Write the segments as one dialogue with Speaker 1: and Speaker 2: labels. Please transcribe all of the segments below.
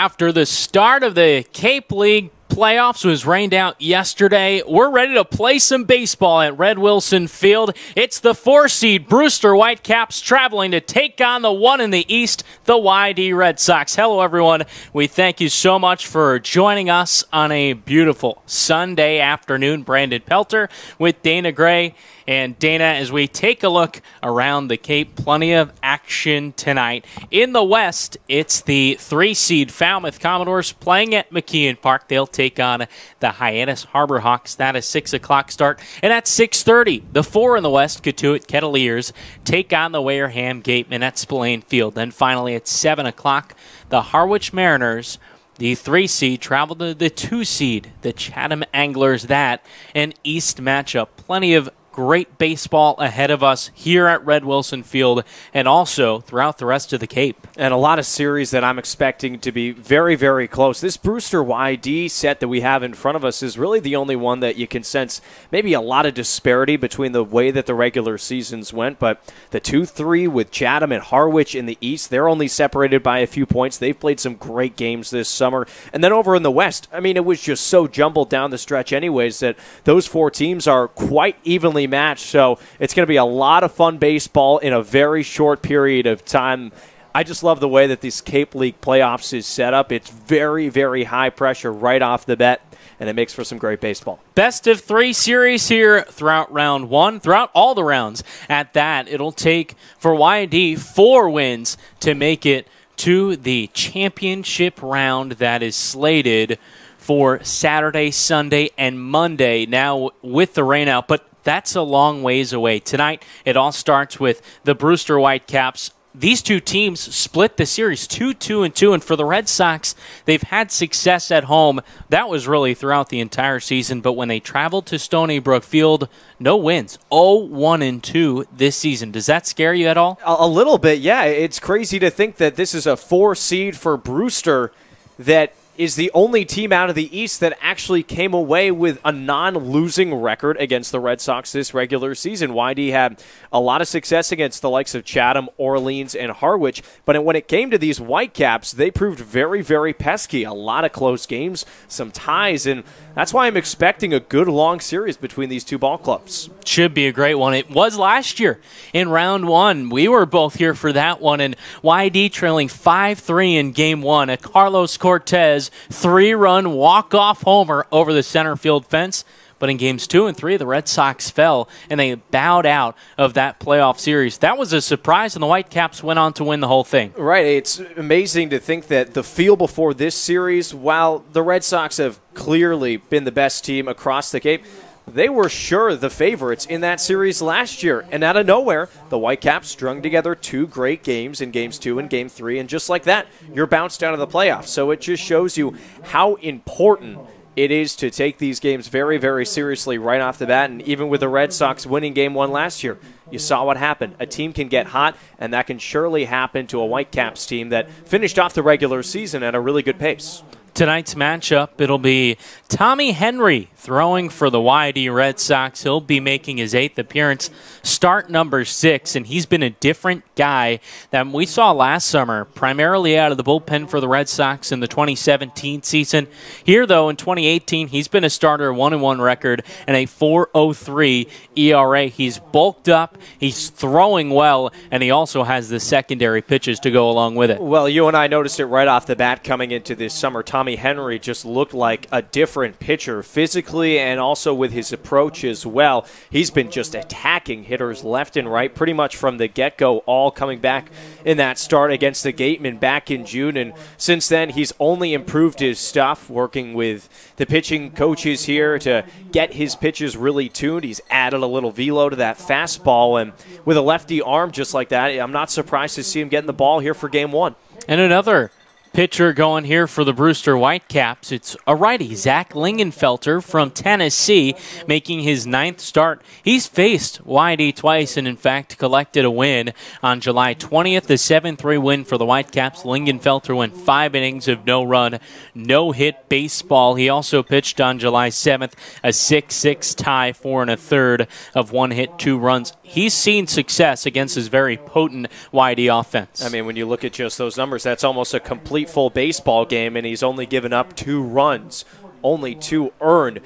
Speaker 1: After the start of the Cape League playoffs was rained out yesterday, we're ready to play some baseball at Red Wilson Field. It's the 4-seed Brewster Whitecaps traveling to take on the 1 in the East, the YD Red Sox. Hello, everyone. We thank you so much for joining us on a beautiful Sunday afternoon. Brandon Pelter with Dana Gray. And Dana, as we take a look around the Cape, plenty of action tonight. In the West, it's the 3-seed Falmouth Commodores playing at McKeon Park. They'll take on the Hyannis Harbor Hawks. That is 6 o'clock start. And at 6:30, the 4 in the West, Cotuit Kettleers, take on the Wareham Gatemen at Spillane Field. Then finally at 7 o'clock, the Harwich Mariners, the 3-seed, travel to the 2-seed, the Chatham Anglers. That an East matchup. Plenty of great baseball ahead of us here at Red Wilson Field and also throughout the rest of the Cape.
Speaker 2: And a lot of series that I'm expecting to be very, very close. This Brewster YD set that we have in front of us is really the only one that you can sense maybe a lot of disparity between the way that the regular seasons went. But the 2-3 with Chatham and Harwich in the East, they're only separated by a few points. They've played some great games this summer. And then over in the West, I mean, it was just so jumbled down the stretch anyways that those 4 teams are quite evenly match, so it's going to be a lot of fun baseball in a very short period of time. I just love the way that this Cape League playoffs is set up. It's very, very high pressure right off the bat, and it makes for some great baseball.
Speaker 1: Best of 3 series here throughout round 1, throughout all the rounds. At that, it'll take for YD 4 wins to make it to the championship round that is slated for Saturday, Sunday, and Monday. Now with the rain out, but that's a long ways away. Tonight, it all starts with the Brewster Whitecaps. These two teams split the series 2-2-2, and for the Red Sox, they've had success at home. That was really throughout the entire season, but when they traveled to Stony Brook Field, no wins. 0-1-2 this season. Does that scare you at all?
Speaker 2: A little bit, yeah. It's crazy to think that this is a 4-seed for Brewster that is the only team out of the East that actually came away with a non-losing record against the Red Sox this regular season. YD had a lot of success against the likes of Chatham, Orleans, and Harwich, but when it came to these Whitecaps, they proved very, very pesky. A lot of close games, some ties, and that's why I'm expecting a good long series between these two ball clubs.
Speaker 1: Should be a great one. It was last year in round 1. We were both here for that one, and YD trailing 5-3 in game 1. A Carlos Cortez 3-run walk-off homer over the center field fence. But in games 2 and 3, the Red Sox fell, and they bowed out of that playoff series. That was a surprise, and the Whitecaps went on to win the whole thing.
Speaker 2: Right. It's amazing to think that the feel before this series, while the Red Sox have clearly been the best team across the Cape, they were sure the favorites in that series last year. And out of nowhere, the Whitecaps strung together 2 great games in games 2 and game 3. And just like that, you're bounced out of the playoffs. So it just shows you how important it is to take these games very, very seriously right off the bat. And even with the Red Sox winning game 1 last year, you saw what happened. A team can get hot, and that can surely happen to a Whitecaps team that finished off the regular season at a really good pace.
Speaker 1: Tonight's matchup, it'll be Tommy Henry throwing for the YD Red Sox. He'll be making his 8th appearance, start number 6, and he's been a different guy than we saw last summer, primarily out of the bullpen for the Red Sox in the 2017 season. Here, though, in 2018, he's been a starter, 1-1 record, and a 4.03 ERA. He's bulked up, he's throwing well, and he also has the secondary pitches to go along with it.
Speaker 2: Well, you and I noticed it right off the bat coming into this summer. Tommy Henry just looked like a different pitcher physically and also with his approach as well. He's been just attacking hitters left and right pretty much from the get-go, all coming back in that start against the Gatemen back in June. And since then, he's only improved his stuff, working with the pitching coaches here to get his pitches really tuned. He's added a little velo to that fastball, and with a lefty arm just like that, I'm not surprised to see him getting the ball here for game 1.
Speaker 1: And another pitcher going here for the Brewster Whitecaps. It's a righty, Zach Lingenfelter from Tennessee, making his 9th start. He's faced YD twice and, in fact, collected a win on July 20th. The 7-3 win for the Whitecaps. Lingenfelter went 5 innings of no run, no hit baseball. He also pitched on July 7th, a 6-6 tie, 4 1/3 of 1 hit, 2 runs. He's seen success against his very potent YD offense.
Speaker 2: I mean, when you look at just those numbers, that's almost a complete full baseball game, and he's only given up 2 runs, only 2 earned.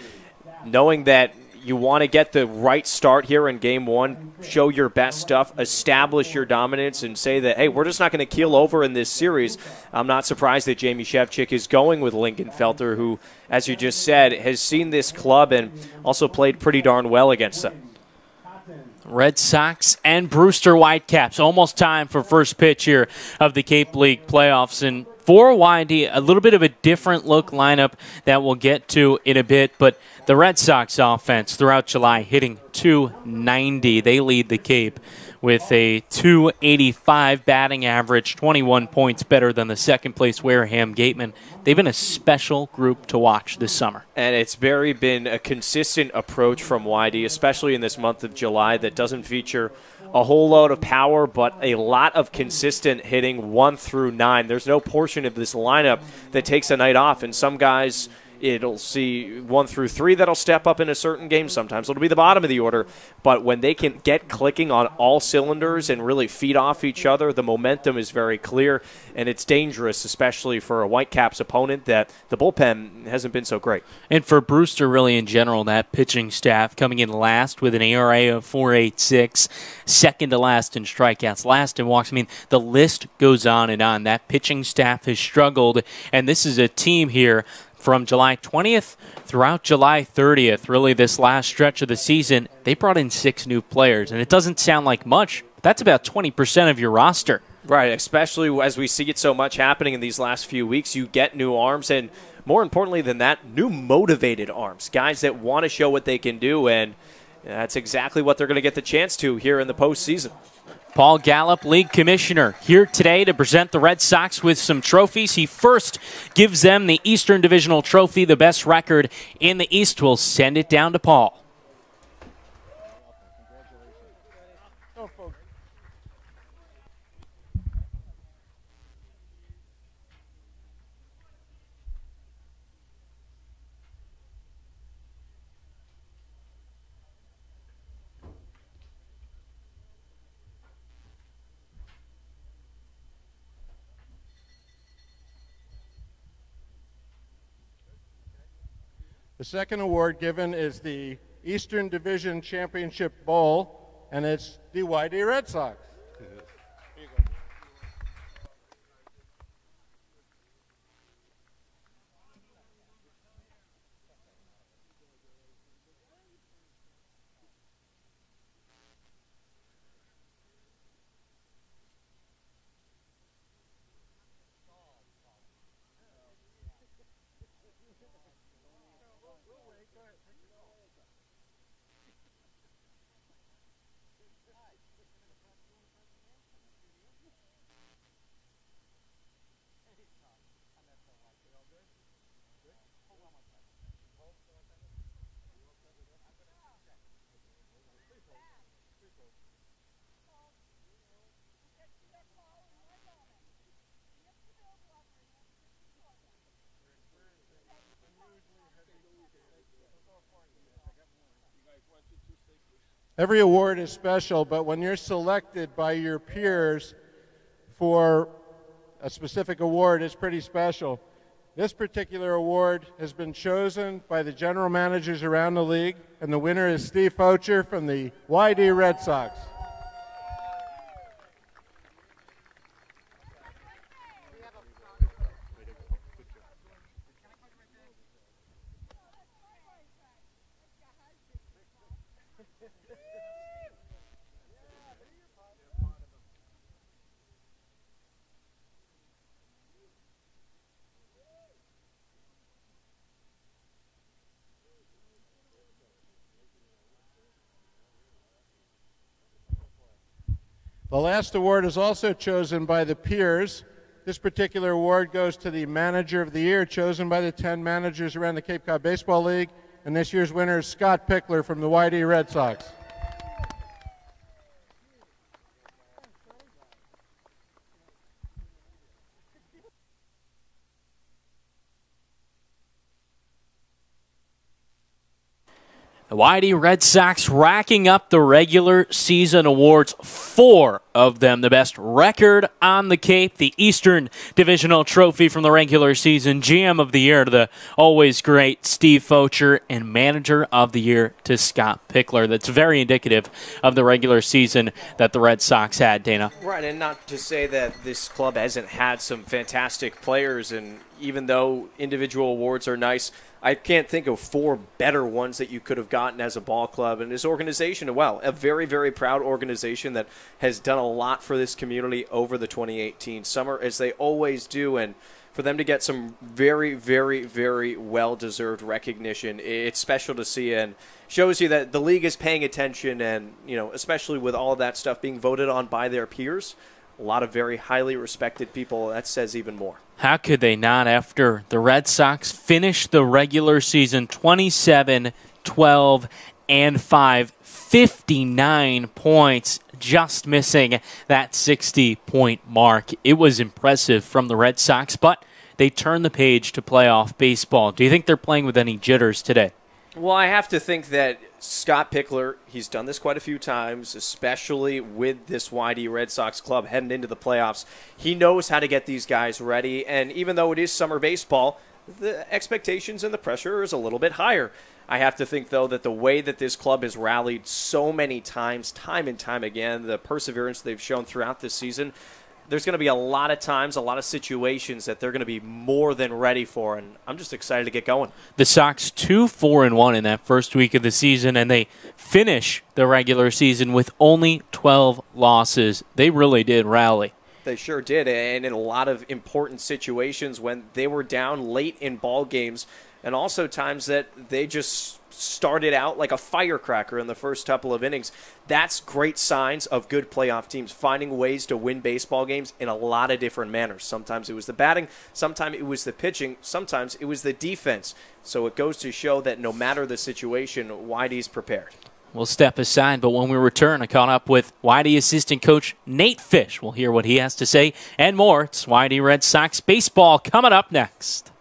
Speaker 2: Knowing that you want to get the right start here in Game 1, show your best stuff, establish your dominance, and say that, hey, we're just not going to keel over in this series. I'm not surprised that Jamie Shevchik is going with Lincoln Felter, who, as you just said, has seen this club and also played pretty darn well against them.
Speaker 1: Red Sox and Brewster Whitecaps. Almost time for first pitch here of the Cape League playoffs. And for YD, a little bit of a different look lineup that we'll get to in a bit. But the Red Sox offense throughout July hitting .290. They lead the Cape with a .285 batting average, 21 points better than the second-place Wareham Gatemen. They've been a special group to watch this summer.
Speaker 2: And it's been a consistent approach from YD, especially in this month of July, that doesn't feature a whole load of power, but a lot of consistent hitting 1 through 9. There's no portion of this lineup that takes a night off, and some guys, it'll see 1 through 3 that'll step up in a certain game. Sometimes it'll be the bottom of the order. But when they can get clicking on all cylinders and really feed off each other, the momentum is very clear, and it's dangerous, especially for a Whitecaps opponent that the bullpen hasn't been so great.
Speaker 1: And for Brewster, really in general, that pitching staff coming in last with an ERA of .486, second to last in strikeouts, last in walks. I mean, the list goes on and on. That pitching staff has struggled, and this is a team here from July 20th throughout July 30th, really this last stretch of the season, they brought in 6 new players. And it doesn't sound like much, but that's about 20% of your roster.
Speaker 2: Right, especially as we see it so much happening in these last few weeks. You get new arms, and more importantly than that, new motivated arms, guys that want to show what they can do, and that's exactly what they're going to get the chance to here in the postseason.
Speaker 1: Paul Gallup, league commissioner, here today to present the Red Sox with some trophies. He first gives them the Eastern Divisional Trophy, the best record in the East. We'll send it down to Paul.
Speaker 3: The second award given is the Eastern Division Championship Bowl, and it's the YD Red Sox. Every award is special, but when you're selected by your peers for a specific award, it's pretty special. This particular award has been chosen by the general managers around the league, and the winner is Steve Focher from the YD Red Sox. The last award is also chosen by the peers. This particular award goes to the Manager of the Year, chosen by the 10 managers around the Cape Cod Baseball League. And this year's winner is Scott Pickler from the YD Red Sox.
Speaker 1: The YD Red Sox racking up the regular season awards, 4 of them. The best record on the Cape, the Eastern Divisional Trophy from the regular season, GM of the Year to the always great Steve Focher, and Manager of the Year to Scott Pickler. That's very indicative of the regular season that the Red Sox had, Dana.
Speaker 2: Right, and not to say that this club hasn't had some fantastic players, and even though individual awards are nice, I can't think of 4 better ones that you could have gotten as a ball club. And this organization, well, a very, very proud organization that has done a lot for this community over the 2018 summer, as they always do. And for them to get some very, very, very well-deserved recognition, it's special to see and shows you that the league is paying attention. And, you know, especially with all of that stuff being voted on by their peers, a lot of very highly respected people, that says even more.
Speaker 1: How could they not after the Red Sox finished the regular season 27-12-5, 59 points, just missing that 60-point mark. It was impressive from the Red Sox, but they turned the page to playoff baseball. Do you think they're playing with any jitters today?
Speaker 2: Well, I have to think that Scott Pickler, he's done this quite a few times, especially with this YD Red Sox club heading into the playoffs. He knows how to get these guys ready, and even though it is summer baseball, the expectations and the pressure is a little bit higher. I have to think, though, that the way that this club has rallied so many times, time and time again, the perseverance they've shown throughout this season, there's going to be a lot of times, a lot of situations that they're going to be more than ready for, and I'm just excited to get going.
Speaker 1: The Sox 2-4-1 in that first week of the season, and they finish the regular season with only 12 losses. They really did rally.
Speaker 2: They sure did, and in a lot of important situations when they were down late in ball games, and also times that they just started out like a firecracker in the first couple of innings. That's great signs of good playoff teams finding ways to win baseball games in a lot of different manners. Sometimes it was the batting, sometimes it was the pitching, sometimes it was the defense. So it goes to show that no matter the situation, YD's prepared.
Speaker 1: We'll step aside, but when we return, I caught up with YD assistant coach Nate Fish. We'll hear what he has to say and more. It's YD Red Sox baseball coming up next.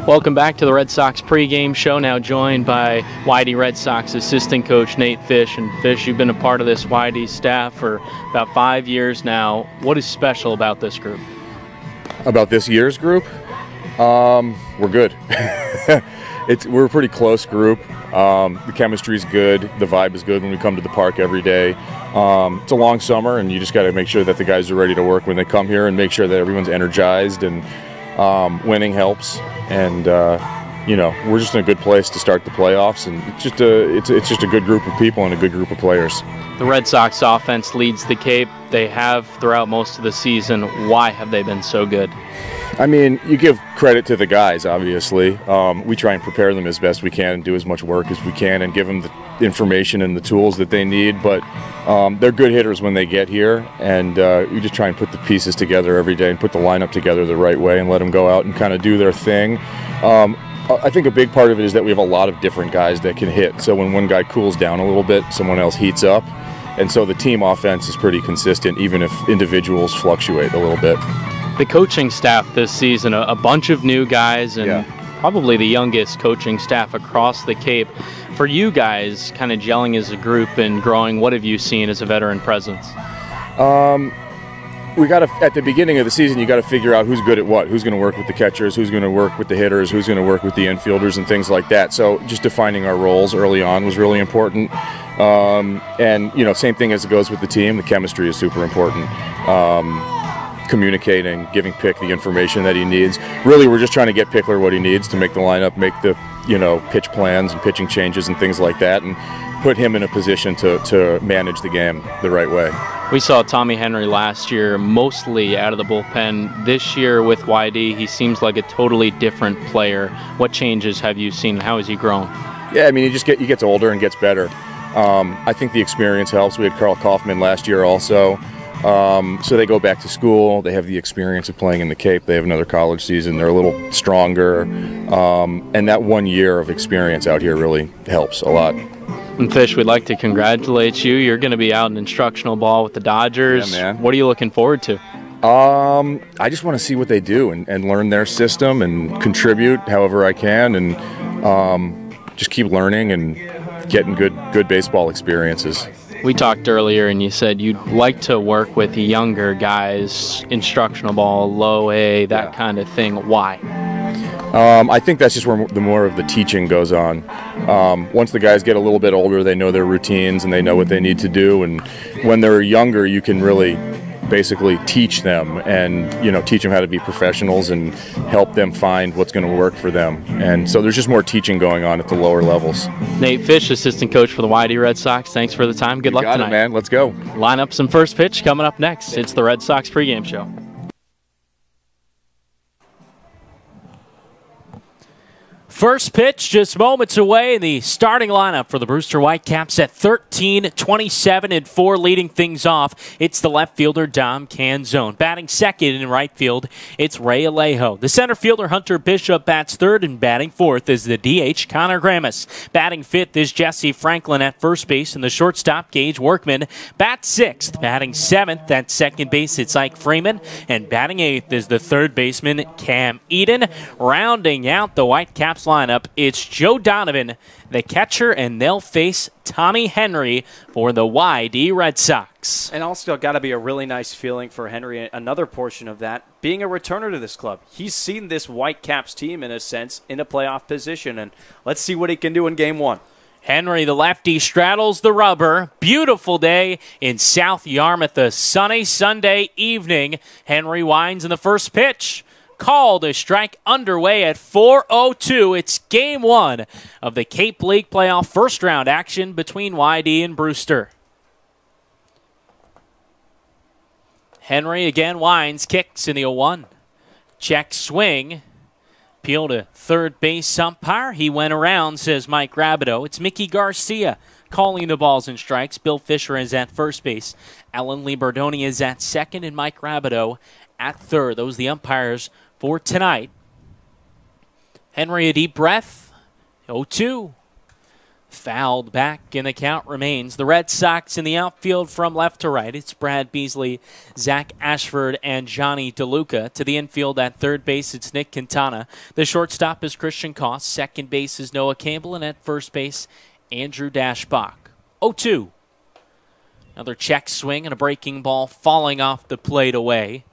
Speaker 1: Welcome back to the Red Sox pregame show, now joined by YD Red Sox assistant coach Nate Fish. And Fish, you've been a part of this YD staff for about 5 years now. What is special about this group?
Speaker 4: About this year's group? We're good. We're a pretty close group. The chemistry's good. The vibe is good when we come to the park every day. It's a long summer, and you just got to make sure that the guys are ready to work when they come here and make sure that everyone's energized, and winning helps. And we're just in a good place to start the playoffs, and it's just a good group of people and a good group of players.
Speaker 1: The Red Sox offense leads the Cape. They have throughout most of the season. Why have they been so good?
Speaker 4: I mean, you give credit to the guys, obviously. We try and prepare them as best we can and do as much work as we can and give them the information and the tools that they need. But they're good hitters when they get here, and we just try and put the pieces together every day and put the lineup together the right way and let them go out and kind of do their thing. I think a big part of it is that we have a lot of different guys that can hit. So when one guy cools down a little bit, someone else heats up. And so the team offense is pretty consistent, even if individuals fluctuate a little bit.
Speaker 1: The coaching staff this season, a bunch of new guys, and probably the youngest coaching staff across the Cape. For you guys, kind of gelling as a group and growing, what have you seen as a veteran presence?
Speaker 4: We got to, at the beginning of the season, you got to figure out who's good at what, who's going to work with the catchers, who's going to work with the hitters, who's going to work with the infielders and things like that. So just defining our roles early on was really important. And, same thing as it goes with the team. The chemistry is super important. Communicating, giving Pick the information that he needs. Really, we're just trying to get Pickler what he needs to make the lineup, make the, pitch plans and pitching changes and things like that, and put him in a position to manage the game the right way.
Speaker 1: We saw Tommy Henry last year mostly out of the bullpen. This year with YD, he seems like a totally different player. What changes have you seen? How has he grown?
Speaker 4: Yeah, I mean, he gets older and gets better. I think the experience helps. We had Carl Kaufman last year also. So they go back to school. They have the experience of playing in the Cape. They have another college season. They're a little stronger. And that 1 year of experience out here really helps a lot.
Speaker 1: And Fish, we'd like to congratulate you. You're going to be out in instructional ball with the Dodgers.
Speaker 4: Yeah, man.
Speaker 1: What are you looking forward to?
Speaker 4: I just want to see what they do and learn their system and contribute however I can, and just keep learning and getting good baseball experiences.
Speaker 1: We talked earlier, and you said you'd like to work with younger guys, instructional ball, low A, that kind of thing. Why?
Speaker 4: I think that's just where the more of the teaching goes on. Once the guys get a little bit older, they know their routines and they know what they need to do. And when they're younger, you can really basically teach them and teach them how to be professionals and help them find what's going to work for them. And so there's just more teaching going on at the lower levels.
Speaker 1: Nate Fish, assistant coach for the YD Red Sox. Thanks for the time. Good luck tonight.
Speaker 4: Got it, man. Let's go.
Speaker 1: Line up some first pitch coming up next. It's the Red Sox pregame show. First pitch just moments away in the starting lineup for the Brewster Whitecaps at 13, 27, and 4 leading things off. It's the left fielder, Dom Canzone. Batting second in right field, it's Ray Alejo. The center fielder, Hunter Bishop, bats third, and batting fourth is the DH, Connor Gramis. Batting fifth is Jesse Franklin at first base, and the shortstop, Gage Workman, bats sixth. Batting seventh at second base, it's Ike Freeman, and batting eighth is the third baseman, Cam Eden. Rounding out the Whitecaps lineup, it's Joe Donovan, the catcher, and they'll face Tommy Henry for the YD Red Sox.
Speaker 2: And also got to be a really nice feeling for Henry, another portion of that, being a returner to this club. He's seen this Whitecaps team, in a sense, in a playoff position, and let's see what he can do in Game 1.
Speaker 1: Henry, the lefty, straddles the rubber. Beautiful day in South Yarmouth, a sunny Sunday evening. Henry winds in the first pitch. Called a strike underway at 4:02. It's Game 1 of the Cape League playoff first round action between YD and Brewster. Henry again winds, kicks in the 0-1. Check swing. Appeal to third base umpire. He went around, says Mike Rabideau. It's Mickey Garcia calling the balls and strikes. Bill Fisher is at first base. Alan Liberdoni is at second, and Mike Rabideau at third. Those are the umpires for tonight. Henry, a deep breath. 0-2. Fouled back, and the count remains. The Red Sox in the outfield from left to right. It's Brad Beasley, Zach Ashford, and Johnny DeLuca. To the infield at third base, it's Nick Quintana. The shortstop is Christian Koss. Second base is Noah Campbell, and at first base, Andrew Dashbach. 0-2. Another check swing and a breaking ball falling off the plate away.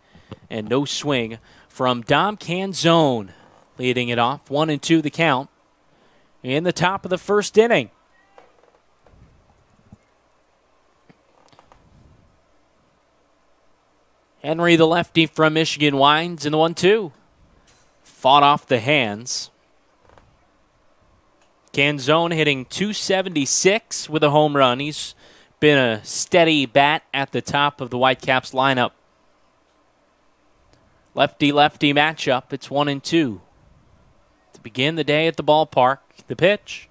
Speaker 1: And no swing from Dom Canzone, leading it off. 1-2 the count in the top of the first inning. Henry, the lefty from Michigan, winds in the 1-2. Fought off the hands. Canzone hitting .276 with a home run. He's been a steady bat at the top of the Whitecaps lineup. Lefty-lefty matchup. It's 1-2. To begin the day at the ballpark, the pitch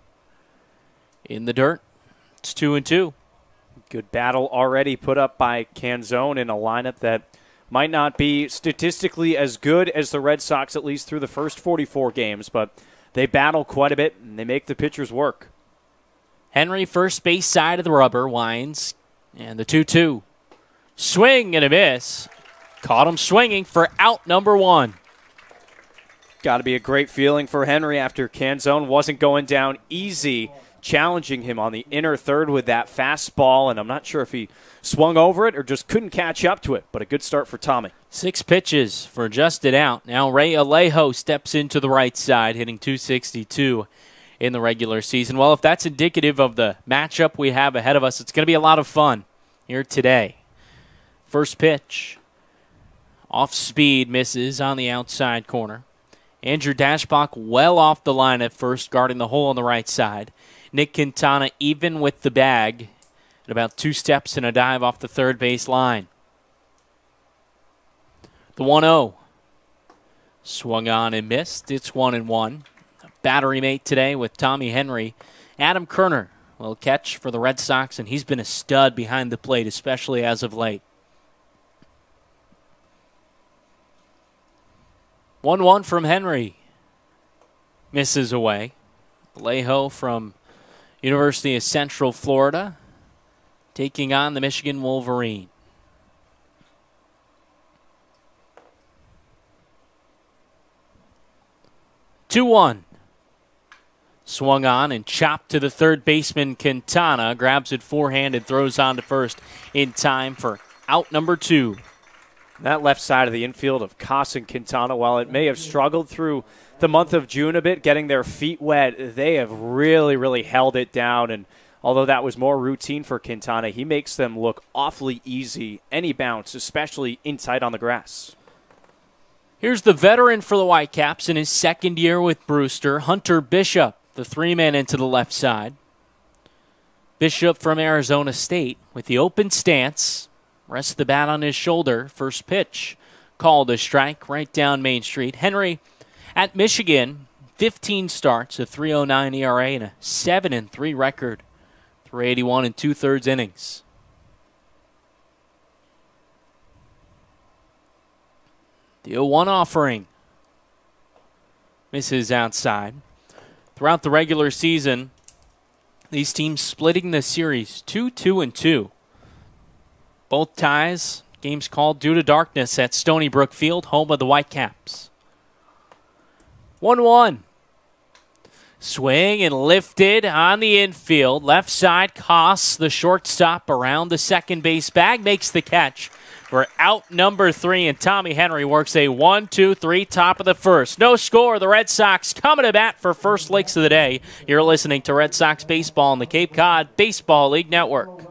Speaker 1: in the dirt. It's 2-2.
Speaker 2: Good battle already put up by Canzone in a lineup that might not be statistically as good as the Red Sox, at least through the first 44 games, but they battle quite a bit, and they make the pitchers work.
Speaker 1: Henry, first base side of the rubber, winds, and the 2-2. Swing and a miss. Caught him swinging for out number 1.
Speaker 2: Got to be a great feeling for Henry after Canzone wasn't going down easy, challenging him on the inner third with that fastball, and I'm not sure if he swung over it or just couldn't catch up to it, but a good start for Tommy.
Speaker 1: 6 pitches for just it out. Now Ray Alejo steps into the right side, hitting .262 in the regular season. Well, if that's indicative of the matchup we have ahead of us, it's going to be a lot of fun here today. First pitch. Off speed, misses on the outside corner. Andrew Dashbach well off the line at first, guarding the hole on the right side. Nick Quintana even with the bag at about 2 steps and a dive off the third base line. The 1-0. Swung on and missed. It's 1-1. A battery mate today with Tommy Henry Adam Kerner will catch for the Red Sox, and he's been a stud behind the plate, especially as of late. 1-1 from Henry. Misses away. Alejo from University of Central Florida taking on the Michigan Wolverine. Two-1. Swung on and chopped to the third baseman Quintana. Grabs it forehand, throws on to first in time for out number 2.
Speaker 2: That left side of the infield of Koss and Quintana, while it may have struggled through the month of June a bit, getting their feet wet, they have really, really held it down. And although that was more routine for Quintana, he makes them look awfully easy. Any bounce, especially inside on the grass.
Speaker 1: Here's the veteran for the Whitecaps in his second year with Brewster, Hunter Bishop, the 3-man into the left side. Bishop from Arizona State with the open stance. Rests the bat on his shoulder. First pitch called a strike right down Main Street. Henry at Michigan, 15 starts, a 3.09 ERA, and a 7-3 record. 381 and 2/3 innings. The 0-1 offering misses outside. Throughout the regular season, these teams splitting the series 2-2-2. Both ties, games called due to darkness at Stony Brook Field, home of the Whitecaps. 1-1. Swing and lifted on the infield. Left side, Koss, the shortstop, around the second base bag, makes the catch. We're out number 3, and Tommy Henry works a 1-2-3 top of the first. No score. The Red Sox coming to bat for first licks of the day. You're listening to Red Sox Baseball on the Cape Cod Baseball League Network.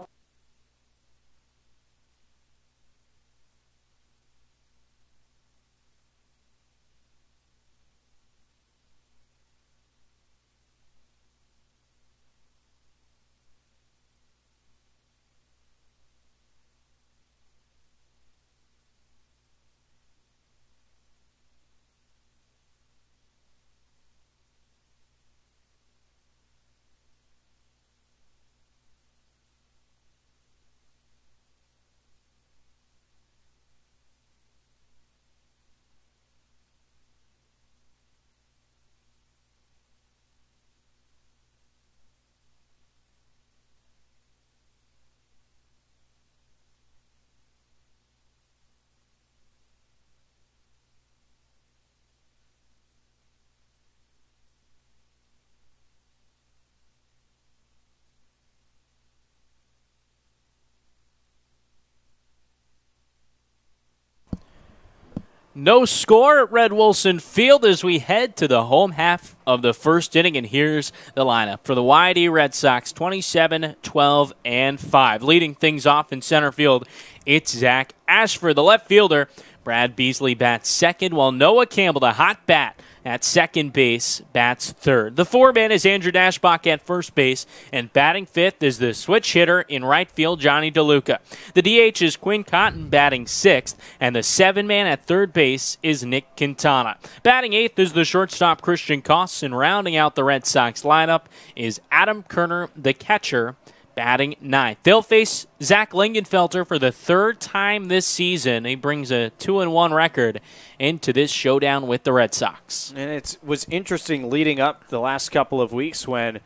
Speaker 1: No score at Red Wilson Field as we head to the home half of the first inning, and here's the lineup for the YD Red Sox, 27, 12, and 5. Leading things off in center field, it's Zach Ashford. The left fielder, Brad Beasley, bats second, while Noah Campbell, the hot bat, at second base, bats third. The 4-man is Andrew Dashbach at first base, and batting fifth is the switch hitter in right field, Johnny DeLuca. The DH is Quinn Cotton batting sixth, and the 7-man at third base is Nick Quintana. Batting eighth is the shortstop, Christian Koss, and rounding out the Red Sox lineup is Adam Kerner, the catcher, batting ninth. They'll face Zach Lingenfelter for the third time this season. He brings a 2-1 record into this showdown with the Red Sox.
Speaker 2: And it was interesting leading up the last couple of weeks when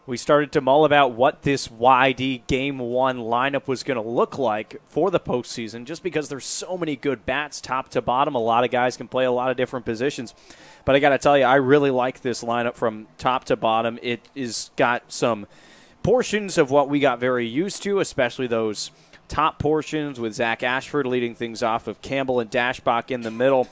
Speaker 2: we started to mull about what this YD Game 1 lineup was going to look like for the postseason, just because there's so many good bats top to bottom. A lot of guys can play a lot of different positions. But I got to tell you, I really like this lineup from top to bottom. It is got some portions of what we got very used to, especially those top portions with Zach Ashford leading things off of Campbell and Dashbach in the middle.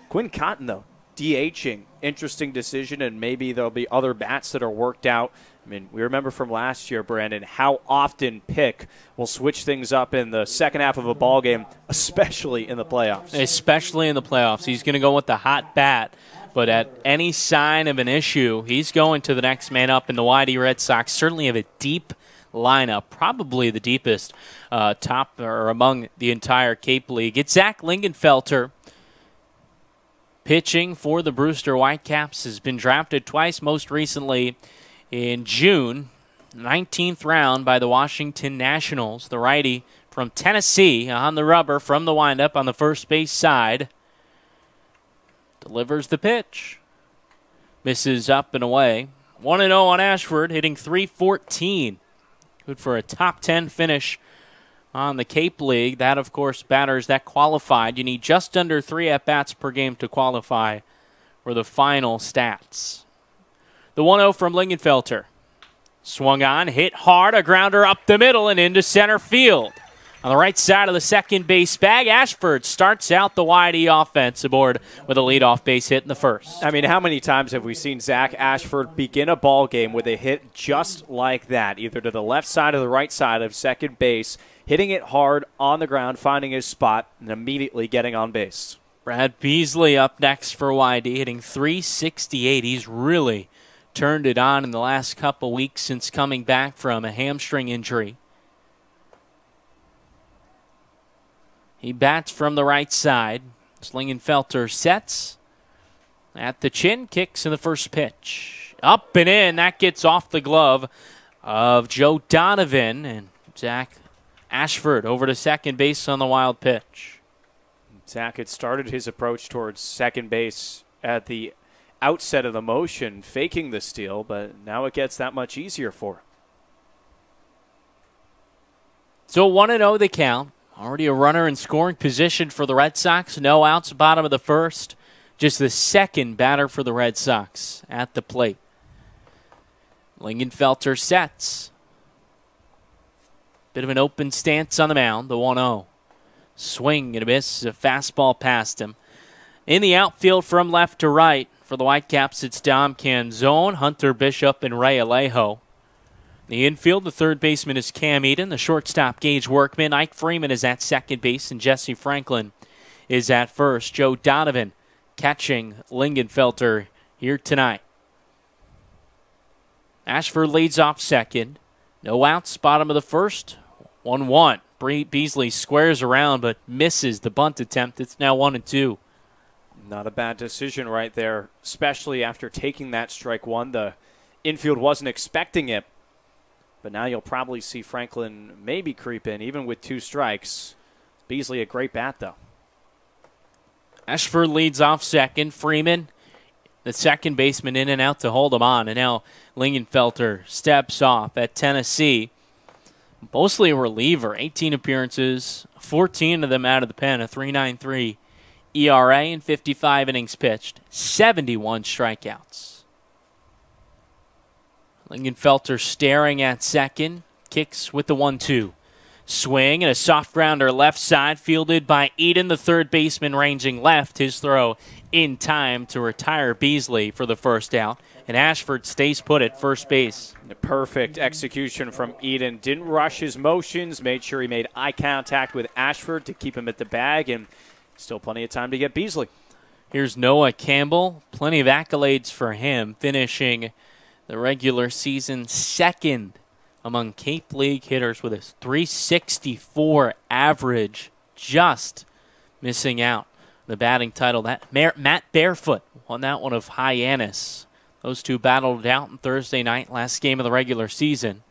Speaker 2: Quinn Cotton, though, DHing. Interesting decision, and maybe there'll be other bats that are worked out. I mean, we remember from last year, Brandon, how often Pick will switch things up in the second half of a ball game, especially in the playoffs.
Speaker 1: Especially in the playoffs. He's going to go with the hot bat. But at any sign of an issue, he's going to the next man up, and the YD Red Sox certainly have a deep lineup, probably the deepest top or among the entire Cape League. It's Zach Lingenfelter pitching for the Brewster Whitecaps, has been drafted twice, most recently in June, 19th round by the Washington Nationals. The righty from Tennessee on the rubber from the windup on the first base side. Delivers the pitch. Misses up and away. 1-0 on Ashford, hitting .314. Good for a top 10 finish on the Cape League. That, of course, batters that qualified. You need just under 3 at-bats per game to qualify for the final stats. The 1-0 from Lingenfelter. Swung on, hit hard, a grounder up the middle and into center field. On the right side of the second base bag, Ashford starts out the Whitey offense aboard with a leadoff base hit in the first.
Speaker 2: I mean, how many times have we seen Zach Ashford begin a ball game with a hit just like that, either to the left side or the right side of second base, hitting it hard on the ground, finding his spot, and immediately getting on base.
Speaker 1: Brad Beasley up next for YD, hitting .368. He's really turned it on in the last couple weeks since coming back from a hamstring injury. He bats from the right side. Lingenfelter sets at the chin, kicks in the first pitch. Up and in, that gets off the glove of Joe Donovan, and Zach Ashford over to second base on the wild pitch.
Speaker 2: Zach had started his approach towards second base at the outset of the motion, faking the steal, but now it gets that much easier for him.
Speaker 1: So 1-0 the count. Already a runner in scoring position for the Red Sox. No outs, bottom of the first. Just the second batter for the Red Sox at the plate. Lingenfelter sets. Bit of an open stance on the mound, the 1-0. Swing and a miss, a fastball past him. In the outfield from left to right, for the Whitecaps, it's Dom Canzone, Hunter Bishop, and Ray Alejo. The infield, the third baseman is Cam Eden. The shortstop, Gage Workman. Ike Freeman is at second base, and Jesse Franklin is at first. Joe Donovan catching Lingenfelter here tonight. Ashford leads off second. No outs, bottom of the first. 1-1. Beasley squares around but misses the bunt attempt. It's now 1-2.
Speaker 2: Not a bad decision right there, especially after taking that strike one. The infield wasn't expecting it. But now you'll probably see Franklin maybe creep in, even with 2 strikes. Beasley a great bat, though.
Speaker 1: Ashford leads off second. Freeman, the second baseman, in and out to hold him on. And now Lingenfelter steps off at Tennessee. Mostly a reliever. 18 appearances, 14 of them out of the pen. A .393 ERA and 55 innings pitched. 71 strikeouts. Lingenfelter staring at second. Kicks with the 1-2. Swing and a soft grounder left side, fielded by Eden, the third baseman, ranging left. His throw in time to retire Beasley for the first out. And Ashford stays put at first base.
Speaker 2: The perfect execution from Eden. Didn't rush his motions. Made sure he made eye contact with Ashford to keep him at the bag. And still plenty of time to get Beasley.
Speaker 1: Here's Noah Campbell. Plenty of accolades for him, finishing the regular season second among Cape League hitters with a .364 average, just missing out the batting title. That Matt Barefoot won that one of Hyannis. Those two battled it out on Thursday night, last game of the regular season.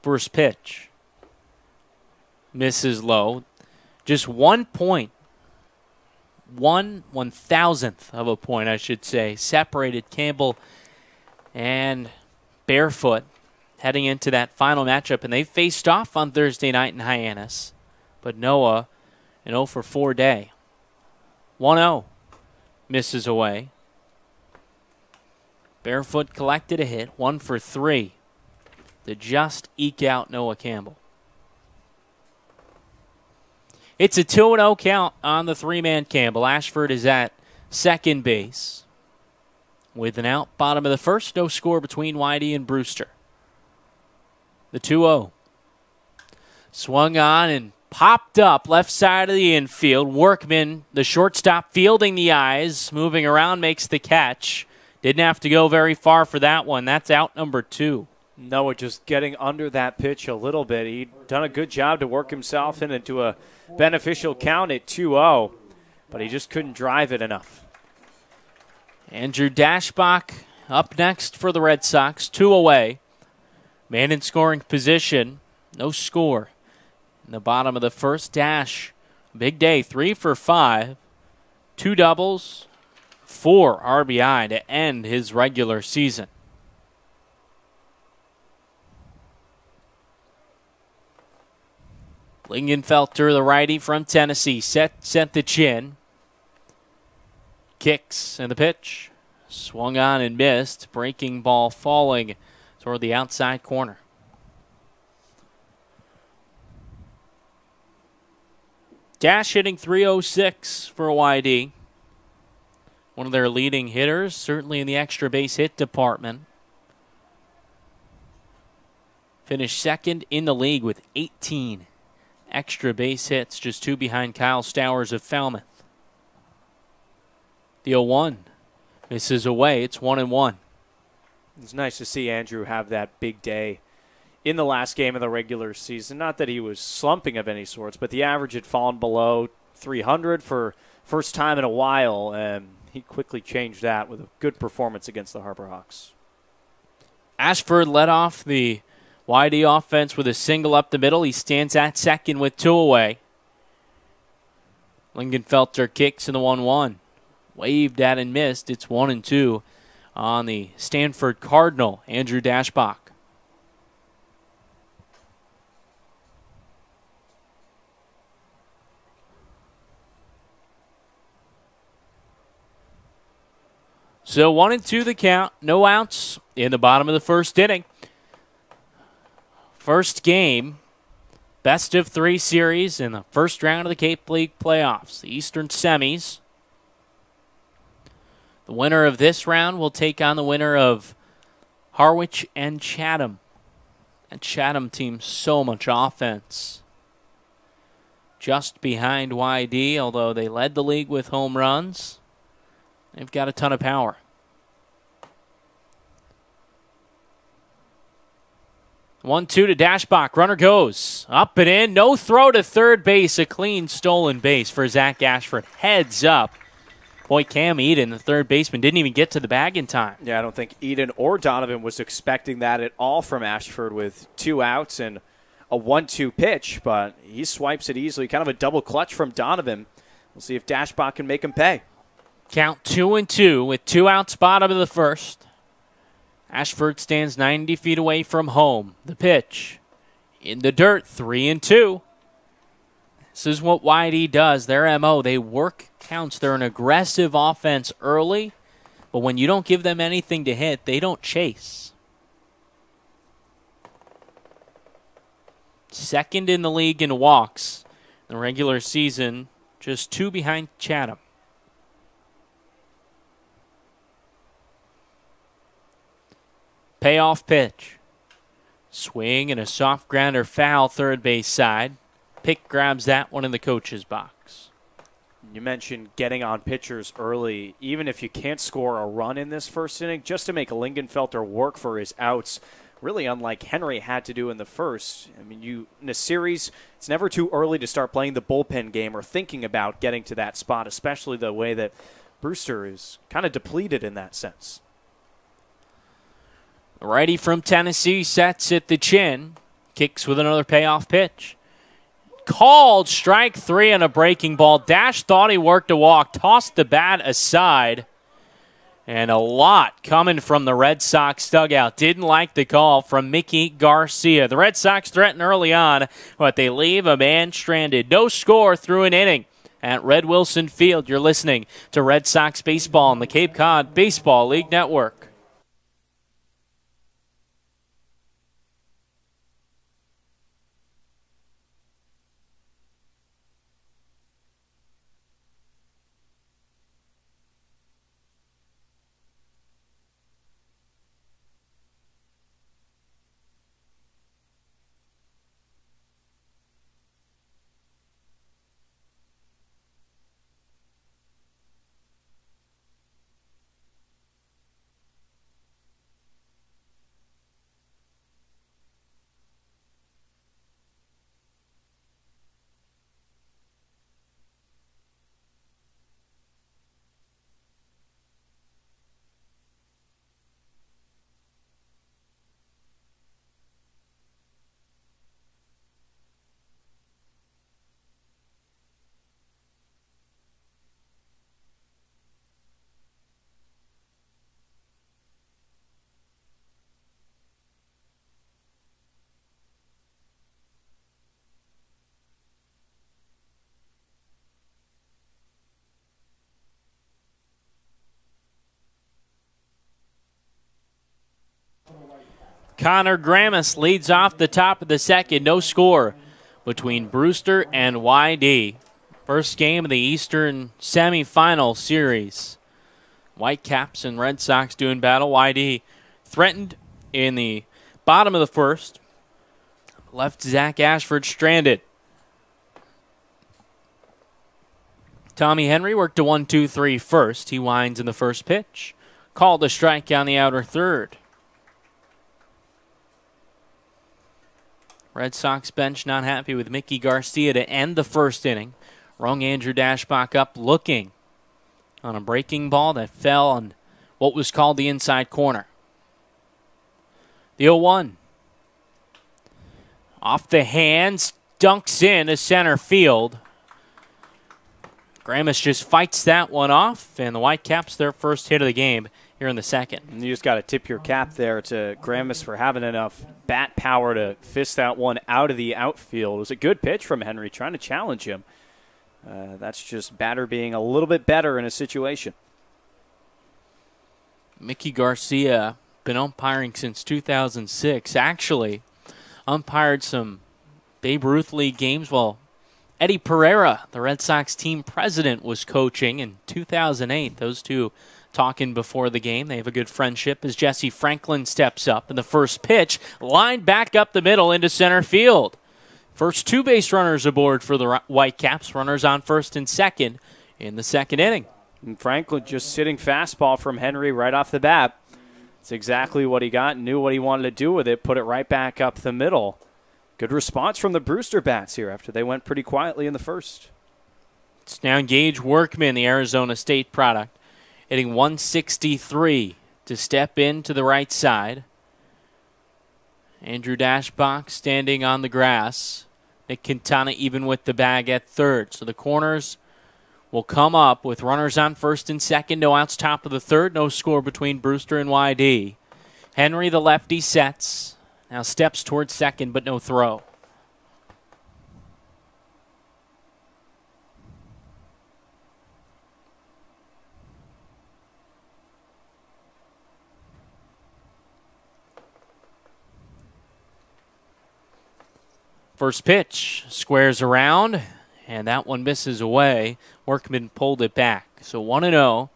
Speaker 1: First pitch. Misses low. Just 1 point. 1/1000th of a point, I should say, separated Campbell and Barefoot heading into that final matchup, and they faced off on Thursday night in Hyannis. But Noah, an 0-for-4 day. 1-0, misses away. Barefoot collected a hit, 1-for-3 to just eke out Noah Campbell. It's a 2-0 count on the three-man Campbell. Ashford is at second base. With an out, bottom of the first, no score between Whitey and Brewster. The 2-0. Swung on and popped up left side of the infield. Workman, the shortstop, fielding the eyes, moving around, makes the catch. Didn't have to go very far for that one. That's out number 2.
Speaker 2: Noah just getting under that pitch a little bit. He'd done a good job to work himself into a beneficial count at 2-0, but he just couldn't drive it enough.
Speaker 1: Andrew Dashbach up next for the Red Sox, 2 away. Man in scoring position, no score. In the bottom of the first, Dash, big day, 3 for 5, 2 doubles, 4 RBI to end his regular season. Lingenfelter, the righty from Tennessee, set the chin. Kicks and the pitch. Swung on and missed. Breaking ball falling toward the outside corner. Dash hitting .306 for YD. One of their leading hitters, certainly in the extra base hit department. Finished second in the league with 18 extra base hits, just 2 behind Kyle Stowers of Falmouth. The 0-1 misses away. It's 1-1.
Speaker 2: It's nice to see Andrew have that big day in the last game of the regular season. Not that he was slumping of any sorts, but the average had fallen below 300 for first time in a while, and he quickly changed that with a good performance against the Harbor Hawks.
Speaker 1: Ashford led off the YD offense with a single up the middle. He stands at second with 2 away. Lingenfelter kicks in the 1-1. Waved at and missed. It's 1-2 on the Stanford Cardinal, Andrew Dashbach. So 1-2 the count. No outs in the bottom of the first inning. First game, best of 3 series in the first round of the Cape League playoffs, the Eastern semis. The winner of this round will take on the winner of Harwich and Chatham. And Chatham team, so much offense. Just behind YD, although they led the league with home runs. They've got a ton of power. 1-2 to Dashbach. Runner goes up and in. No throw to third base. A clean stolen base for Zach Ashford. Heads up. Boy, Cam Eden, the third baseman, didn't even get to the bag in time.
Speaker 2: Yeah, I don't think Eden or Donovan was expecting that at all from Ashford with 2 outs and a 1-2 pitch, but he swipes it easily. Kind of a double clutch from Donovan. We'll see if Dashbach can make him pay.
Speaker 1: Count 2-2 with 2 outs, bottom of the first. Ashford stands 90 feet away from home. The pitch in the dirt, 3-2. This is what YD does. Their MO, they work counts. They're an aggressive offense early, but when you don't give them anything to hit, they don't chase. Second in the league in walks. In the regular season, just 2 behind Chatham. Payoff pitch. Swing and a soft grounder foul third base side. Pick grabs that one in the coach's box.
Speaker 2: You mentioned getting on pitchers early. Even if you can't score a run in this first inning, just to make Lingenfelter work for his outs, really unlike Henry had to do in the first. I mean, in a series, it's never too early to start playing the bullpen game or thinking about getting to that spot, especially the way that Brewster is kind of depleted in that sense.
Speaker 1: Righty from Tennessee sets at the chin. Kicks with another payoff pitch. Called strike 3 on a breaking ball. Dash thought he worked a walk. Tossed the bat aside. And a lot coming from the Red Sox dugout. Didn't like the call from Mickey Garcia. The Red Sox threaten early on, but they leave a man stranded. No score through an inning at Red Wilson Field. You're listening to Red Sox baseball on the Cape Cod Baseball League Network. Connor Gramis leads off the top of the second. No score between Brewster and YD. First game of the Eastern Semifinal series. Whitecaps and Red Sox doing battle. YD threatened in the bottom of the first. Left Zach Ashford stranded. Tommy Henry worked a 1-2-3 first. He winds in the first pitch. Called a strike on the outer third. Red Sox bench not happy with Mickey Garcia to end the first inning. Rung Andrew Dashbach up looking on a breaking ball that fell on what was called the inside corner. The 0-1. Off the hands, dunks in to center field. Gramis just fights that one off, and the Whitecaps their first hit of the game here in the second.
Speaker 2: And you just got to tip your cap there to Gramis for having enough bat power to fist that one out of the outfield. It was a good pitch from Henry, trying to challenge him. That's just batter being a little bit better in a situation.
Speaker 1: Mickey Garcia, been umpiring since 2006. Actually, umpired some Babe Ruth League games while Eddie Pereira, the Red Sox team president, was coaching in 2008. Those two talking before the game. They have a good friendship as Jesse Franklin steps up in the first pitch, lined back up the middle into center field. First two base runners aboard for the Whitecaps. Runners on first and second in the second inning.
Speaker 2: And Franklin just sitting fastball from Henry right off the bat. It's exactly what he got, knew what he wanted to do with it, put it right back up the middle. Good response from the Brewster bats here after they went pretty quietly in the first.
Speaker 1: It's now Gage Workman, the Arizona State product, hitting 163 to step into the right side. Andrew Dashbach standing on the grass. Nick Quintana even with the bag at third. So the corners will come up with runners on first and second. No outs top of the third. No score between Brewster and YD. Henry, the lefty, sets. Now steps towards second, but no throw. First pitch squares around, and that one misses away. Workman pulled it back. So 1-0.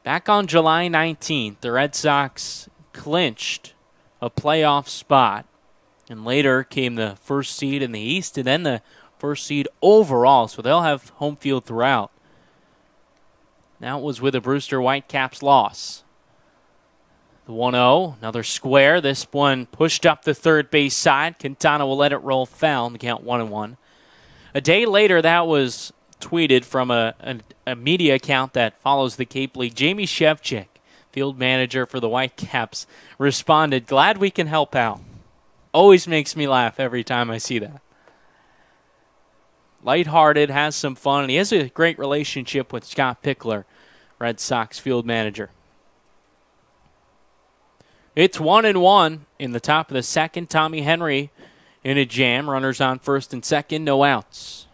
Speaker 1: Back on July 19th, the Red Sox clinched a playoff spot, and later came the first seed in the East and then the first seed overall, so they'll have home field throughout. Now it was with a Brewster Whitecaps loss. The 1-0, another square. This one pushed up the third base side. Quintana will let it roll foul and count 1-1. A day later, that was tweeted from a media account that follows the Cape League. Jamie Shevchik, field manager for the Whitecaps, responded, "Glad we can help out." Always makes me laugh every time I see that. Lighthearted, has some fun, and he has a great relationship with Scott Pickler, Red Sox field manager. It's 1-1 in the top of the second. Tommy Henry in a jam. Runners on first and second, no outs.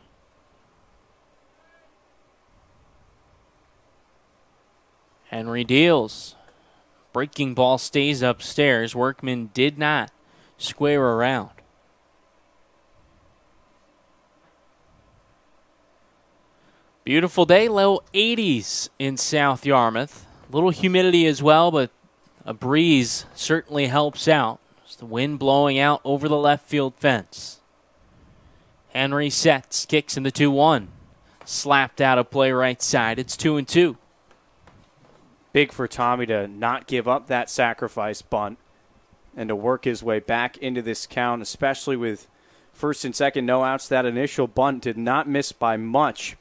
Speaker 1: Henry deals. Breaking ball stays upstairs. Workman did not square around. Beautiful day, low 80s in South Yarmouth. A little humidity as well, but a breeze certainly helps out. It's the wind blowing out over the left field fence. Henry sets, kicks in the 2-1. Slapped out of play right side. It's 2-2.
Speaker 2: Big for Tommy to not give up that sacrifice bunt and to work his way back into this count, especially with first and second no outs. That initial bunt did not miss by much.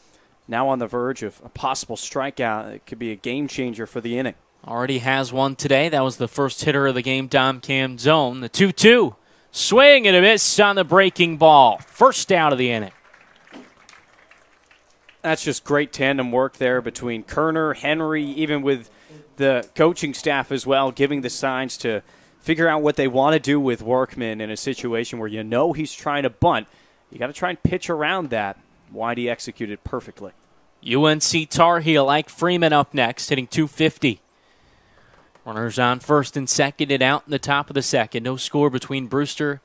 Speaker 2: Now on the verge of a possible strikeout. It could be a game changer for the inning.
Speaker 1: Already has one today. That was the first hitter of the game, Dom Camzone. The 2-2. Swing and a miss on the breaking ball. First out of the inning.
Speaker 2: That's just great tandem work there between Kerner, Henry, even with the coaching staff as well, giving the signs to figure out what they want to do with Workman in a situation where you know he's trying to bunt. You got to try and pitch around that. YD executed perfectly.
Speaker 1: UNC Tar Heel, Ike Freeman up next, hitting 250. Runners on first and second and out in the top of the second. No score between Brewster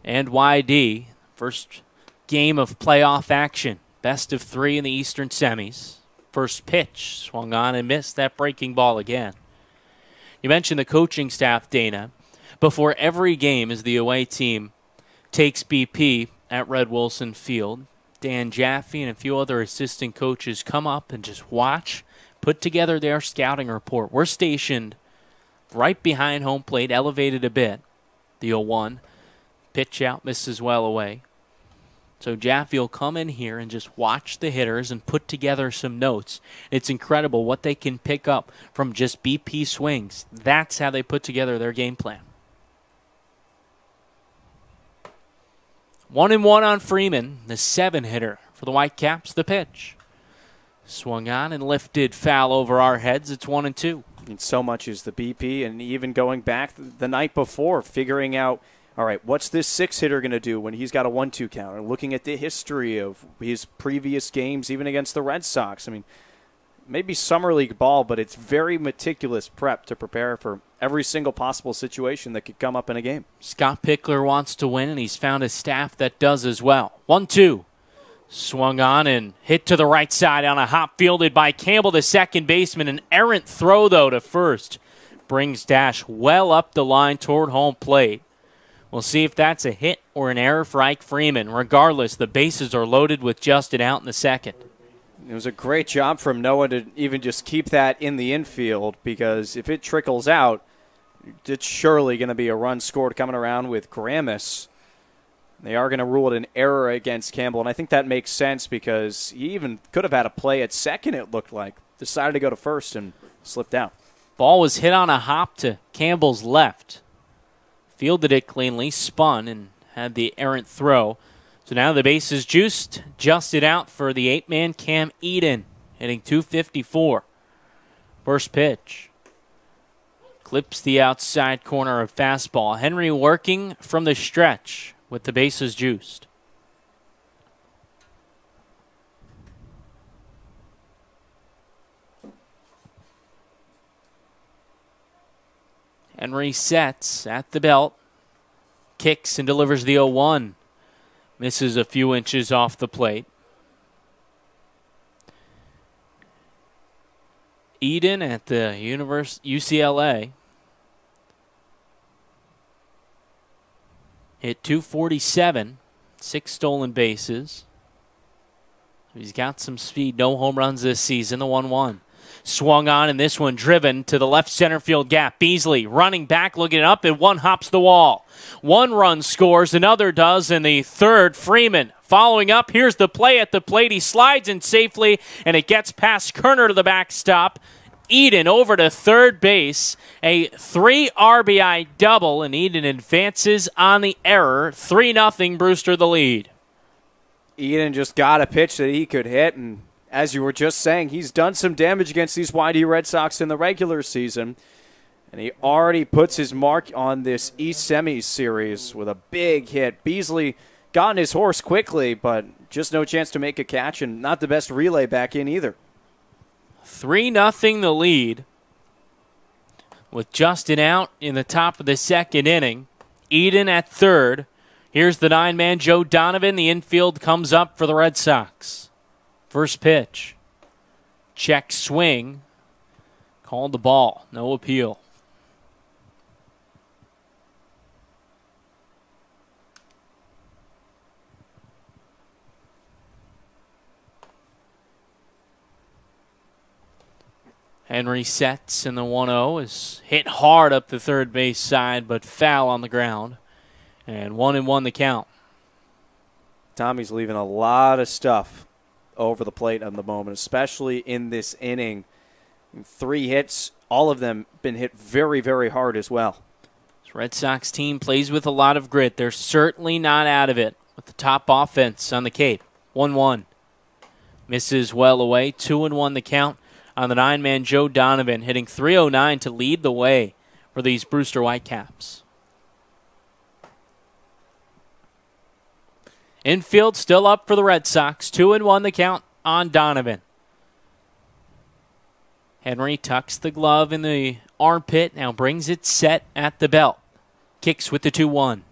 Speaker 1: and YD. First game of playoff action. Best of 3 in the Eastern semis. First pitch swung on and missed that breaking ball again. You mentioned the coaching staff, Dana. Before every game as the away team takes BP at Red Wilson Field, Dan Jaffe and a few other assistant coaches come up and just watch, put together their scouting report. We're stationed right behind home plate, elevated a bit. The 0-1. Pitch out, misses well away. So Jaffe will come in here and just watch the hitters and put together some notes. It's incredible what they can pick up from just BP swings. That's how they put together their game plan. 1-1 on Freeman, the 7-hitter for the Whitecaps. The pitch swung on and lifted foul over our heads. It's 1-2.
Speaker 2: And so much is the BP, and even going back the night before, figuring out, all right, what's this 6-hitter going to do when he's got a 1-2 count? And looking at the history of his previous games, even against the Red Sox. I mean, maybe summer league ball, but it's very meticulous prep to prepare for every single possible situation that could come up in a game.
Speaker 1: Scott Pickler wants to win, and he's found a staff that does as well. 1-2. Swung on and hit to the right side on a hop fielded by Campbell, the second baseman. An errant throw, though, to first. Brings Dash well up the line toward home plate. We'll see if that's a hit or an error for Ike Freeman. Regardless, the bases are loaded with Justin out in the second.
Speaker 2: It was a great job from Noah to even just keep that in the infield, because if it trickles out, it's surely going to be a run scored coming around with Gramis. They are going to rule it an error against Campbell, and I think that makes sense because he even could have had a play at second, it looked like. Decided to go to first and slipped out.
Speaker 1: Ball was hit on a hop to Campbell's left. Fielded it cleanly, spun, and had the errant throw. So now the base is juiced, justed out for the 8-man Cam Eden, hitting .254. First pitch. Clips the outside corner of fastball. Henry working from the stretch with the bases juiced. Henry sets at the belt, kicks and delivers the 0-1. Misses a few inches off the plate. Eden at the UCLA hit .247, 6 stolen bases. He's got some speed, no home runs this season, the 1-1. Swung on, and this one driven to the left center field gap. Beasley running back, looking up, and one hops the wall. One run scores, another does, and the third, Freeman. Following up, here's the play at the plate. He slides in safely, and it gets past Kerner to the backstop. Eden over to third base. A 3 RBI double, and Eden advances on the error. 3-0, Brewster the lead.
Speaker 2: Eden just got a pitch that he could hit, and as you were just saying, he's done some damage against these YD Red Sox in the regular season, and he already puts his mark on this East Semis series with a big hit. Beasley got on his horse quickly, but just no chance to make a catch, and not the best relay back in either.
Speaker 1: 3-0 the lead with Justin out in the top of the second inning. Eden at third. Here's the 9-man Joe Donovan. The infield comes up for the Red Sox. First pitch. Check swing. Called the ball. No appeal. Henry sets, and the 1-0 is hit hard up the third base side, but foul on the ground. And 1-1 the count.
Speaker 2: Tommy's leaving a lot of stuff over the plate at the moment, especially in this inning. 3 hits, all of them been hit very, very hard as well.
Speaker 1: This Red Sox team plays with a lot of grit. They're certainly not out of it with the top offense on the Cape. 1-1. Misses well away. 2-1 the count on the 9-man Joe Donovan, hitting .309 to lead the way for these Brewster Whitecaps. Infield still up for the Red Sox. 2-1 the count on Donovan. Henry tucks the glove in the armpit, now brings it set at the belt. Kicks with the 2-1.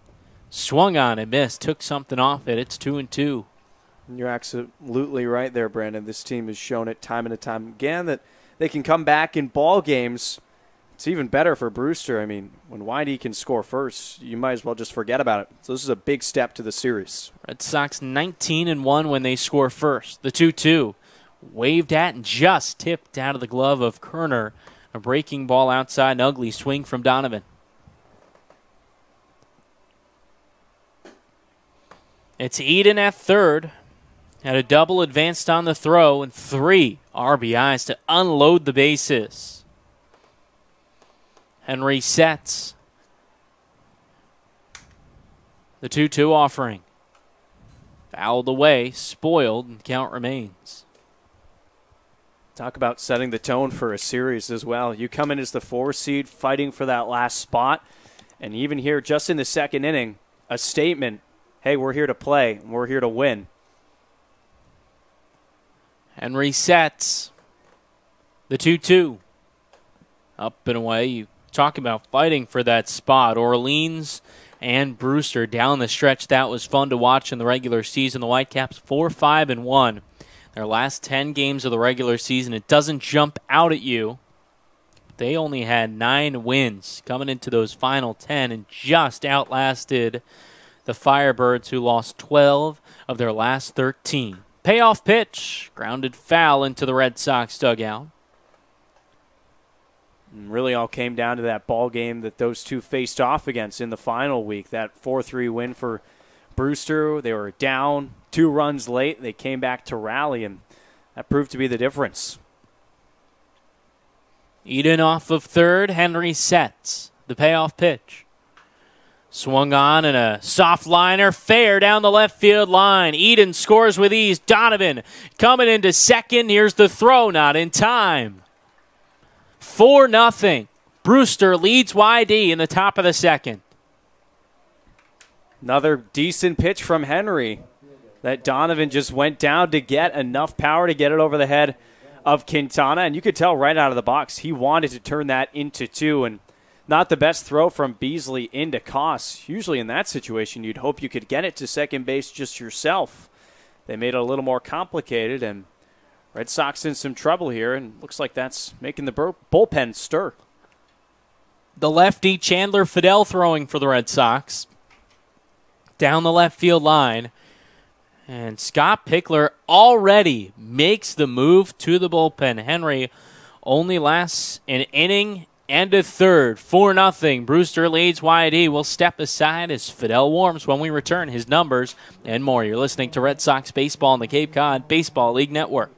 Speaker 1: Swung on and missed, took something off it. It's 2-2.
Speaker 2: You're absolutely right there, Brandon. This team has shown it time and time again that they can come back in ball games. It's even better for Brewster. I mean, when YD can score first, you might as well just forget about it. So this is a big step to the series.
Speaker 1: Red Sox 19-1 when they score first. The 2-2 waved at and just tipped out of the glove of Kerner. A breaking ball outside, an ugly swing from Donovan. It's Eden at third. Had a double advanced on the throw and 3 RBIs to unload the bases. Henry sets. The 2-2 offering. Fouled away, spoiled, and count remains.
Speaker 2: Talk about setting the tone for a series as well. You come in as the 4 seed fighting for that last spot, and even here just in the second inning, a statement, hey, we're here to play, and we're here to win.
Speaker 1: Henry sets. The 2-2. Up and away. You talk about fighting for that spot. Orleans and Brewster down the stretch. That was fun to watch in the regular season. The Whitecaps 4-5-1. Their last 10 games of the regular season, it doesn't jump out at you. They only had 9 wins coming into those final 10 and just outlasted the Firebirds, who lost 12 of their last 13. Payoff pitch, grounded foul into the Red Sox dugout.
Speaker 2: And really all came down to that ball game that those two faced off against in the final week. That 4-3 win for Brewster. They were down 2 runs late. They came back to rally, and that proved to be the difference.
Speaker 1: Eden off of third. Henry sets the payoff pitch. Swung on and a soft liner, fair down the left field line. Eden scores with ease. Donovan coming into second. Here's the throw, not in time. 4-0. Brewster leads YD in the top of the second.
Speaker 2: Another decent pitch from Henry that Donovan just went down to get enough power to get it over the head of Quintana. And you could tell right out of the box he wanted to turn that into 2. And not the best throw from Beasley into Koss. Usually in that situation, you'd hope you could get it to second base just yourself. They made it a little more complicated, and Red Sox in some trouble here, and looks like that's making the bullpen stir.
Speaker 1: The lefty Chandler Fidel throwing for the Red Sox. Down the left field line. And Scott Pickler already makes the move to the bullpen. Henry only lasts an inning and a third. 4-0. Brewster leads YD. We'll step aside as Fidel warms when we return. His numbers and more. You're listening to Red Sox Baseball on the Cape Cod Baseball League Network.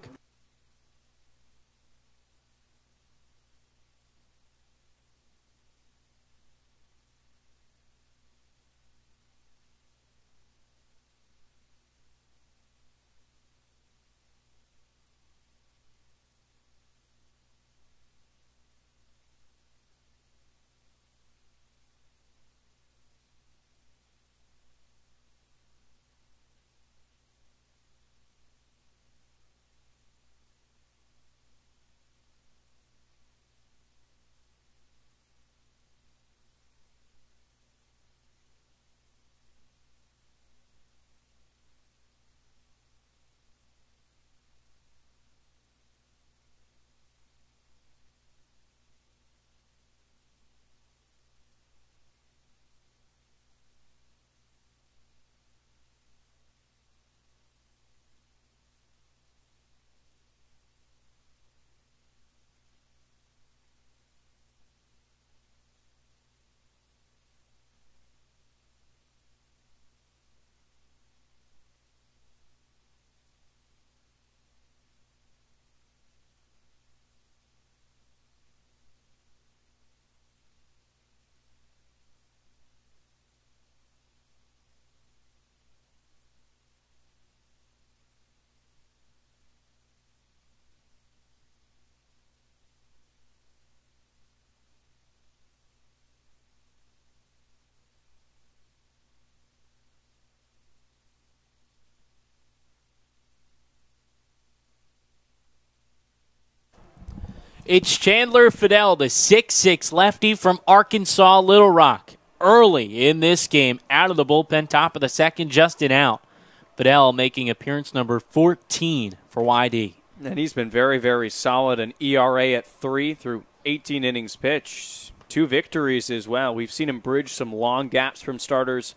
Speaker 1: It's Chandler Fidel, the 6'6 lefty from Arkansas Little Rock. Early in this game, out of the bullpen, top of the second, just an out. Fidel making appearance number 14 for YD.
Speaker 2: And he's been very, very solid. An ERA at 3 through 18 innings pitched. 2 victories as well. We've seen him bridge some long gaps from starters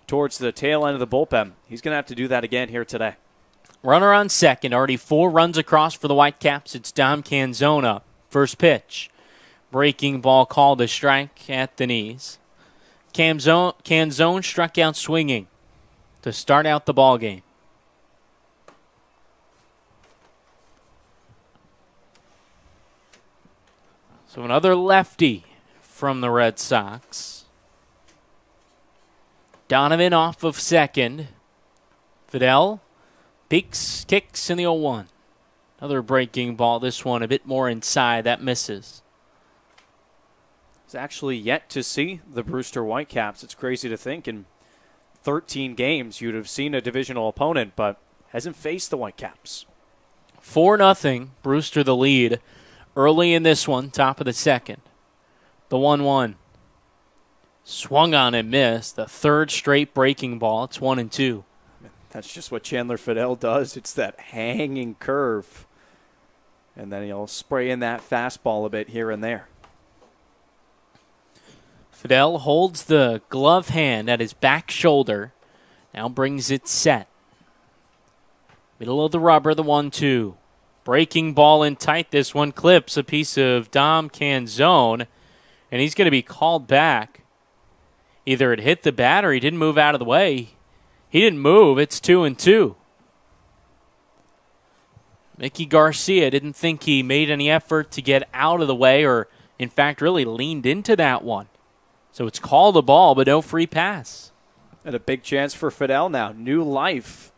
Speaker 2: towards the tail end of the bullpen. He's going to have to do that again here today.
Speaker 1: Runner on second. Already 4 runs across for the Whitecaps. It's Dom Canzone up. First pitch. Breaking ball called a strike at the knees. Canzone struck out swinging to start out the ball game. So another lefty from the Red Sox. Donovan off of second. Fidel peeks, kicks in the 0-1. Another breaking ball. This one a bit more inside. That misses.
Speaker 2: He's actually yet to see the Brewster Whitecaps. It's crazy to think in 13 games you'd have seen a divisional opponent, but hasn't faced the Whitecaps.
Speaker 1: 4-0. Brewster the lead early in this one, top of the second. The 1-1. Swung on and missed. The third straight breaking ball. It's 1-2.
Speaker 2: That's just what Chandler Fidel does. It's that hanging curve. And then he'll spray in that fastball a bit here and there.
Speaker 1: Fidel holds the glove hand at his back shoulder. Now brings it set. Middle of the rubber, the 1-2. Breaking ball in tight. This one clips a piece of Dom Canzone. And he's going to be called back. Either it hit the bat or he didn't move out of the way. He didn't move. It's 2-2. Mickey Garcia didn't think he made any effort to get out of the way or, in fact, really leaned into that one. So it's called a ball, but no free pass.
Speaker 2: And a big chance for Fidel now. New life.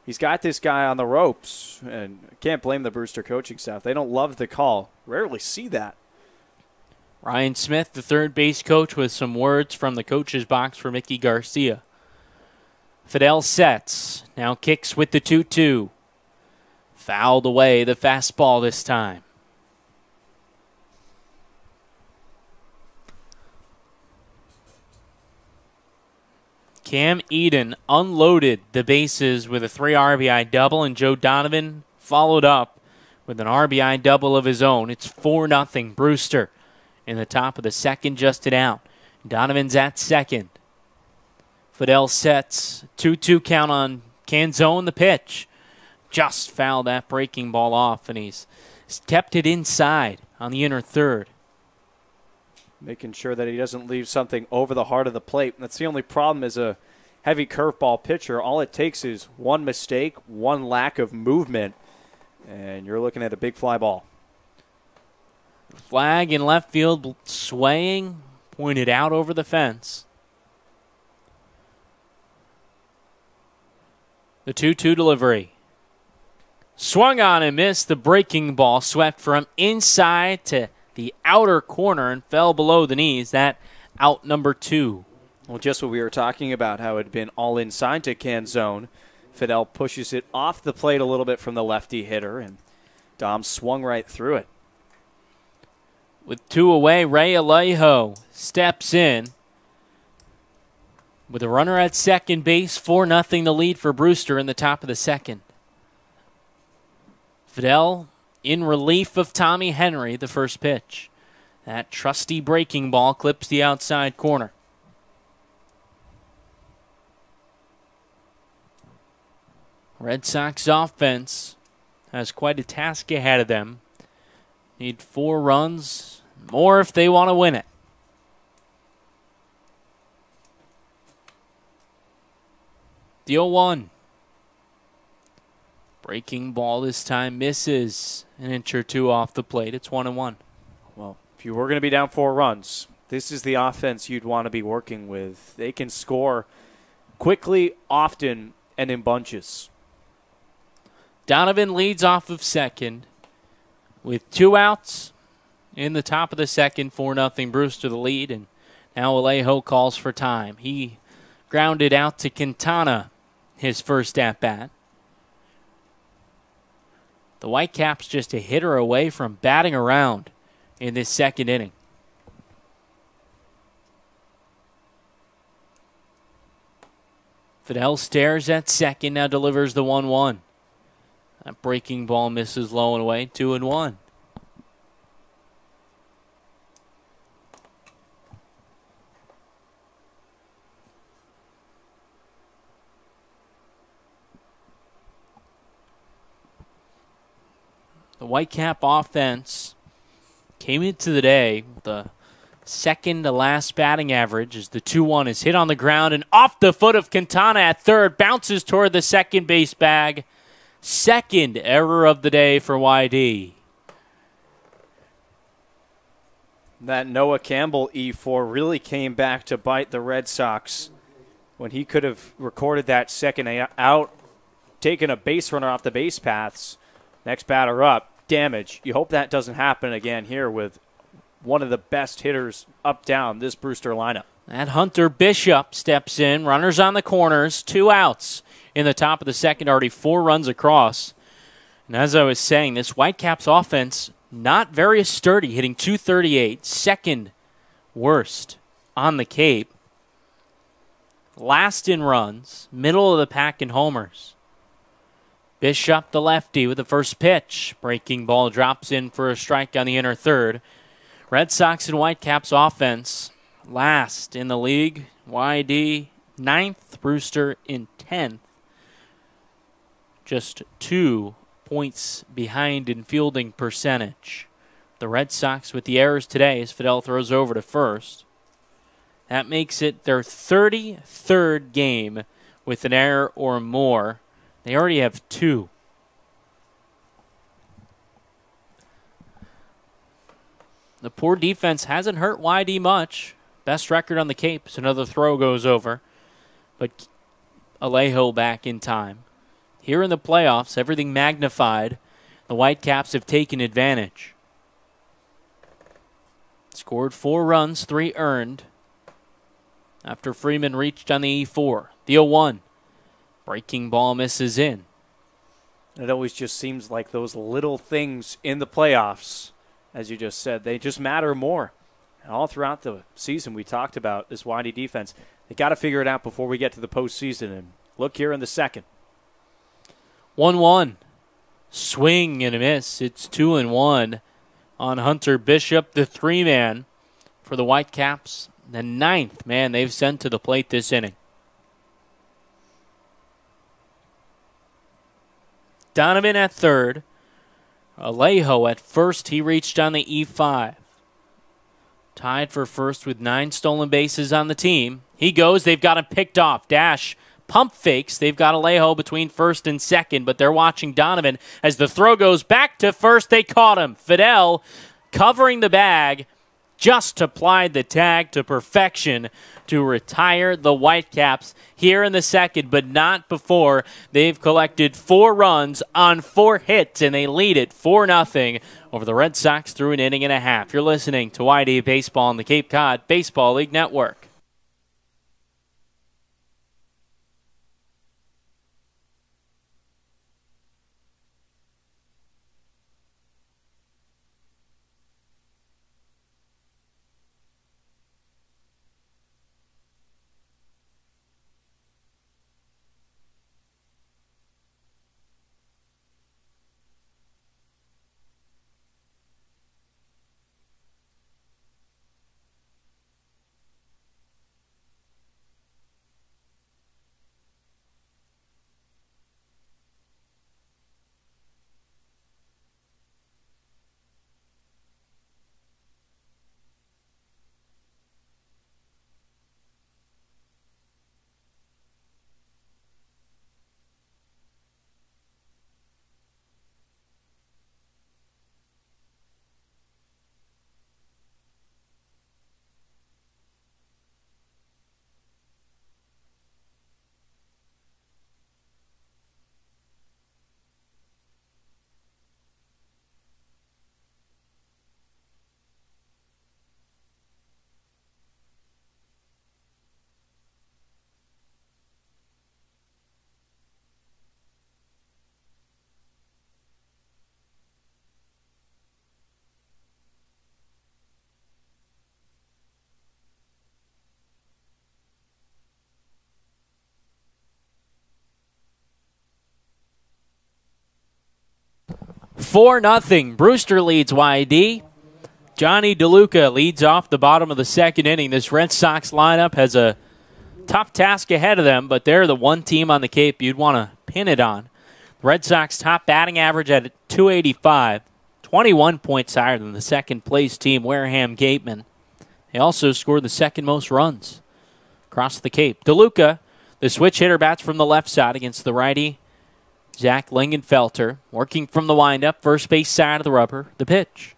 Speaker 2: He's got this guy on the ropes. And I can't blame the Brewster coaching staff. They don't love the call. Rarely see that.
Speaker 1: Ryan Smith, the third base coach, with some words from the coach's box for Mickey Garcia. Fidel sets. Now kicks with the 2-2. Fouled away the fastball this time. Cam Eden unloaded the bases with a 3 RBI double, and Joe Donovan followed up with an RBI double of his own. It's 4-0 Brewster in the top of the second, just it out. Donovan's at second. Fidel sets. 2-2 count on Canzone, the pitch. Just fouled that breaking ball off, and he's kept it inside on the inner third.
Speaker 2: Making sure that he doesn't leave something over the heart of the plate. That's the only problem as a heavy curveball pitcher. All it takes is one mistake, one lack of movement, and you're looking at a big fly ball.
Speaker 1: Flag in left field swaying, pointed out over the fence. The 2-2 delivery. Swung on and missed. The breaking ball swept from inside to the outer corner and fell below the knees. That out number 2.
Speaker 2: Well, just what we were talking about, how it had been all inside to Canzone. Fidel pushes it off the plate a little bit from the lefty hitter, and Dom swung right through it.
Speaker 1: With 2 away, Ray Alejo steps in. With a runner at second base, 4-0 the lead for Brewster in the top of the second. Fidel in relief of Tommy Henry, the first pitch. That trusty breaking ball clips the outside corner. Red Sox offense has quite a task ahead of them. Need 4 runs, more if they want to win it. The 0-1. Breaking ball this time misses an inch or 2 off the plate. It's 1-1.
Speaker 2: Well, if you were going to be down 4 runs, this is the offense you'd want to be working with. They can score quickly, often, and in bunches.
Speaker 1: Donovan leads off of second with 2 outs in the top of the second. 4-0 Brewster the lead, and now Alejo calls for time. He grounded out to Quintana his first at-bat. The Whitecaps just a hitter away from batting around in this second inning. Fidel stares at second, now delivers the 1-1. That breaking ball misses low and away, 2-1. The Whitecap offense came into the day with the second to last batting average as the 2-1 is hit on the ground and off the foot of Quintana at third, bounces toward the second base bag. Second error of the day for YD.
Speaker 2: That Noah Campbell E4 really came back to bite the Red Sox when he could have recorded that second out, taken a base runner off the base paths. Next batter up, damage. You hope that doesn't happen again here with one of the best hitters up down this Brewster lineup.
Speaker 1: That Hunter Bishop steps in, runners on the corners, 2 outs in the top of the second, already 4 runs across. And as I was saying, this Whitecaps offense not very sturdy, hitting .238, second worst on the Cape. Last in runs, middle of the pack in homers. Bishop, the lefty, with the first pitch. Breaking ball drops in for a strike on the inner third. Red Sox and Whitecaps offense last in the league. YD 9th, Brewster in 10th. Just 2 points behind in fielding percentage. The Red Sox with the errors today as Fidel throws over to first. That makes it their 33rd game with an error or more. They already have 2. The poor defense hasn't hurt YD much. Best record on the Cape, so another throw goes over. But Alejo back in time. Here in the playoffs, everything magnified. The Whitecaps have taken advantage. Scored 4 runs, 3 earned. After Freeman reached on the E4. The 0-1. Breaking ball misses in.
Speaker 2: It always just seems like those little things in the playoffs, as you just said, they just matter more. And all throughout the season we talked about this YD defense. They got to figure it out before we get to the postseason. And look here in the second.
Speaker 1: 1-1. Swing and a miss. It's 2-1 on Hunter Bishop, the 3-man for the Whitecaps. The 9th man they've sent to the plate this inning. Donovan at third. Alejo at first. He reached on the E5. Tied for first with 9 stolen bases on the team. He goes. They've got him picked off. Dash pump fakes. They've got Alejo between first and second, but they're watching Donovan as the throw goes back to first. They caught him. Fidel covering the bag. Just applied the tag to perfection to retire the Whitecaps here in the second, but not before they've collected 4 runs on 4 hits, and they lead it 4-0 over the Red Sox through an inning and a half. You're listening to YD Baseball on the Cape Cod Baseball League Network. 4-0. Brewster leads YD. Johnny DeLuca leads off the bottom of the second inning. This Red Sox lineup has a tough task ahead of them, but they're the one team on the Cape you'd want to pin it on. The Red Sox top batting average at 285, 21 points higher than the second-place team, Wareham Gateman. They also scored the second most runs across the Cape. DeLuca, the switch hitter, bats from the left side against the righty, Zach Lingenfelter, working from the windup, first base side of the rubber, the pitch.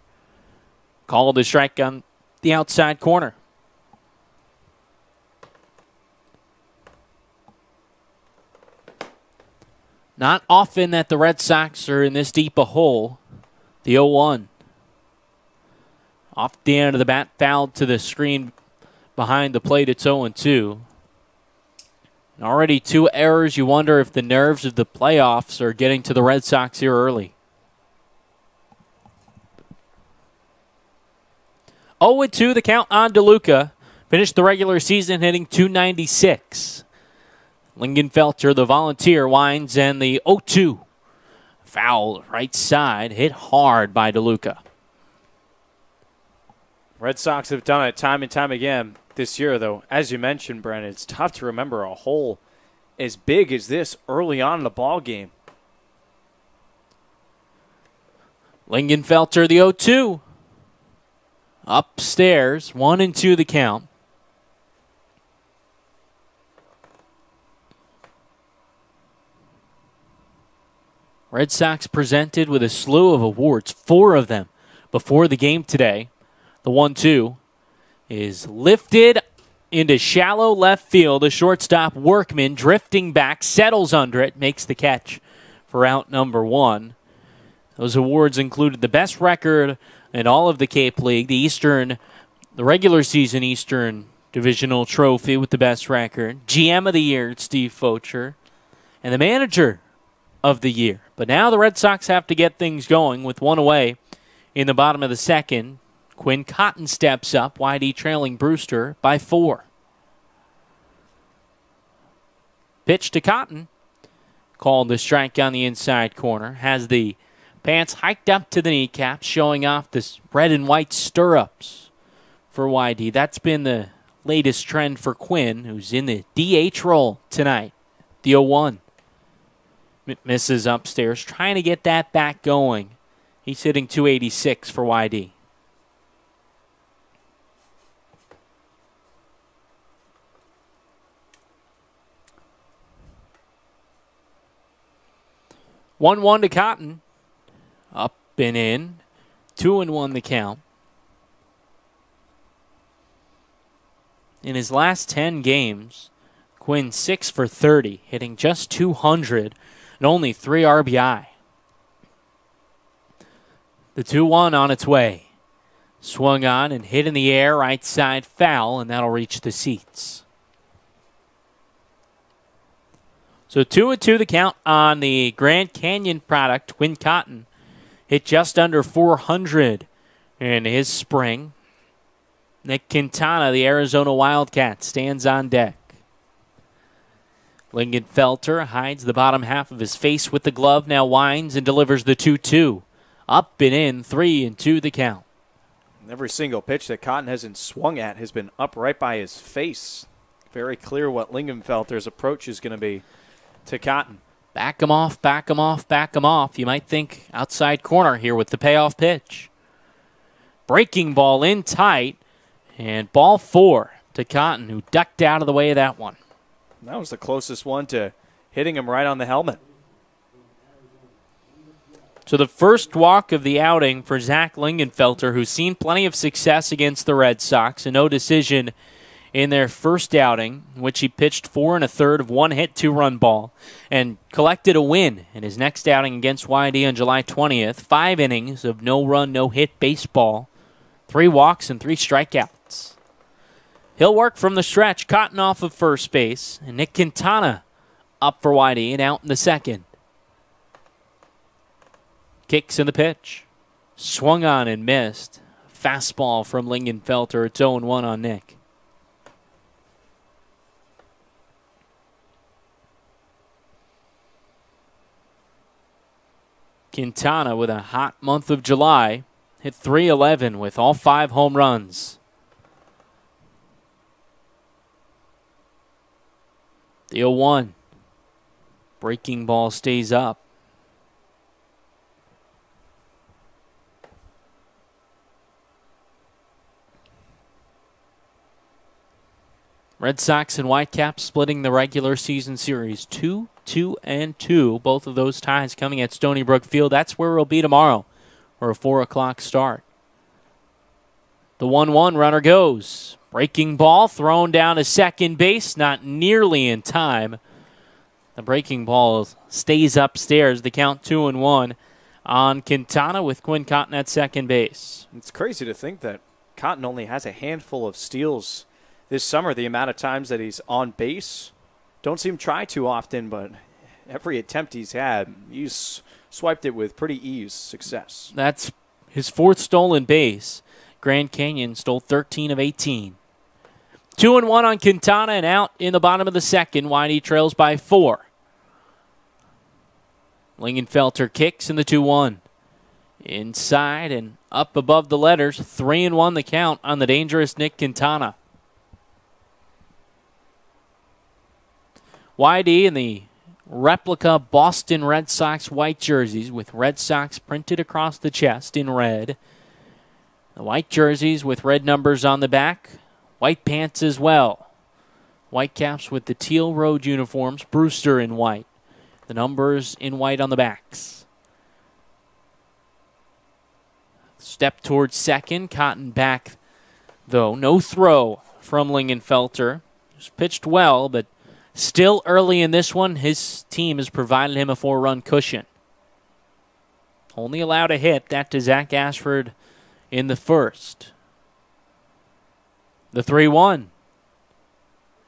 Speaker 1: Called a strike on the outside corner. Not often that the Red Sox are in this deep a hole. The 0-1. Off the end of the bat, fouled to the screen behind the plate. It's 0-2. Already 2 errors. You wonder if the nerves of the playoffs are getting to the Red Sox here early. 0-2 the count on DeLuca. Finished the regular season hitting .296. Lingenfelter, the volunteer, winds, and the 0-2. Foul right side, hit hard by DeLuca.
Speaker 2: Red Sox have done it time and time again this year, though. As you mentioned, Brandon, it's tough to remember a hole as big as this early on in the ball game.
Speaker 1: Lingenfelter, the 0-2. Upstairs, 1-2 the count. Red Sox presented with a slew of awards, 4 of them before the game today. The 1-2 is lifted into shallow left field. The shortstop Workman drifting back, settles under it, makes the catch for out number 1. Those awards included the best record in all of the Cape League, the regular season Eastern Divisional Trophy with the best record, GM of the Year, Steve Focher, and the Manager of the Year. But now the Red Sox have to get things going with 1 away in the bottom of the second. Quinn Cotton steps up, YD trailing Brewster by 4. Pitch to Cotton. Called the strike on the inside corner. Has the pants hiked up to the kneecaps, showing off this red and white stirrups for YD. That's been the latest trend for Quinn, who's in the DH role tonight. The 0-1. Misses upstairs, trying to get that back going. He's hitting .286 for YD. One to Cotton. Up and in. 2-1 the count. In his last 10 games, Quinn 6 for 30, hitting just .200 and only 3 RBI. The 2-1 on its way. Swung on and hit in the air, right side foul, and that'll reach the seats. So 2-2 the count on the Grand Canyon product. Quinn Cotton hit just under 400 in his spring. Nick Quintana, the Arizona Wildcat, stands on deck. Lingenfelter hides the bottom half of his face with the glove, now winds and delivers the 2-2. Up and in, 3-2 the count.
Speaker 2: Every single pitch that Cotton hasn't swung at has been up right by his face. Very clear what Lingenfelter's approach is going to be to Cotton.
Speaker 1: Back him off, back him off, back him off. You might think outside corner here with the payoff pitch. Breaking ball in tight, and ball 4 to Cotton, who ducked out of the way of that one.
Speaker 2: That was the closest one to hitting him right on the helmet.
Speaker 1: So the first walk of the outing for Zach Lingenfelter, who's seen plenty of success against the Red Sox, a no decision in their first outing, in which he pitched 4 1/3 of 1 hit, 2-run ball, and collected a win in his next outing against YD on July 20th. 5 innings of no-run, no-hit baseball, 3 walks and 3 strikeouts. He'll work from the stretch. Cotton off of first base, and Nick Quintana up for YD and out in the second. Kicks in the pitch. Swung on and missed. Fastball from Lingenfelter. It's 0-1 on Nick. Quintana with a hot month of July. Hit .311 with all 5 home runs. The 0-1. Breaking ball stays up. Red Sox and Whitecaps splitting the regular season series 2-2-2. Both of those ties coming at Stony Brook Field. That's where we'll be tomorrow for a 4 o'clock start. The 1-1 runner goes. Breaking ball thrown down to second base, not nearly in time. The breaking ball stays upstairs. The count 2-1 on Quintana with Quinn Cotton at second base.
Speaker 2: It's crazy to think that Cotton only has a handful of steals this summer. The amount of times that he's on base, don't see him try too often, but every attempt he's had, he's swiped it with pretty success.
Speaker 1: That's his 4th stolen base. Grand Canyon stole 13 of 18. 2-1 on Quintana and out in the bottom of the second. Whitey trails by 4. Lingenfelter kicks in the 2-1. Inside and up above the letters. 3-1 the count on the dangerous Nick Quintana. YD in the replica Boston Red Sox white jerseys with Red Sox printed across the chest in red. The white jerseys with red numbers on the back. White pants as well. Whitecaps with the teal road uniforms. Brewster in white. The numbers in white on the backs. Step towards second. Cotton back, though. No throw from Lingenfelter. Just pitched well, but still early in this one, his team has provided him a 4-run cushion. Only allowed a hit, that to Zach Ashford in the first. The 3-1.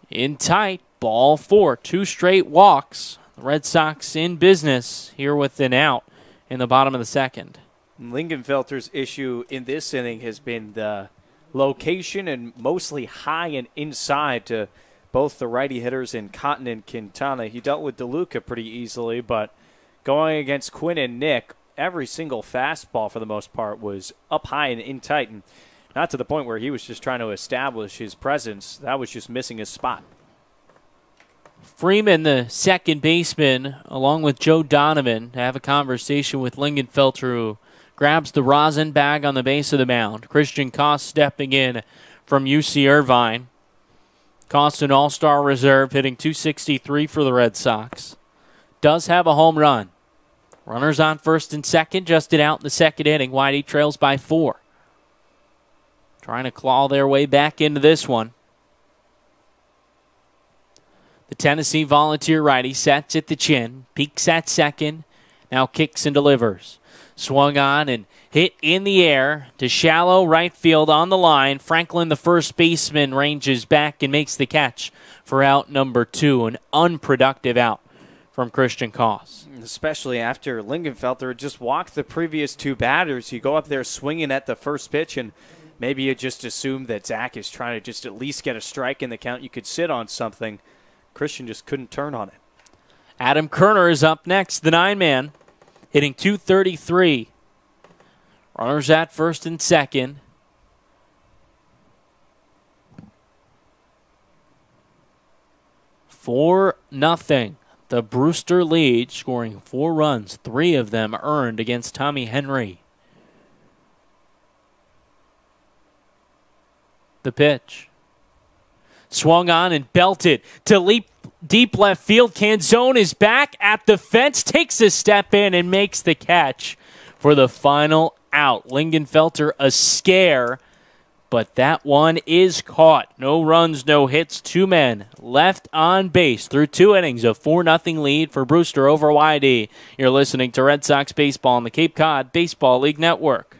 Speaker 1: In tight, ball 4. 2 straight walks. The Red Sox in business here with an out in the bottom of the second.
Speaker 2: Lingenfelter's issue in this inning has been the location and mostly high and inside to both the righty hitters in Cotton and Quintana. He dealt with DeLuca pretty easily, but going against Quinn and Nick, every single fastball for the most part was up high and in tight, and not to the point where he was just trying to establish his presence. That was just missing his spot.
Speaker 1: Freeman, the second baseman, along with Joe Donovan, to have a conversation with Lingenfelter, who grabs the rosin bag on the base of the mound. Christian Koss stepping in from UC Irvine. Koss, an all-star reserve, hitting .263 for the Red Sox. Does have a home run. Runners on first and second, just out in the second inning. Whitey trails by 4. Trying to claw their way back into this one. The Tennessee Volunteer righty sets at the chin, peeks at second, now kicks and delivers. Swung on and hit in the air to shallow right field on the line. Franklin, the first baseman, ranges back and makes the catch for out number 2. An unproductive out from Christian Koss.
Speaker 2: Especially after Lingenfelter just walked the previous 2 batters. You go up there swinging at the first pitch, and maybe you just assume that Zach is trying to just at least get a strike in the count. You could sit on something. Christian just couldn't turn on it.
Speaker 1: Adam Kerner is up next, the 9-man, hitting .233. Runners at first and second. For nothing. The Brewster lead, scoring 4 runs, 3 of them earned against Tommy Henry. The pitch. Swung on and belted to leap deep left field. Canzone is back at the fence, takes a step in and makes the catch for the final out. Lingenfelter a scare, but that one is caught. No runs, no hits, 2 men left on base through 2 innings. A 4-0 lead for Brewster over YD. You're listening to Red Sox Baseball on the Cape Cod Baseball League Network.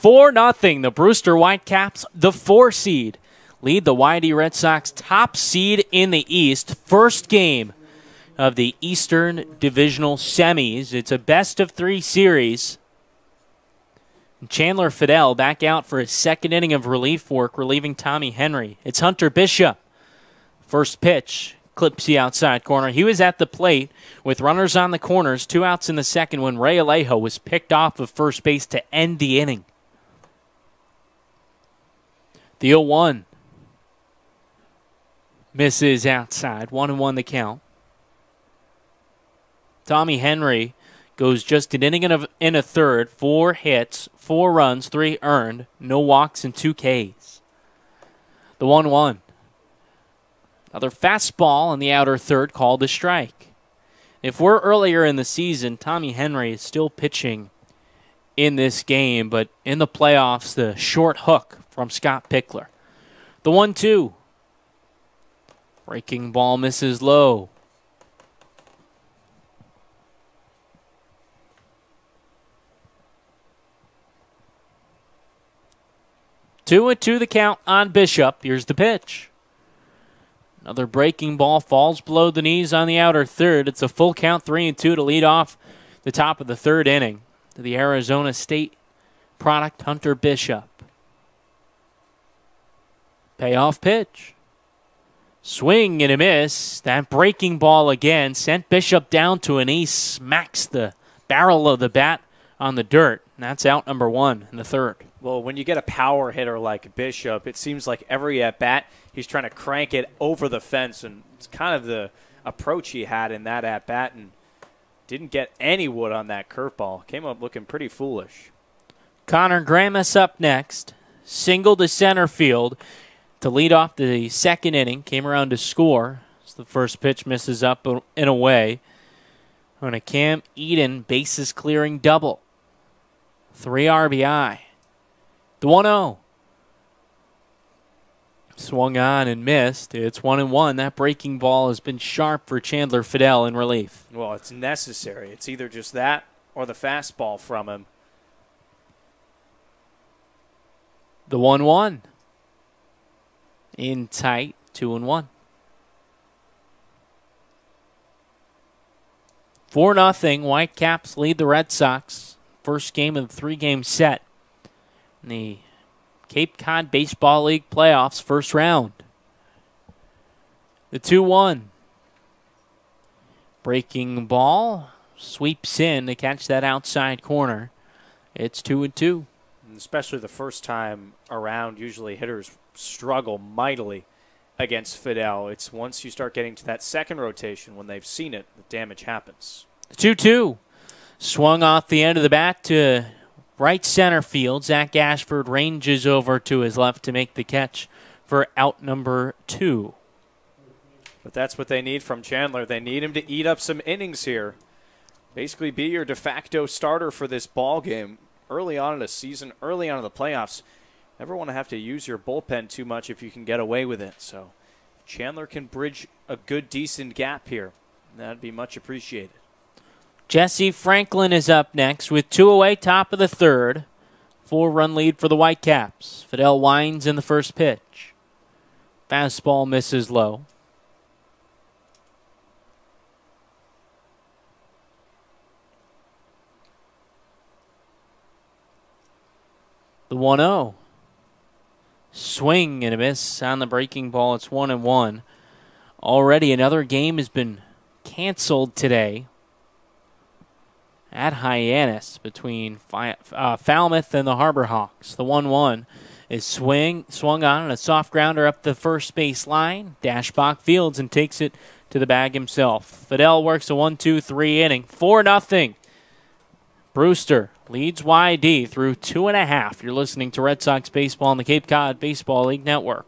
Speaker 1: 4-0. The Brewster Whitecaps, the 4 seed, lead the YD Red Sox top seed in the East. First game of the Eastern Divisional Semis. It's a best-of-3 series. Chandler Fidel back out for his second inning of relief work, relieving Tommy Henry. It's Hunter Bishop. First pitch, clips the outside corner. He was at the plate with runners on the corners, 2 outs in the second when Ray Alejo was picked off of first base to end the inning. The 0-1 misses outside. 1-1 the count. Tommy Henry goes just an inning and a third, 4 hits, 4 runs, 3 earned, no walks, and 2 Ks. The 1-1. Another fastball on the outer third called a strike. If we're earlier in the season, Tommy Henry is still pitching in this game, but in the playoffs, the short hook from Scott Pickler. The 1-2. Breaking ball misses low. Two and 2 the count on Bishop. Here's the pitch. Another breaking ball falls below the knees on the outer third. It's a full count, 3-2 to lead off the top of the third inning. To the Arizona State product, Hunter Bishop. Payoff pitch. Swing and a miss. That breaking ball again sent Bishop down to an knee, smacks the barrel of the bat on the dirt. And that's out number 1 in the third.
Speaker 2: Well, when you get a power hitter like Bishop, it seems like every at-bat he's trying to crank it over the fence, and it's kind of the approach he had in that at-bat, and didn't get any wood on that curveball. Came up looking pretty foolish.
Speaker 1: Connor Gramus up next. Single to center field to lead off the second inning. Came around to score. As the first pitch misses up and away. On a Cam Eden bases clearing double. 3 RBI. The 1-0. Swung on and missed. It's 1-1. That breaking ball has been sharp for Chandler Fidel in relief.
Speaker 2: Well, it's necessary. It's either just that or the fastball from him.
Speaker 1: The 1-1. In tight, 2-1. 4-0. Whitecaps lead the Red Sox. First game of the 3-game set in the Cape Cod Baseball League playoffs, first round. The 2-1. Breaking ball sweeps in to catch that outside corner. It's 2-2.
Speaker 2: Especially the first time around, usually hitters struggle mightily against Fidel. It's once you start getting to that second rotation when they've seen it, the damage happens.
Speaker 1: 2-2. Swung off the end of the bat to right center field. Zach Ashford ranges over to his left to make the catch for out number 2.
Speaker 2: But that's what they need from Chandler. They need him to eat up some innings here. Basically be your de facto starter for this ball game. Early on in the season, early on in the playoffs, never want to have to use your bullpen too much if you can get away with it. So Chandler can bridge a good, decent gap here. That'd be much appreciated.
Speaker 1: Jesse Franklin is up next with 2 away, top of the third. 4-run lead for the Whitecaps. Fidel winds in the first pitch. Fastball misses low. The 1-0. Swing and a miss on the breaking ball. It's 1-1. Already another game has been canceled today at Hyannis between Falmouth and the Harbor Hawks. The 1-1 is swung on and a soft grounder up the first base line. Dashbach fields and takes it to the bag himself. Fidel works a 1-2-3 inning. 4-0. Brewster leads YD through 2.5. You're listening to Red Sox baseball on the Cape Cod Baseball League Network.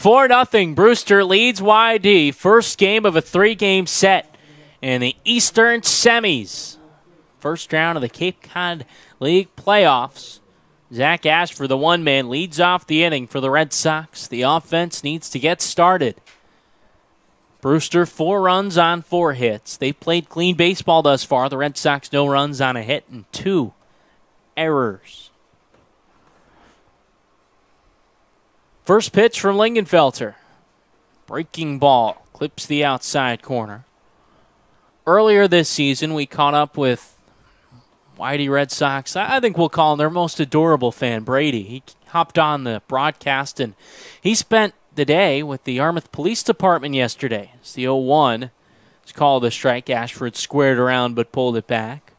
Speaker 1: 4-0. Brewster leads YD. First game of a 3-game set in the Eastern Semis. First round of the Cape Cod League playoffs. Zach Ashford, the one-man, leads off the inning for the Red Sox. The offense needs to get started. Brewster, 4 runs on 4 hits. They've played clean baseball thus far. The Red Sox, no runs on a hit and 2 errors. First pitch from Lingenfelter. Breaking ball. Clips the outside corner. Earlier this season, we caught up with Whitey Red Sox. I think we'll call him their most adorable fan, Brady. He hopped on the broadcast, and he spent the day with the Yarmouth Police Department yesterday. It's the 0-1. It's called a strike. Ashford squared around but pulled it back.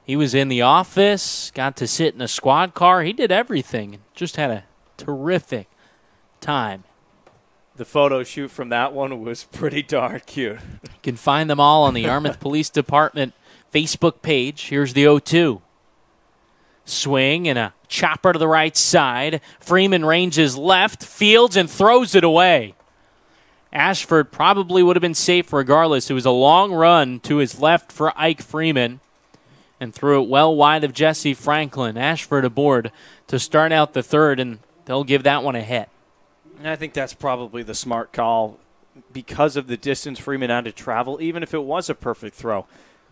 Speaker 1: He was in the office, got to sit in a squad car. He did everything. Just had a terrific time.
Speaker 2: The photo shoot from that one was pretty darn cute.
Speaker 1: You can find them all on the Yarmouth Police Department Facebook page. Here's the 0-2. Swing and a chopper to the right side. Freeman ranges left, fields, and throws it away. Ashford probably would have been safe regardless. It was a long run to his left for Ike Freeman and threw it well wide of Jesse Franklin. Ashford aboard to start out the third, and they'll give that one a hit.
Speaker 2: And I think that's probably the smart call because of the distance Freeman had to travel. Even if it was a perfect throw,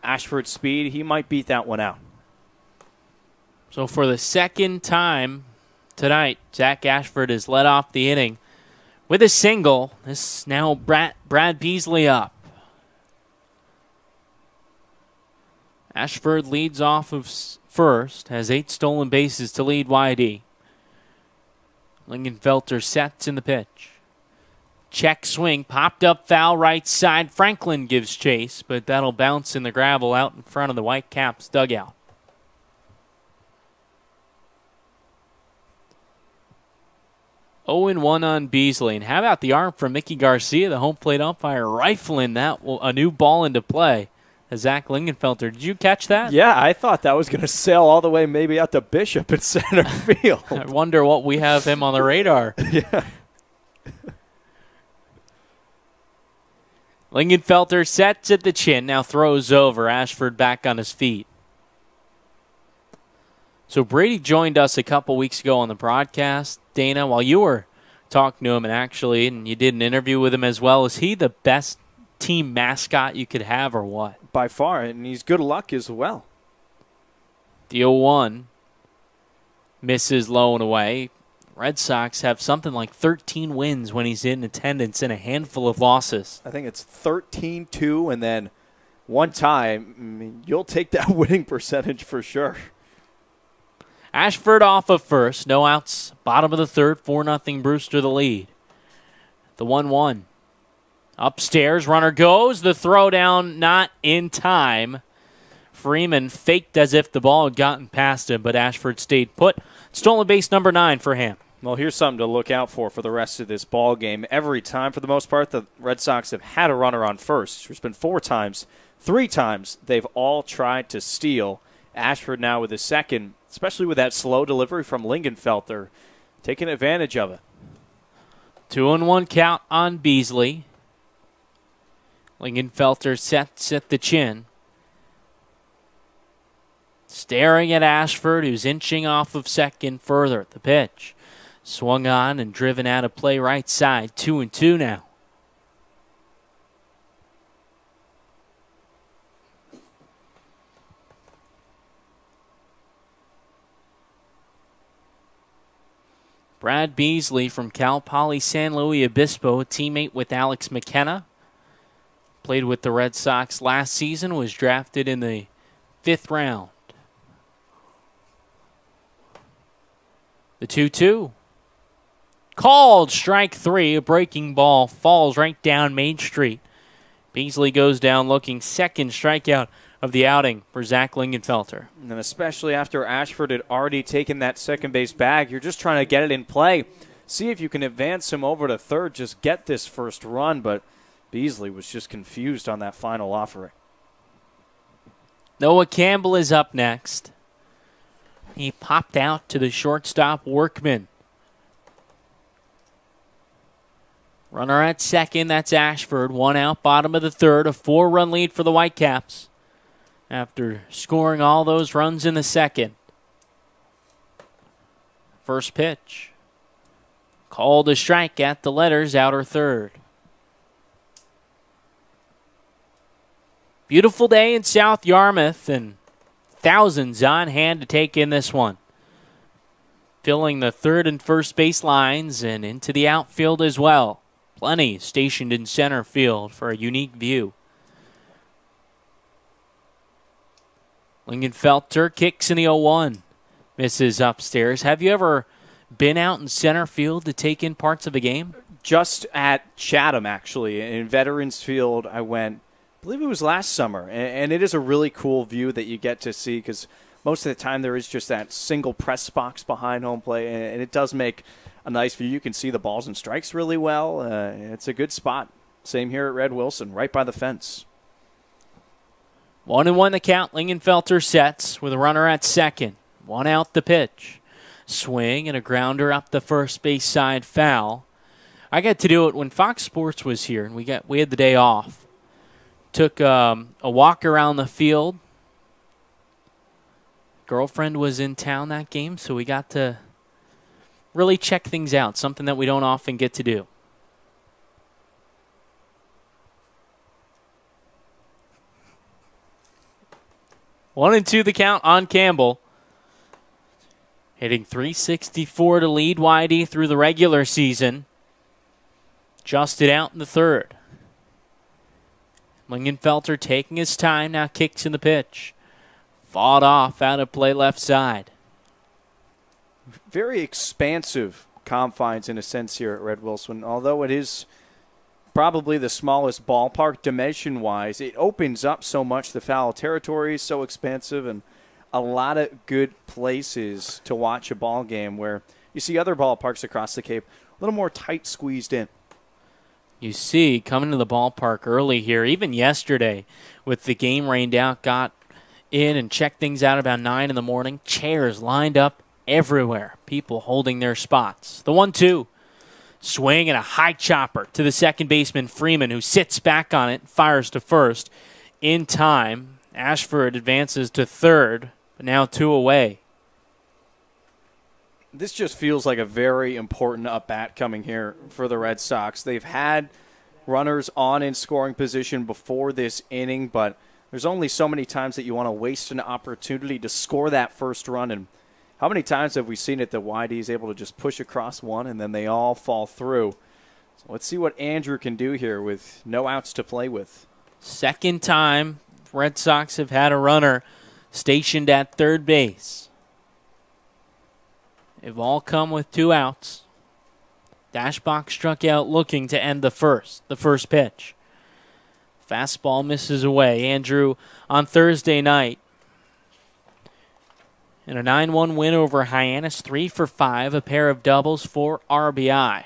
Speaker 2: Ashford's speed, he might beat that one out.
Speaker 1: So for the second time tonight, Zach Ashford has led off the inning with a single. This is now Brad Beasley up. Ashford leads off of first, has 8 stolen bases to lead YD. Lingenfelter sets in the pitch. Check swing, popped up foul right side. Franklin gives chase, but that'll bounce in the gravel out in front of the Whitecaps dugout. Oh, 0-1 on Beasley. And how about the arm from Mickey Garcia, the home plate umpire, rifling that a new ball into play? Zach Lingenfelter, did you catch that?
Speaker 2: Yeah, I thought that was going to sail all the way maybe out to Bishop in center field.
Speaker 1: I wonder what we have him on the radar.
Speaker 2: Yeah.
Speaker 1: Lingenfelter sets at the chin, now throws over. Ashford back on his feet. So Brady joined us a couple weeks ago on the broadcast. Dana, while you were talking to him and you did an interview with him as well, is he the best team mascot you could have or what?
Speaker 2: By far, and he's good luck as well.
Speaker 1: The 0-1 misses low and away. Red Sox have something like 13 wins when he's in attendance and a handful of losses.
Speaker 2: I think it's 13-2 and then one tie. I mean, you'll take that winning percentage for sure.
Speaker 1: Ashford off of first. No outs. Bottom of the third. 4-0 Brewster the lead. The 1-1. Upstairs, runner goes. The throw down not in time. Freeman faked as if the ball had gotten past him, but Ashford stayed put. Stolen base number 9 for him.
Speaker 2: Well, here's something to look out for the rest of this ball game. Every time, for the most part, the Red Sox have had a runner on first. There's been 4 times. 3 times they've all tried to steal. Ashford now with his second, especially with that slow delivery from Lingenfelter, taking advantage of it.
Speaker 1: 2-1 count on Beasley. Lingenfelter sets at the chin. Staring at Ashford, who's inching off of second further. The pitch. Swung on and driven out of play right side. 2-2 now. Brad Beasley from Cal Poly San Luis Obispo, a teammate with Alex McKenna. Played with the Red Sox last season, was drafted in the 5th round. The 2-2. Called strike 3. A breaking ball falls right down Main Street. Beasley goes down looking, second strikeout of the outing for Zach Lingenfelter.
Speaker 2: And especially after Ashford had already taken that second base bag, you're just trying to get it in play. See if you can advance him over to third, just get this first run, but Beasley was just confused on that final offering.
Speaker 1: Noah Campbell is up next. He popped out to the shortstop Workman. Runner at second, that's Ashford. One out, bottom of the third. A 4-run lead for the Whitecaps after scoring all those runs in the second. First pitch. Called a strike at the letters, outer third. Beautiful day in South Yarmouth and thousands on hand to take in this one. Filling the third and first base lines and into the outfield as well. Plenty stationed in center field for a unique view. Lingenfelter kicks in the 0-1. Misses upstairs. Have you ever been out in center field to take in parts of a game?
Speaker 2: Just at Chatham, actually. In Veterans Field, I went, I believe it was last summer. And it is a really cool view that you get to see because most of the time there is just that single press box behind home plate. And it does make a nice view. You can see the balls and strikes really well. It's a good spot. Same here at Red Wilson, right by the fence.
Speaker 1: 1-1 the count. Lingenfelter sets with a runner at second. One out the pitch. Swing and a grounder up the first base side, foul. I got to do it when Fox Sports was here, and we had the day off. Took a walk around the field. Girlfriend was in town that game, so we got to really check things out, something that we don't often get to do. One and two the count on Campbell. Hitting .364 to lead YD through the regular season. Justed out in the third. Lingenfelter taking his time, now kicks in the pitch. Fought off, out of play left side.
Speaker 2: Very expansive confines in a sense here at Red Wilson. Although it is probably the smallest ballpark dimension-wise, it opens up so much. The foul territory is so expansive and a lot of good places to watch a ball game where you see other ballparks across the Cape a little more tight squeezed in.
Speaker 1: You see, coming to the ballpark early here, even yesterday with the game rained out, got in and checked things out about 9 in the morning. Chairs lined up everywhere. People holding their spots. The 1-2. Swing and a high chopper to the second baseman Freeman, who sits back on it, fires to first. In time, Ashford advances to third, but now 2 away.
Speaker 2: This just feels like a very important at-bat coming here for the Red Sox. They've had runners on in scoring position before this inning, but there's only so many times that you want to waste an opportunity to score that first run. And how many times have we seen it that YD is able to just push across one and then they all fall through? So let's see what Andrew can do here with no outs to play with.
Speaker 1: Second time Red Sox have had a runner stationed at third base. They've all come with 2 outs. Dashbach struck out looking to end the first pitch. Fastball misses away. Andrew on Thursday night in a 9-1 win over Hyannis, 3 for 5, a pair of doubles, 4 RBI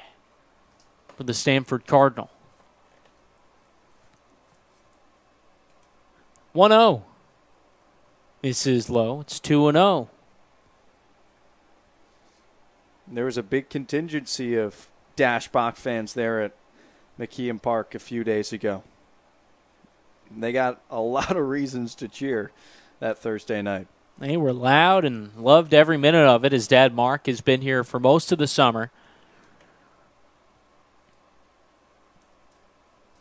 Speaker 1: for the Stanford Cardinal. 1-0. This is low. It's 2-0.
Speaker 2: There was a big contingency of Dashbach fans there at McKeon Park a few days ago. They got a lot of reasons to cheer that Thursday night.
Speaker 1: They were loud and loved every minute of it. His dad, Mark, has been here for most of the summer.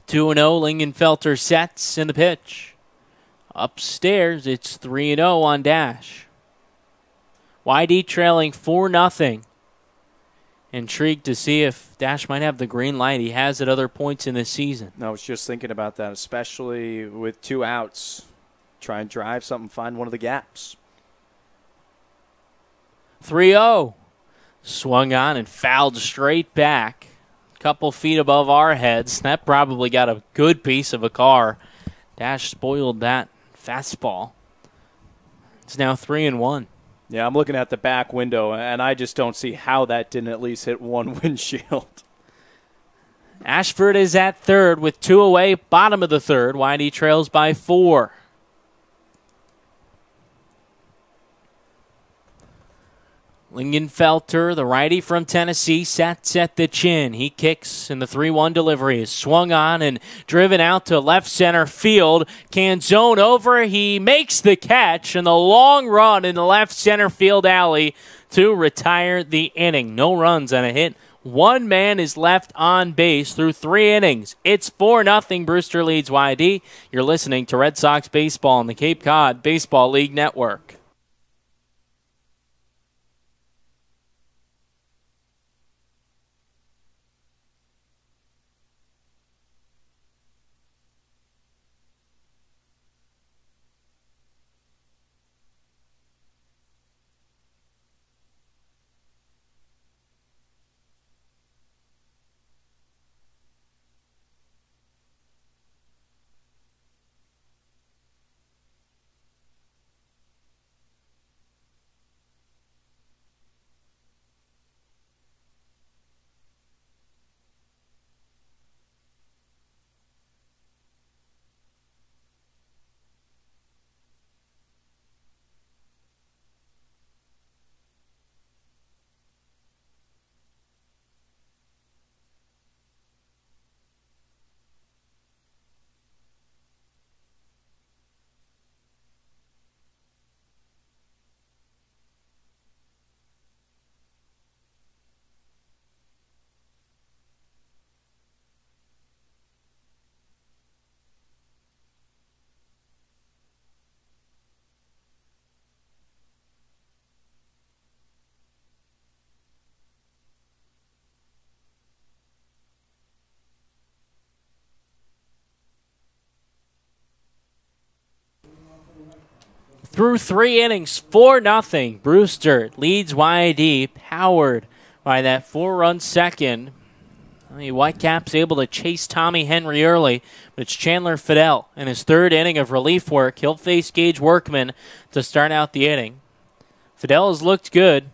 Speaker 1: 2-0, Lingenfelter sets in the pitch. Upstairs, it's 3-0 on Dash. YD trailing 4-0. Intrigued to see if Dash might have the green light he has at other points in this season.
Speaker 2: I was just thinking about that, especially with 2 outs. Try and drive something, find one of the gaps.
Speaker 1: 3-0. Swung on and fouled straight back. Couple feet above our heads. That probably got a good piece of a car. Dash spoiled that fastball. It's now 3-1.
Speaker 2: Yeah, I'm looking at the back window, and I just don't see how that didn't at least hit one windshield.
Speaker 1: Ashford is at third with 2 away, bottom of the third. YD trails by 4. Lingenfelter, the righty from Tennessee, sets at the chin. He kicks, and the 3-1 delivery is swung on and driven out to left center field. Canzone over. He makes the catch, and the long run in the left center field alley to retire the inning. No runs on a hit. One man is left on base through 3 innings. It's 4-0. Brewster leads YD. You're listening to Red Sox Baseball on the Cape Cod Baseball League Network. Through 3 innings, 4-0. Brewster leads YD, powered by that 4-run second. The Whitecaps able to chase Tommy Henry early, but it's Chandler Fidel in his 3rd inning of relief work. He'll face Gage Workman to start out the inning. Fidel has looked good.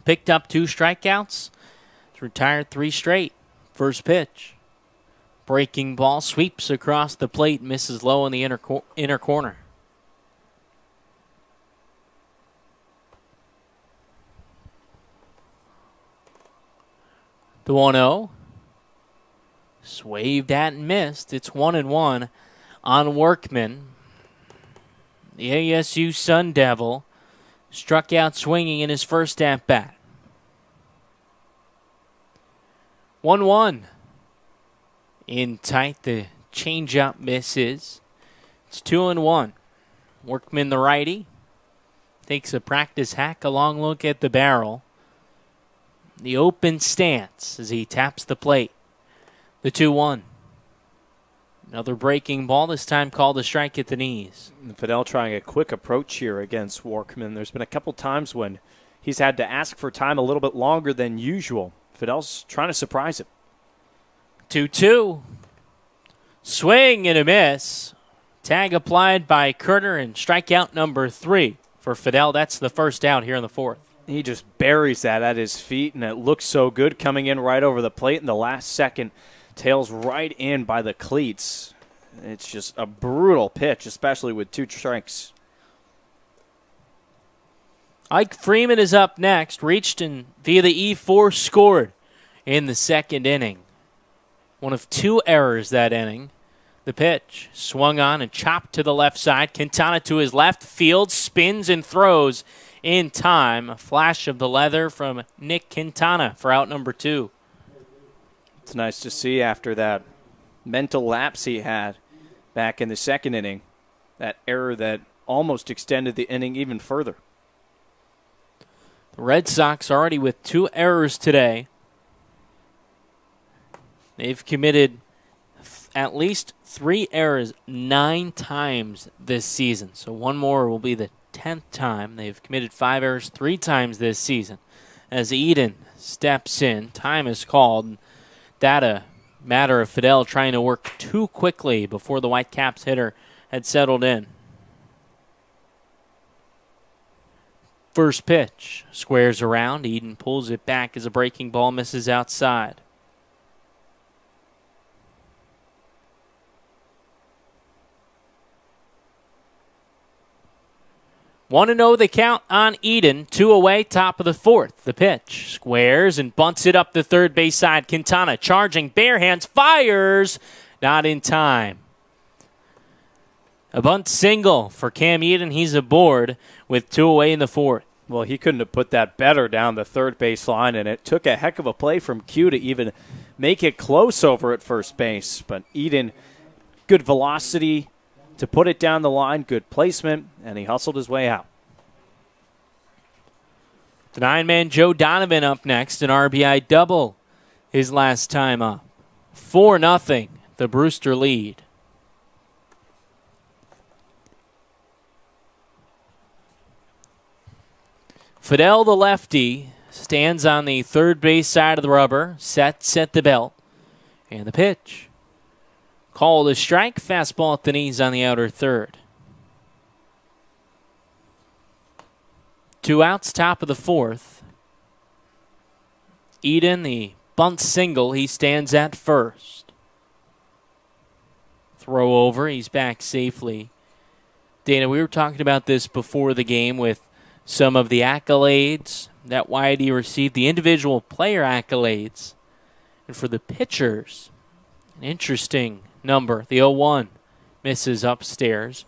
Speaker 1: Picked up 2 strikeouts. He's retired 3 straight. First pitch. Breaking ball sweeps across the plate, misses low in the inner corner. The 1-0. Swaved at and missed. It's 1-1 on Workman. The ASU Sun Devil struck out swinging in his first at-bat. 1-1. In tight, the changeup misses. It's 2-1. Workman, the righty, takes a practice hack, a long look at the barrel. The open stance as he taps the plate. The 2-1. Another breaking ball, this time called a strike at the knees.
Speaker 2: Fidel trying a quick approach here against Workman. There's been a couple times when he's had to ask for time a little bit longer than usual. Fidel's trying to surprise him.
Speaker 1: 2-2. Swing and a miss. Tag applied by Kerner, and strikeout number 3 for Fidel. That's the first out here in the 4th.
Speaker 2: He just buries that at his feet, and it looks so good coming in right over the plate in the last second. Tails right in by the cleats. It's just a brutal pitch, especially with 2 strikes.
Speaker 1: Ike Freeman is up next. Reached and via the E4 scored in the 2nd inning. One of 2 errors that inning. The pitch swung on and chopped to the left side. Quintana to his left field, spins and throws in time. A flash of the leather from Nick Quintana for out number 2.
Speaker 2: It's nice to see after that mental lapse he had back in the 2nd inning. That error that almost extended the inning even further.
Speaker 1: The Red Sox already with 2 errors today. They've committed at least 3 errors 9 times this season. So one more will be the 10th time. They've committed 5 errors 3 times this season. As Eden steps in, time is called. That a matter of Fidel trying to work too quickly before the Whitecaps hitter had settled in. First pitch, squares around. Eden pulls it back as a breaking ball misses outside. 1-0 the count on Eden. 2 away, top of the fourth. The pitch. Squares and bunts it up the third base side. Quintana charging, bare hands, fires. Not in time. A bunt single for Cam Eden. He's aboard with 2 away in the fourth.
Speaker 2: Well, he couldn't have put that better down the third base line, and it took a heck of a play from Q to even make it close over at first base. But Eden, good velocity to put it down the line, good placement, and he hustled his way out.
Speaker 1: The 9-man Joe Donovan up next, an RBI double his last time up. 4-0, the Brewster lead. Fidel, the lefty, stands on the third base side of the rubber, sets at the belt, and the pitch. Called a strike, fastball at the knees on the outer third. 2 outs, top of the fourth. Eden, the bunt single, he stands at first. Throw over, he's back safely. Dana, we were talking about this before the game with some of the accolades that YD received, the individual player accolades. And for the pitchers, an interesting number. The 0-1 misses upstairs.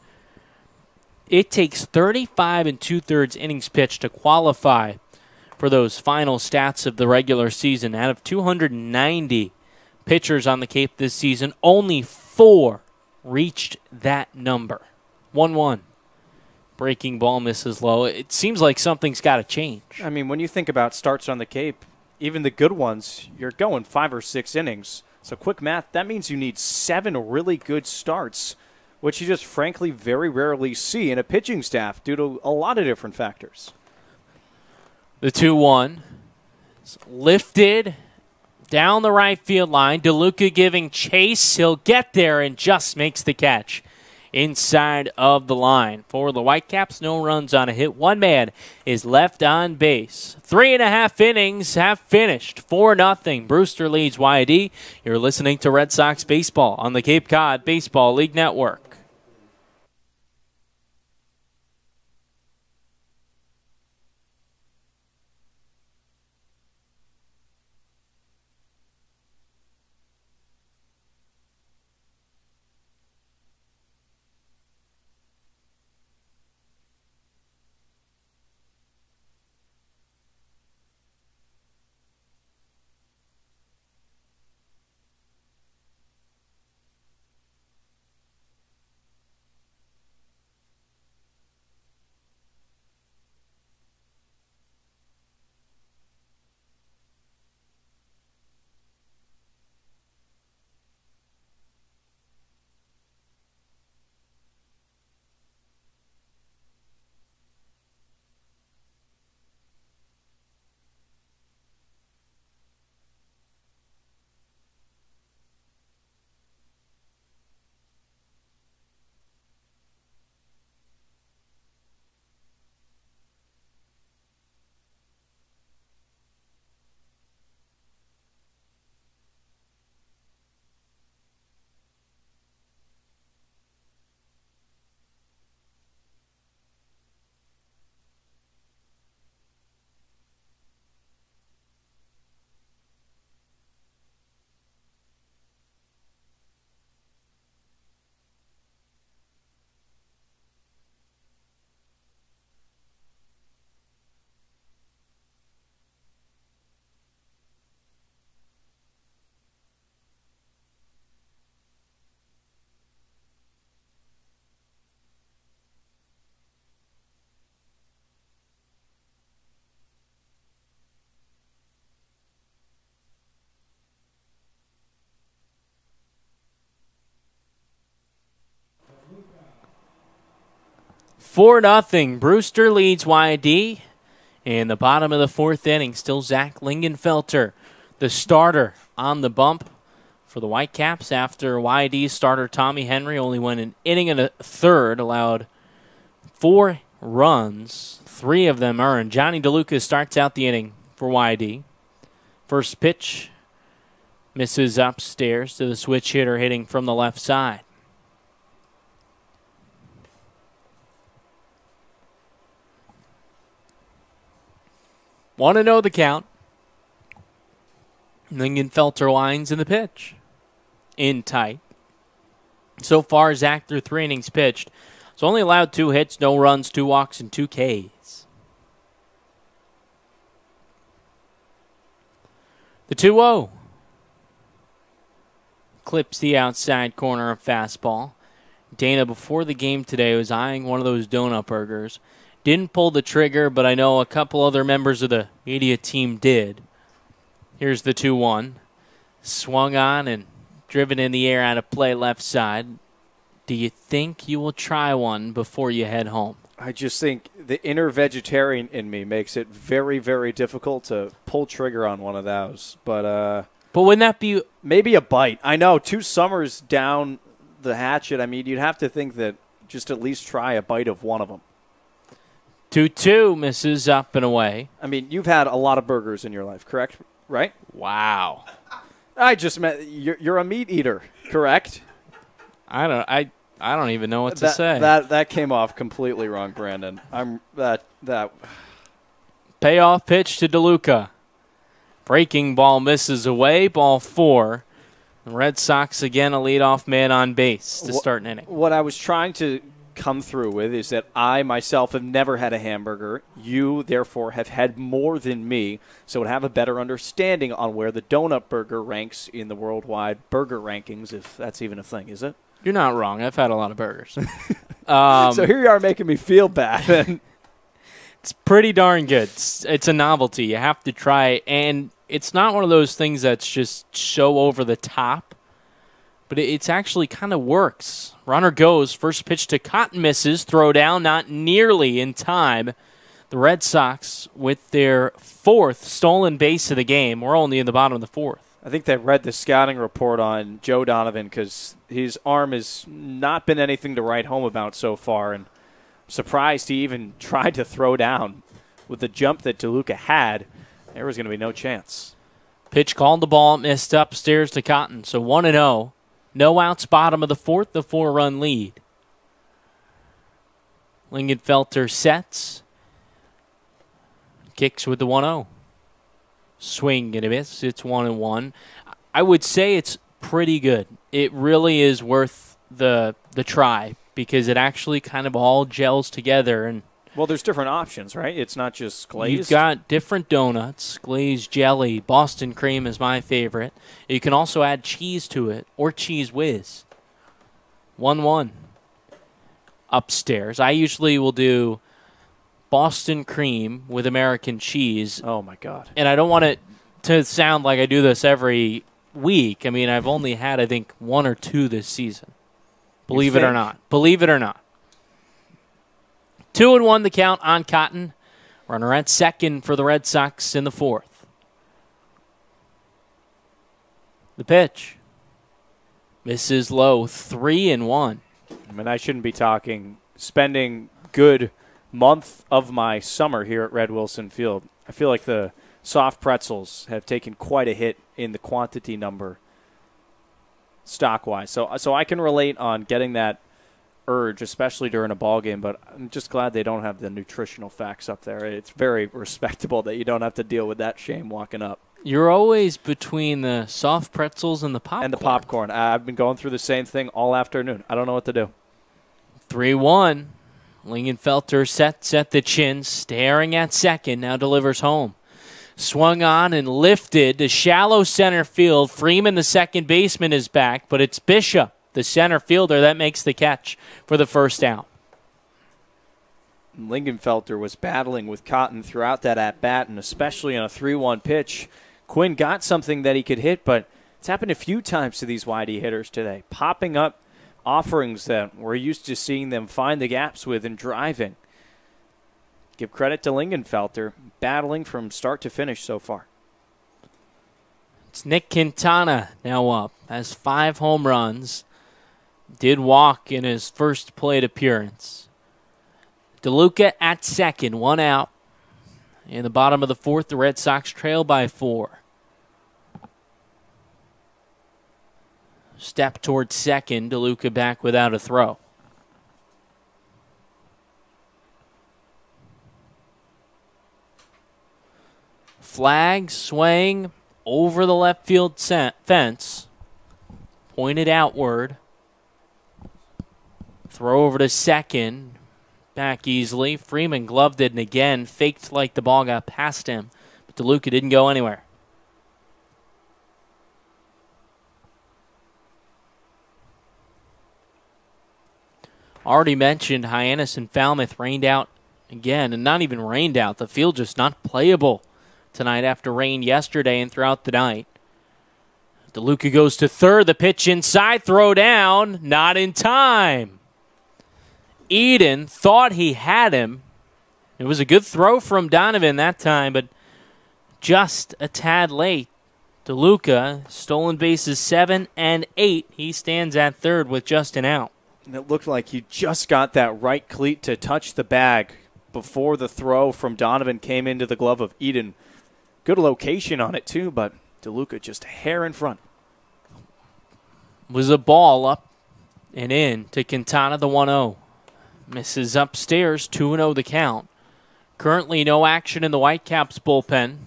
Speaker 1: It takes 35 2/3 innings pitched to qualify for those final stats of the regular season. Out of 290 pitchers on the Cape this season, only 4 reached that number. 1-1. Breaking ball misses low. It seems like something's got to change.
Speaker 2: I mean, when you think about starts on the Cape, even the good ones, you're going 5 or 6 innings. So quick math, that means you need 7 really good starts, which you just frankly very rarely see in a pitching staff due to a lot of different factors.
Speaker 1: The 2-1 is lifted down the right field line. DeLuca giving chase. He'll get there and just makes the catch inside of the line. For the Whitecaps, no runs on a hit. 1 man is left on base. 3.5 innings have finished. 4-0. Brewster leads YD. You're listening to Red Sox Baseball on the Cape Cod Baseball League Network. Four nothing. Brewster leads YD in the bottom of the fourth inning. Still Zach Lingenfelter, the starter, on the bump for the Whitecaps after YD starter Tommy Henry only went an inning and a third, allowed 4 runs, 3 of them earned. Johnny DeLuca starts out the inning for YD. First pitch misses upstairs to the switch hitter hitting from the left side. 1-0 the count. Lingenfelter lines in the pitch. In tight. So far, Zach through 3 innings pitched. He's only allowed 2 hits, no runs, 2 walks, and 2 Ks. The 2-0. Clips the outside corner of fastball. Dana, before the game today, was eyeing one of those donut burgers. Didn't pull the trigger, but I know a couple other members of the media team did. Here's the 2-1. Swung on and driven in the air out of play left side. Do you think you will try one before you head home?
Speaker 2: I just think the inner vegetarian in me makes it very, very difficult to pull trigger on one of those. But
Speaker 1: wouldn't that be...
Speaker 2: Maybe a bite. I know, 2 summers down the hatchet. I mean, you'd have to think that just at least try a bite of one of them.
Speaker 1: 2-2 misses up and away.
Speaker 2: I mean, you've had a lot of burgers in your life, correct? Right?
Speaker 1: Wow.
Speaker 2: I just meant you're a meat eater, correct?
Speaker 1: I don't even know what to say.
Speaker 2: That came off completely wrong, Brandon. That
Speaker 1: Payoff pitch to DeLuca. Breaking ball misses away. Ball 4. The Red Sox again a leadoff man on base to start an inning.
Speaker 2: What I was trying to come through with is that I myself have never had a hamburger. You, therefore, have had more than me, so would have a better understanding on where the donut burger ranks in the worldwide burger rankings, if that's even a thing, is it?
Speaker 1: You're not wrong. I've had a lot of burgers.
Speaker 2: So here you are making me feel bad.
Speaker 1: It's pretty darn good. It's a novelty. You have to try it, and it's not one of those things that's just so over the top, but it's actually kind of works. Runner goes. First pitch to Cotton misses. Throw down, not nearly in time. The Red Sox with their 4th stolen base of the game. We're only in the bottom of the 4th.
Speaker 2: I think they read the scouting report on Joe Donovan because his arm has not been anything to write home about so far, and I'm surprised he even tried to throw down. With the jump that DeLuca had, there was going to be no chance.
Speaker 1: Pitch called the ball, missed upstairs to Cotton. So 1-0. No outs, bottom of the 4th, the 4-run lead. Lingenfelter sets. Kicks with the 1-0. Swing and a miss. It's 1-1. I would say it's pretty good. It really is worth the try because it actually kind of all gels together. And
Speaker 2: well, there's different options, right? It's not just glazed.
Speaker 1: You've got different donuts, glazed jelly, Boston cream is my favorite. You can also add cheese to it or cheese whiz. 1-1. Upstairs. I usually will do Boston cream with American cheese.
Speaker 2: Oh, my God.
Speaker 1: And I don't want it to sound like I do this every week. I mean, I've only had, I think, 1 or 2 this season. Believe it or not. 2-1 the count on Cotton. Runner at second for the Red Sox in the 4th. The pitch. Misses low. 3-1.
Speaker 2: I mean, I shouldn't be talking. Spending good month of my summer here at Red Wilson Field. I feel like the soft pretzels have taken quite a hit in the quantity number stock-wise. So I can relate on getting that urge, especially during a ball game, but I'm just glad they don't have the nutritional facts up there. It's very respectable that you don't have to deal with that shame walking up.
Speaker 1: You're always between the soft pretzels and the popcorn.
Speaker 2: And the popcorn. I've been going through the same thing all afternoon. I don't know what to do.
Speaker 1: 3-1. Lingenfelter sets at the chin, staring at second, now delivers home. Swung on and lifted to shallow center field. Freeman, the second baseman, is back, but it's Bishop, the center fielder, that makes the catch for the first out.
Speaker 2: Lingenfelter was battling with Cotton throughout that at-bat, and especially on a 3-1 pitch. Quinn got something that he could hit, but it's happened a few times to these widey hitters today, popping up offerings that we're used to seeing them find the gaps with and driving. Give credit to Lingenfelter, battling from start to finish so far.
Speaker 1: It's Nick Quintana now up, has 5 home runs, did walk in his first plate appearance. DeLuca at second, 1 out. In the bottom of the 4th, the Red Sox trail by 4. Step towards second, DeLuca back without a throw. flag swaying over the left field fence. Pointed outward. Throw over to second. Back easily. Freeman gloved it and again faked like the ball got past him. But DeLuca didn't go anywhere. Already mentioned Hyannis and Falmouth rained out again, and not even rained out. The field just not playable tonight after rain yesterday and throughout the night. DeLuca goes to third. The pitch inside, throw down, not in time. Eden thought he had him. It was a good throw from Donovan that time, but just a tad late. DeLuca, stolen bases 7 and 8. He stands at third with just an out.
Speaker 2: And it looked like he just got that right cleat to touch the bag before the throw from Donovan came into the glove of Eden. Good location on it, too, but DeLuca just a hair in front.
Speaker 1: Was a ball up and in to Quintana, the 1-0. Misses upstairs, 2-0 the count. Currently no action in the Whitecaps bullpen.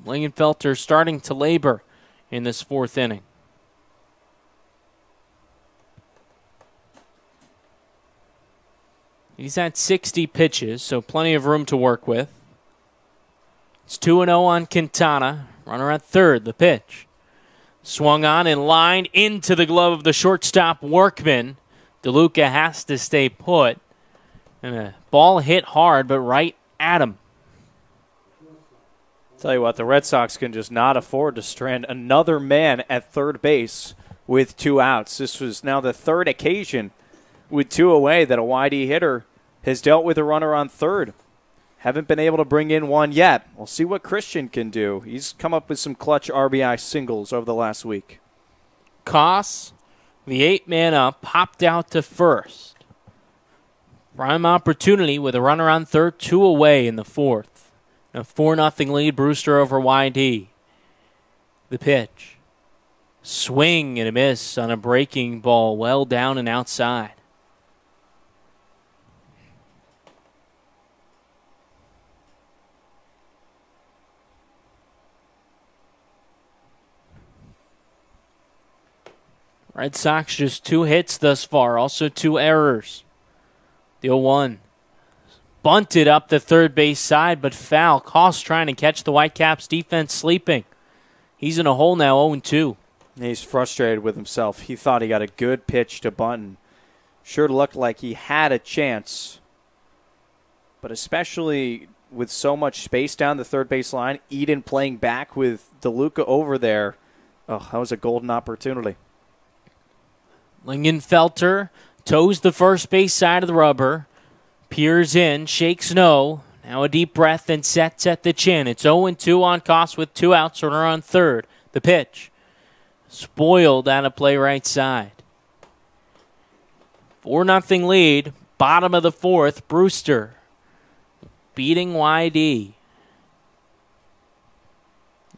Speaker 1: Lingenfelter starting to labor in this fourth inning. He's at 60 pitches, so plenty of room to work with. It's 2-0 on Quintana. Runner at third, the pitch. Swung on and lined into the glove of the shortstop Workman. DeLuca has to stay put. And a ball hit hard, but right at him.
Speaker 2: Tell you what, the Red Sox can just not afford to strand another man at third base with 2 outs. This was now the third occasion with 2 away that a YD hitter has dealt with a runner on third. Haven't been able to bring in one yet. We'll see what Christian can do. He's come up with some clutch RBI singles over the last week.
Speaker 1: Koss, the 8-man up, popped out to first. Prime opportunity with a runner on third, 2 away in the fourth. A 4-0 lead, Brewster over YD. The pitch. Swing and a miss on a breaking ball well down and outside. Red Sox just 2 hits thus far, also 2 errors. The 0-1. Bunted up the third base side, but foul. Koss trying to catch the Whitecaps defense sleeping. He's in a hole now, 0-2.
Speaker 2: He's frustrated with himself. He thought he got a good pitch to Bunton. Sure looked like he had a chance. But especially with so much space down the third base line, Eden playing back with DeLuca over there. Oh, that was a golden opportunity.
Speaker 1: Lingenfelter toes the first base side of the rubber. Peers in, shakes no. Now a deep breath and sets at the chin. It's 0-2 on Koss with 2 outs. Runner on third. The pitch. Spoiled out of play right side. 4-0 lead. Bottom of the fourth. Brewster beating YD.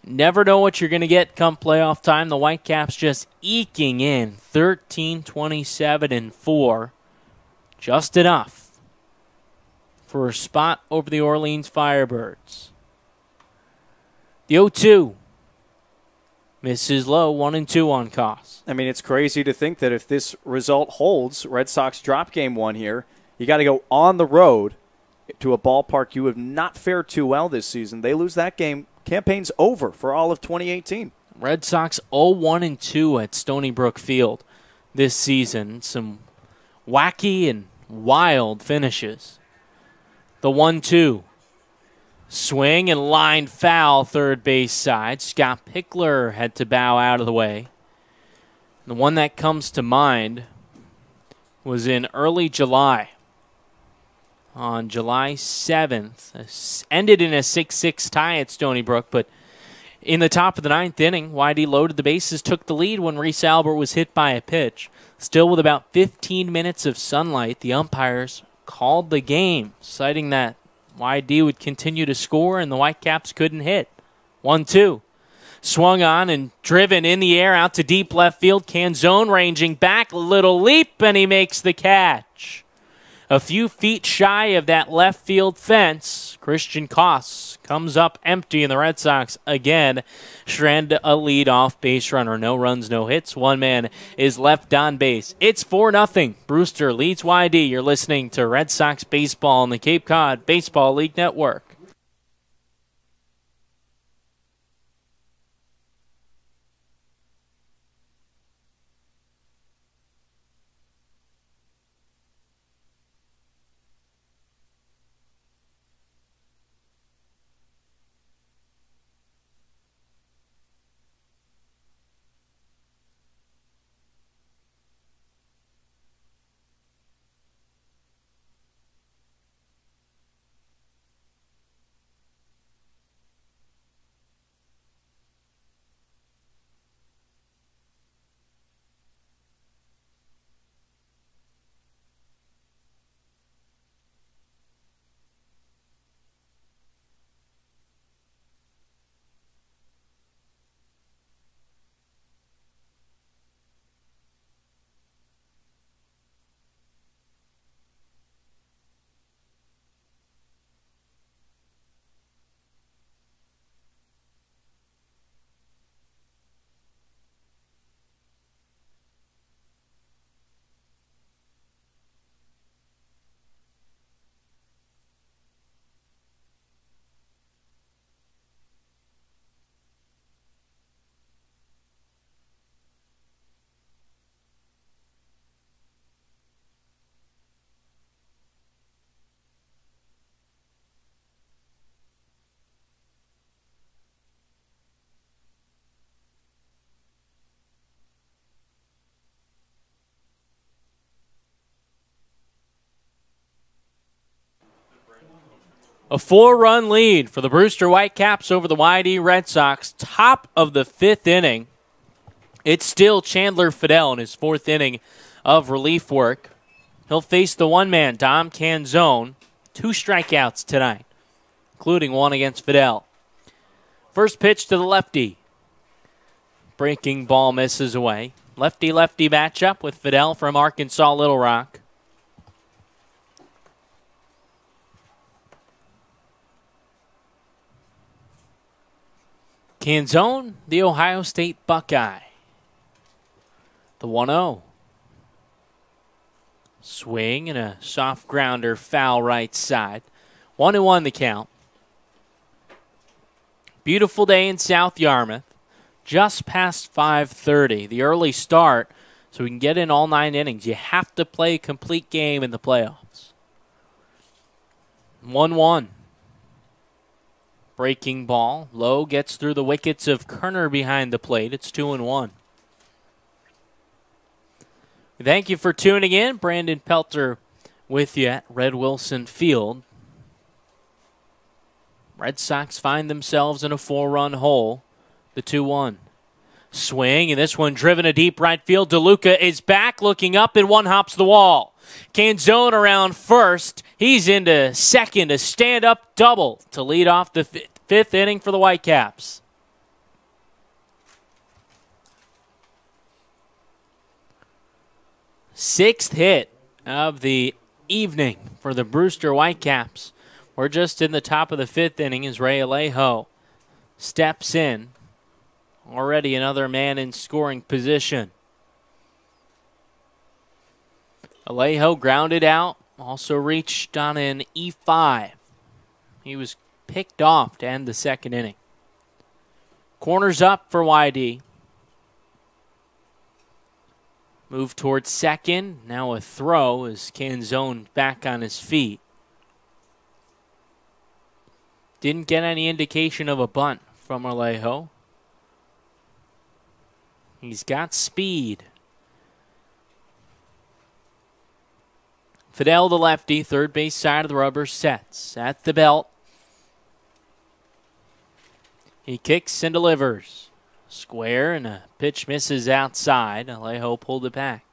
Speaker 1: Never know what you're going to get come playoff time. The Whitecaps just eking in 13-27-4. Just enough for a spot over the Orleans Firebirds. The 0-2 misses low, 1-2 on Koss.
Speaker 2: I mean, it's crazy to think that if this result holds, Red Sox drop game 1 here, you got to go on the road to a ballpark you have not fared too well this season. They lose that game, campaign's over for all of 2018.
Speaker 1: Red Sox 0-1-2 at Stony Brook Field this season. Some wacky and wild finishes. The 1-2. Swing and line foul third base side. Scott Pickler had to bow out of the way. The one that comes to mind was in early July. On July 7th. Ended in a 6-6 tie at Stony Brook, but in the top of the 9th inning, YD loaded the bases, took the lead when Reese Albert was hit by a pitch. Still with about 15 minutes of sunlight, the umpires called the game, citing that YD would continue to score and the Whitecaps couldn't hit. 1-2. Swung on and driven in the air out to deep left field. Canzone ranging back, little leap, and he makes the catch. A few feet shy of that left field fence, Christian Koss comes up empty, and the Red Sox again strand a lead-off base runner. No runs, no hits. One man is left on base. It's 4-0. Brewster leads YD. You're listening to Red Sox baseball on the Cape Cod Baseball League Network. A 4-run lead for the Brewster Whitecaps over the YD Red Sox. Top of the 5th inning. It's still Chandler Fidel in his 4th inning of relief work. He'll face the one-man, Dom Canzone. 2 strikeouts tonight, including one against Fidel. First pitch to the lefty. Breaking ball misses away. Lefty-lefty matchup with Fidel from Arkansas Little Rock. Canzone, the Ohio State Buckeye. The 1-0. Swing and a soft grounder, foul right side. 1-1 the count. Beautiful day in South Yarmouth. Just past 5:30. The early start, so we can get in all 9 innings. You have to play a complete game in the playoffs. 1-1. Breaking ball. Low gets through the wickets of Kerner behind the plate. It's 2-1. Thank you for tuning in. Brandon Pelter with you at Red Wilson Field. Red Sox find themselves in a 4-run hole. The 2-1. Swing, and this one driven to deep right field. DeLuca is back, looking up, and one hops the wall. Canzone around first. He's into second, a stand-up double to lead off the 5th inning for the Whitecaps. Sixth hit of the evening for the Brewster Whitecaps. We're just in the top of the 5th inning as Ray Alejo steps in. Already another man in scoring position. Alejo grounded out, also reached on an E5. He was picked off to end the 2nd inning. Corners up for YD. Move towards second. Now a throw as Canzone back on his feet. Didn't get any indication of a bunt from Alejo. He's got speed. Fidel, the lefty, third base side of the rubber, sets at the belt. He kicks and delivers. Square, and a pitch misses outside. Alejo pulled it back.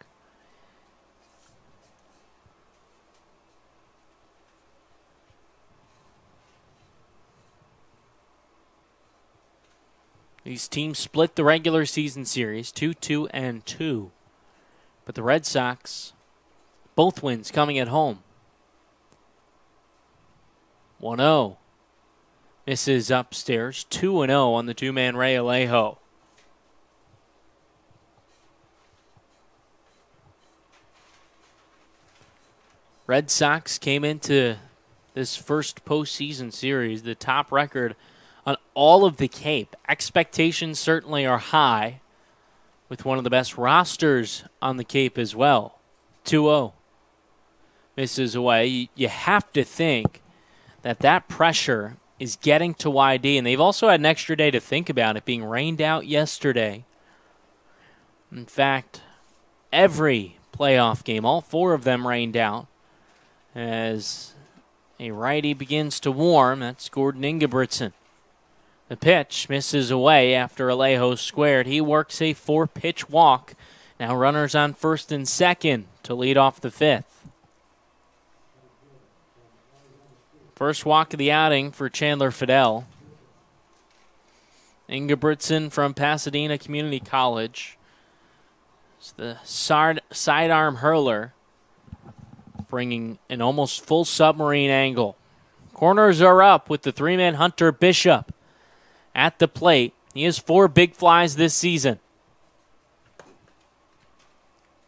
Speaker 1: These teams split the regular season series 2-2-2. But the Red Sox, both wins coming at home. 1-0. Misses upstairs. 2-0 on the two-man Ray Alejo. Red Sox came into this first postseason series, the top record on all of the Cape. Expectations certainly are high, with one of the best rosters on the Cape as well. 2-0. Misses away. You have to think that pressure is getting to YD, and they've also had an extra day to think about it, being rained out yesterday. In fact, every playoff game, all four of them rained out. As a righty begins to warm, that's Gordon Ingebrigtsen. The pitch misses away after Alejo squared. He works a 4-pitch walk. Now runners on first and second to lead off the fifth. First walk of the outing for Chandler Fidel. Ingebrigtsen from Pasadena Community College. It's the sidearm hurler, bringing an almost full submarine angle. Corners are up with the three-man Hunter Bishop at the plate. He has 4 big flies this season.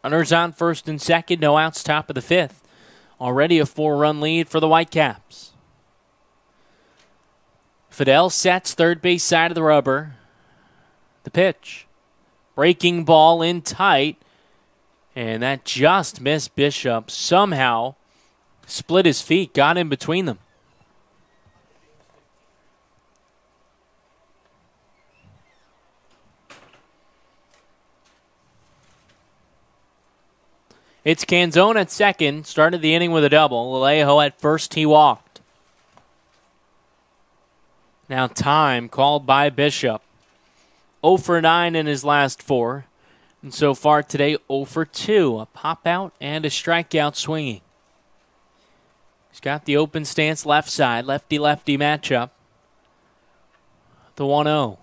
Speaker 1: Runners on first and second, no outs, top of the fifth. Already a 4-run lead for the Whitecaps. Fidel sets third base side of the rubber. The pitch. Breaking ball in tight. And that just missed Bishop. Somehow split his feet, got in between them. It's Canzone at second. Started the inning with a double. Alejo at first, he walked. Now time called by Bishop. 0 for 9 in his last 4. And so far today, 0 for 2. A pop-out and a strikeout swinging. He's got the open stance left side, lefty-lefty matchup. The 1-0.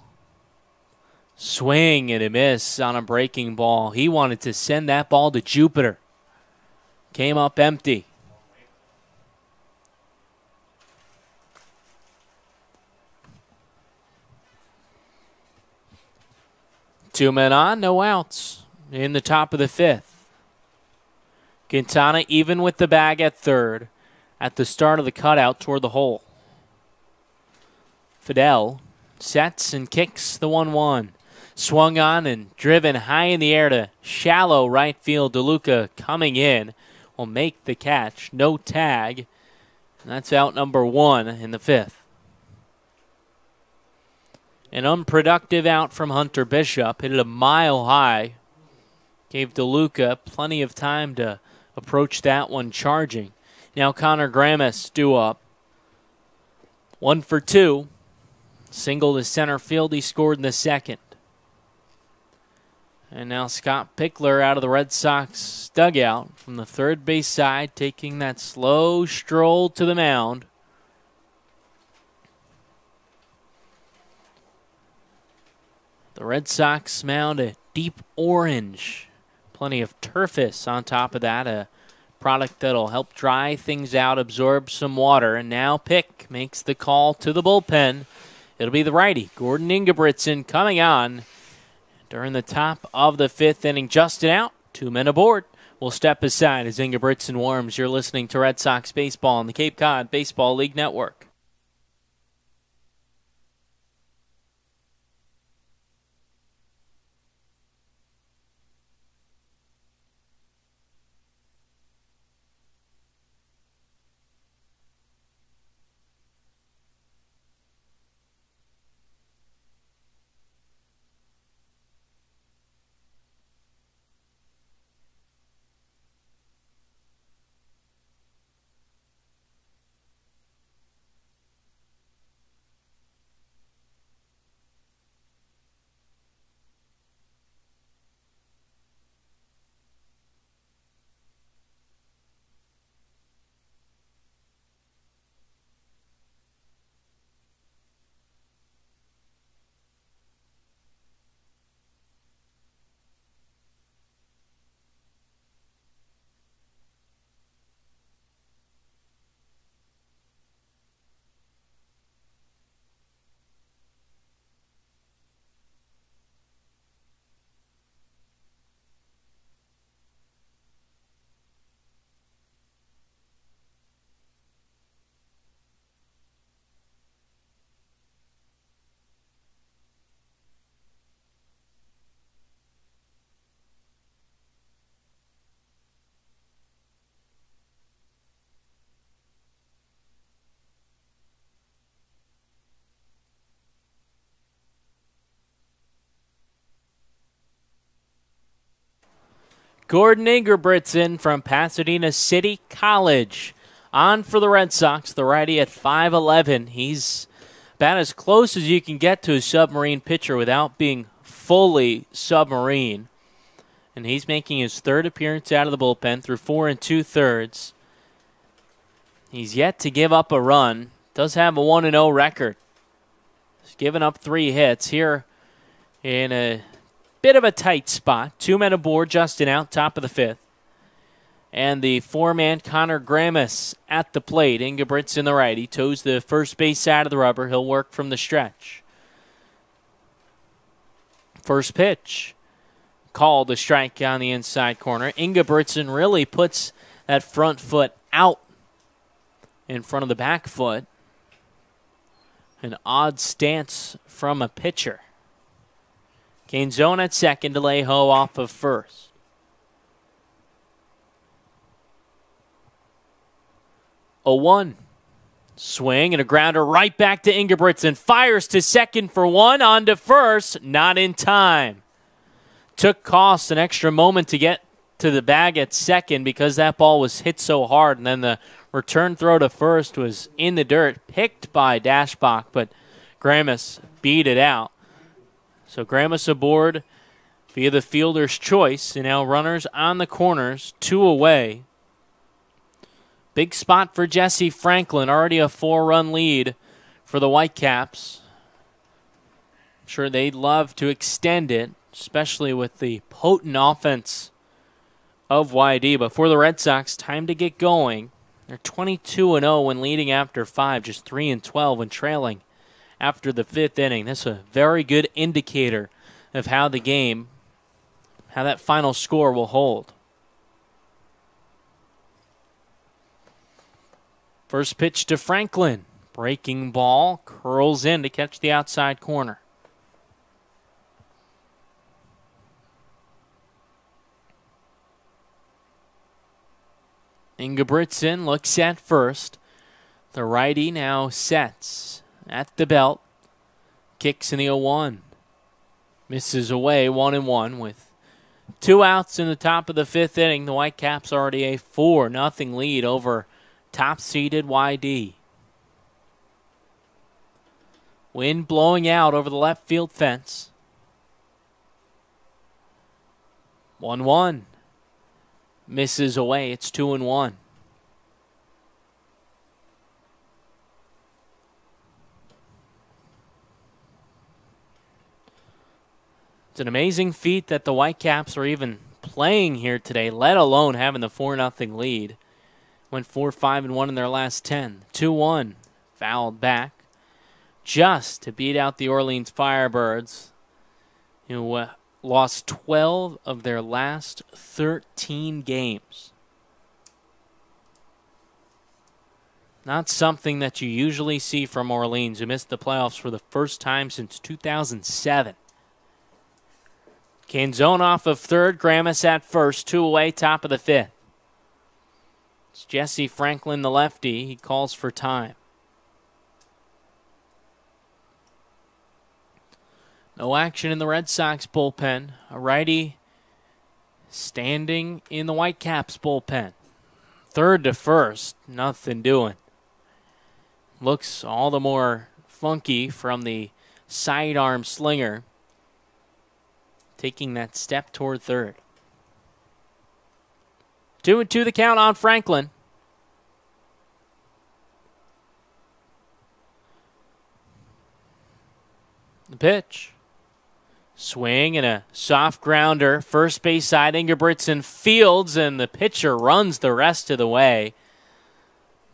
Speaker 1: Swing and a miss on a breaking ball. He wanted to send that ball to Jupiter. Came up empty. Two men on, no outs in the top of the fifth. Quintana even with the bag at third at the start of the cutout toward the hole. Fidel sets and kicks the 1-1. Swung on and driven high in the air to shallow right field. DeLuca coming in will make the catch. No tag. And that's out number 1 in the fifth. An unproductive out from Hunter Bishop. Hit it a mile high. Gave DeLuca plenty of time to approach that one charging. Now Connor Gramis due up. 1 for 2. Single to center field. He scored in the second. And now Scott Pickler out of the Red Sox dugout from the third base side, taking that slow stroll to the mound. The Red Sox mound a deep orange. Plenty of turfus on top of that. A product that'll help dry things out, absorb some water. And now Pick makes the call to the bullpen. It'll be the righty, Gordon Ingebrigtsen, coming on during the top of the fifth inning. Justin out, 2 men aboard. We'll step aside as Ingebrigtsen warms. You're listening to Red Sox Baseball on the Cape Cod Baseball League Network. Gordon Ingebrigtsen from Pasadena City College. On for the Red Sox, the righty at 5'11". He's about as close as you can get to a submarine pitcher without being fully submarine. And he's making his third appearance out of the bullpen through 4 2/3. He's yet to give up a run. Does have a 1-0 record. He's given up 3 hits here in a bit of a tight spot. 2 men aboard, Justin out, top of the 5th. And the 4-man Connor Gramis at the plate. Ingebrigtsen the righty toes the first base side of the rubber. He'll work from the stretch. First pitch. Called a strike on the inside corner. Ingebrigtsen really puts that front foot out in front of the back foot. An odd stance from a pitcher. Canzone at second, Alejo off of first. A 1. Swing and a grounder right back to Ingebrigtsen. Fires to second for 1, on to first. Not in time. Took Cost an extra moment to get to the bag at second because that ball was hit so hard. And then the return throw to first was in the dirt, picked by Dashbach, but Gramis beat it out. So Gramis aboard via the fielder's choice. And now runners on the corners, 2 away. Big spot for Jesse Franklin, already a 4-run lead for the Whitecaps. I'm sure they'd love to extend it, especially with the potent offense of YD. But for the Red Sox, time to get going. They're 22-0 when leading after 5, just 3-12 when trailing after the 5th inning. This is a very good indicator of how the game, how that final score will hold. First pitch to Franklin. Breaking ball, curls in to catch the outside corner. Ingebrigtsen looks at first. The righty now sets at the belt. Kicks in the 0-1. Misses away 1-1 with 2 outs in the top of the 5th inning. The Whitecaps already a 4-0 lead over top-seeded YD. Wind blowing out over the left field fence. 1-1. Misses away. It's 2-1. It's an amazing feat that the Whitecaps are even playing here today, let alone having the 4-0 lead. Went 4-5-1 in their last 10. 2-1. Fouled back. Just to beat out the Orleans Firebirds, who lost 12 of their last 13 games. Not something that you usually see from Orleans, who missed the playoffs for the first time since 2007. Canzone off of third, Gramis at first, 2 away, top of the 5th. It's Jesse Franklin, the lefty. He calls for time. No action in the Red Sox bullpen. A righty standing in the Whitecaps bullpen. Third to first, nothing doing. Looks all the more funky from the sidearm slinger, taking that step toward third. 2-2 the count on Franklin. The pitch. Swing and a soft grounder. First base side, Ingebrigtsen fields, and the pitcher runs the rest of the way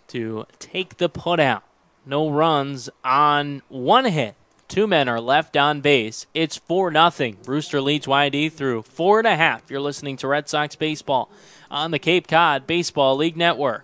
Speaker 1: to take the putout. No runs on 1 hit. 2 men are left on base. It's 4-0. Brewster leads YD through 4.5. You're listening to Red Sox baseball on the Cape Cod Baseball League Network.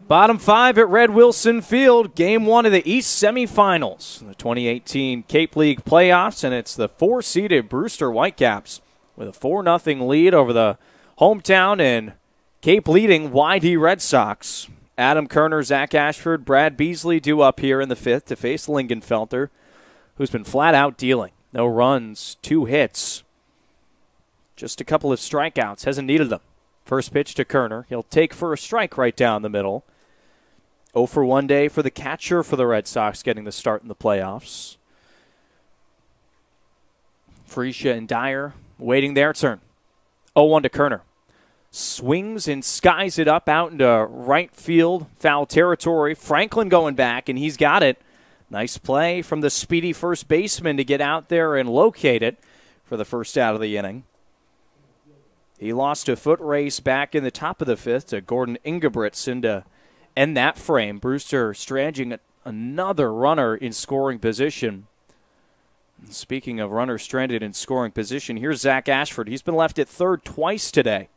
Speaker 2: Bottom five at Red Wilson Field, game one of the East Semifinals, the 2018 Cape League playoffs, and it's the four-seeded Brewster Whitecaps with a 4-0 lead over the hometown and Cape leading YD Red Sox. Adam Kerner, Zach Ashford, Brad Beasley due up here in the fifth to face Lingenfelter, who's been flat out dealing. No runs, 2 hits, just a couple of strikeouts, hasn't needed them. First pitch to Kerner. He'll take for a strike right down the middle. 0 for 1 day for the catcher for the Red Sox, getting the start in the playoffs. Freesia and Dyer waiting their turn. 0-1 to Kerner. Swings and skies it up out into right field, foul territory. Franklin going back, and he's got it. Nice play from the speedy first baseman to get out there and locate it for the first out of the inning. He lost a foot race back in the top of the fifth to Gordon Ingebrigtsen to end that frame. Brewster stranding another runner in scoring position. Speaking of runners stranded in scoring position, here's Zach Ashford. He's been left at third twice today.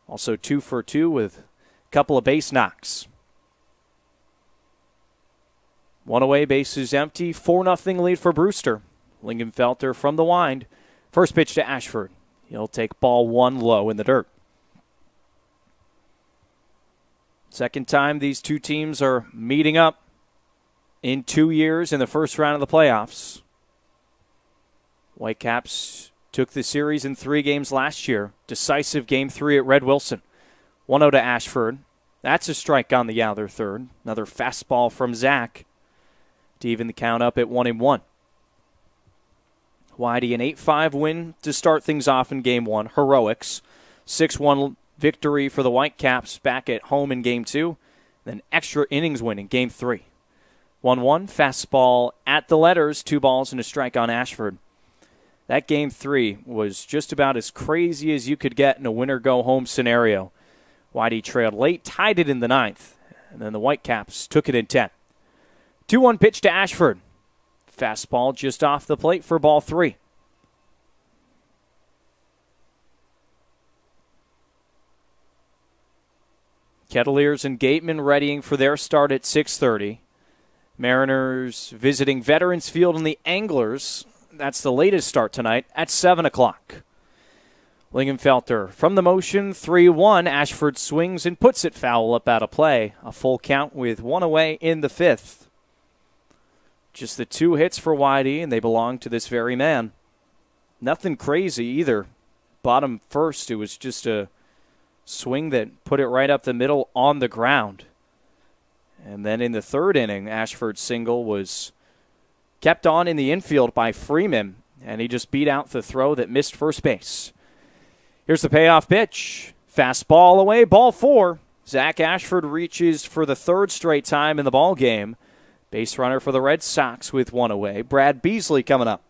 Speaker 2: Also 2 for 2 with a couple of base knocks. 1 away, bases empty. 4-0 lead for Brewster. Lingenfelter from the wind. First pitch to Ashford. He'll take ball 1 low in the dirt. Second time these two teams are meeting up in 2 years in the first round of the playoffs. Whitecaps took the series in 3 games last year. Decisive game 3 at Red Wilson. 1-0 to Ashford. That's a strike on the other third. Another fastball from Zach to even the count up at 1-1. Whitey, an 8-5 win to start things off in game 1. Heroics. 6-1 victory for the Whitecaps back at home in game 2. Then extra innings win in game 3. 1-1, fastball at the letters. 2 balls and a strike on Ashford. That game 3 was just about as crazy as you could get in a winner-go-home scenario. Whitey trailed late, tied it in the 9th, and then the Whitecaps took it in 10. 2-1 pitch to Ashford. Fastball just off the plate for ball 3. Kettleers and Gateman readying for their start at 6:30. Mariners visiting Veterans Field and the Anglers. That's the latest start tonight at 7 o'clock. Lingenfelter from the motion, 3-1. Ashford swings and puts it foul up out of play. A full count with 1 away in the 5th. Just the 2 hits for Whitey, and they belong to this very man. Nothing crazy either. Bottom first, it was just a swing that put it right up the middle on the ground. And then in the 3rd inning, Ashford's single was kept on in the infield by Freeman, and he just beat out the throw that missed first base. Here's the payoff pitch. Fastball away, ball 4. Zach Ashford reaches for the 3rd straight time in the ball game. Base runner for the Red Sox with 1 away. Brad Beasley coming up.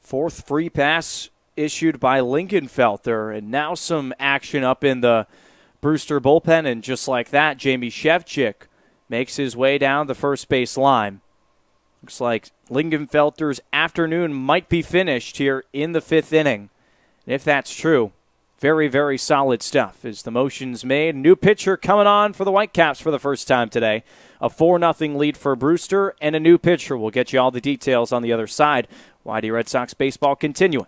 Speaker 2: 4th free pass issued by Lingenfelter, and now some action up in the Brewster bullpen, and just like that, Jamie Shevchik makes his way down the first base line. Looks like Lingenfelter's afternoon might be finished here in the 5th inning. And if that's true, very, very solid stuff as the motion's made. New pitcher coming on for the Whitecaps for the first time today. A 4-0 lead for Brewster and a new pitcher. We'll get you all the details on the other side. YD Red Sox baseball continuing.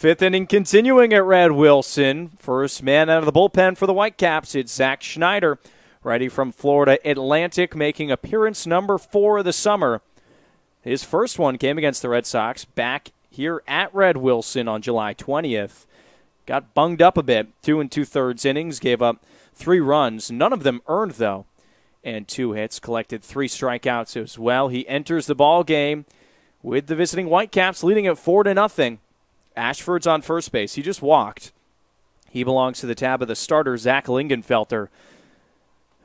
Speaker 2: Fifth inning continuing at Red Wilson. First man out of the bullpen for the Whitecaps, it's Zach Schneider, righty from Florida Atlantic, making appearance number 4 of the summer. His first one came against the Red Sox back here at Red Wilson on July 20th. Got bunged up a bit, 2 2/3 innings, gave up 3 runs, none of them earned though, and 2 hits, collected 3 strikeouts as well. He enters the ball game with the visiting Whitecaps leading at 4-0. Ashford's on first base. He just walked. He belongs to the tab of the starter, Zach Lingenfelter,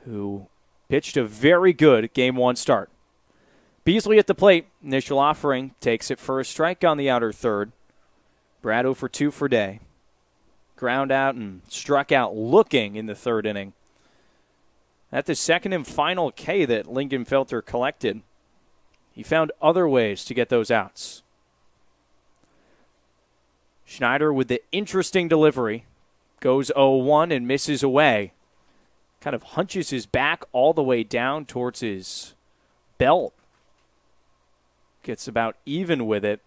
Speaker 2: who pitched a very good Game 1 start. Beasley at the plate. Initial offering. Takes it for a strike on the outer third. Brad 0 for 2 for Day. Ground out and struck out looking in the third inning. At the second and final K that Lingenfelter collected, he found other ways to get those outs. Schneider with the interesting delivery. Goes 0-1 and misses away. Kind of hunches his back all the way down towards his belt. Gets about even with it.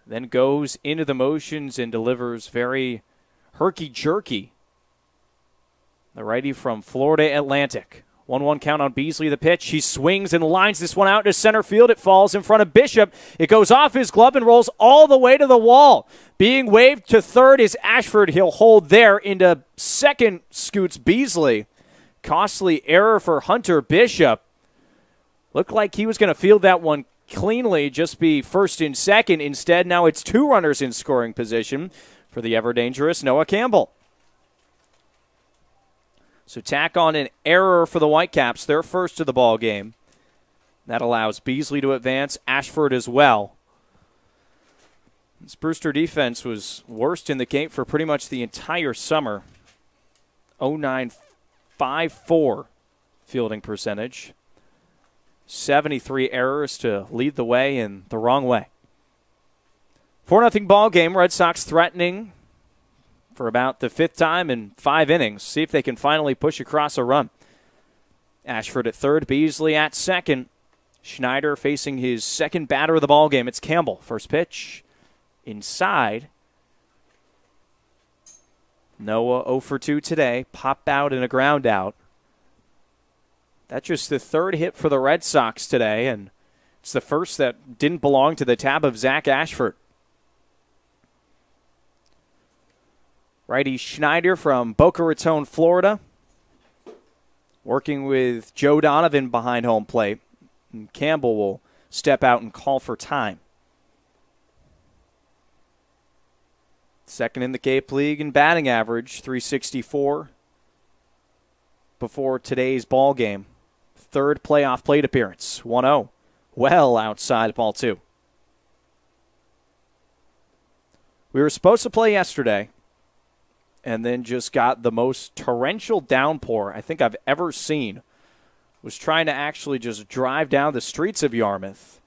Speaker 2: Then goes into the motions and delivers very herky-jerky. The righty from Florida Atlantic. 1-1 count on Beasley, the pitch. He swings and lines this one out to center field. It falls in front of Bishop. It goes off his glove and rolls all the way to the wall. Being waved to third is Ashford. He'll hold there. Into second scoots Beasley. Costly error for Hunter Bishop. Looked like he was going to field that one cleanly, just be first and second. Instead, now it's 2 runners in scoring position for the ever-dangerous Noah Campbell. So tack on an error for the Whitecaps, their first of the ball game. That allows Beasley to advance, Ashford as well. This Brewster defense was worst in the game for pretty much the entire summer. 0.954 fielding percentage. 73 errors to lead the way in the wrong way. 4-0 ball game. Red Sox threatening for about the 5th time in 5 innings. See if they can finally push across a run. Ashford at third, Beasley at second. Schneider facing his second batter of the ball game. It's Campbell. First pitch inside. Noah 0 for 2 today. Pop out and a ground out. That's just the 3rd hit for the Red Sox today, and it's the first that didn't belong to the tab of Zach Ashford. Righty Schneider from Boca Raton, Florida, working with Joe Donovan behind home plate. And Campbell will step out and call for time. Second in the Cape League in batting average, .364 before today's ball game. 3rd playoff plate appearance, 1-0. Well outside ball 2. We were supposed to play yesterday, and then just got the most torrential downpour I think I've ever seen. Was trying to actually just drive down the streets of Yarmouth.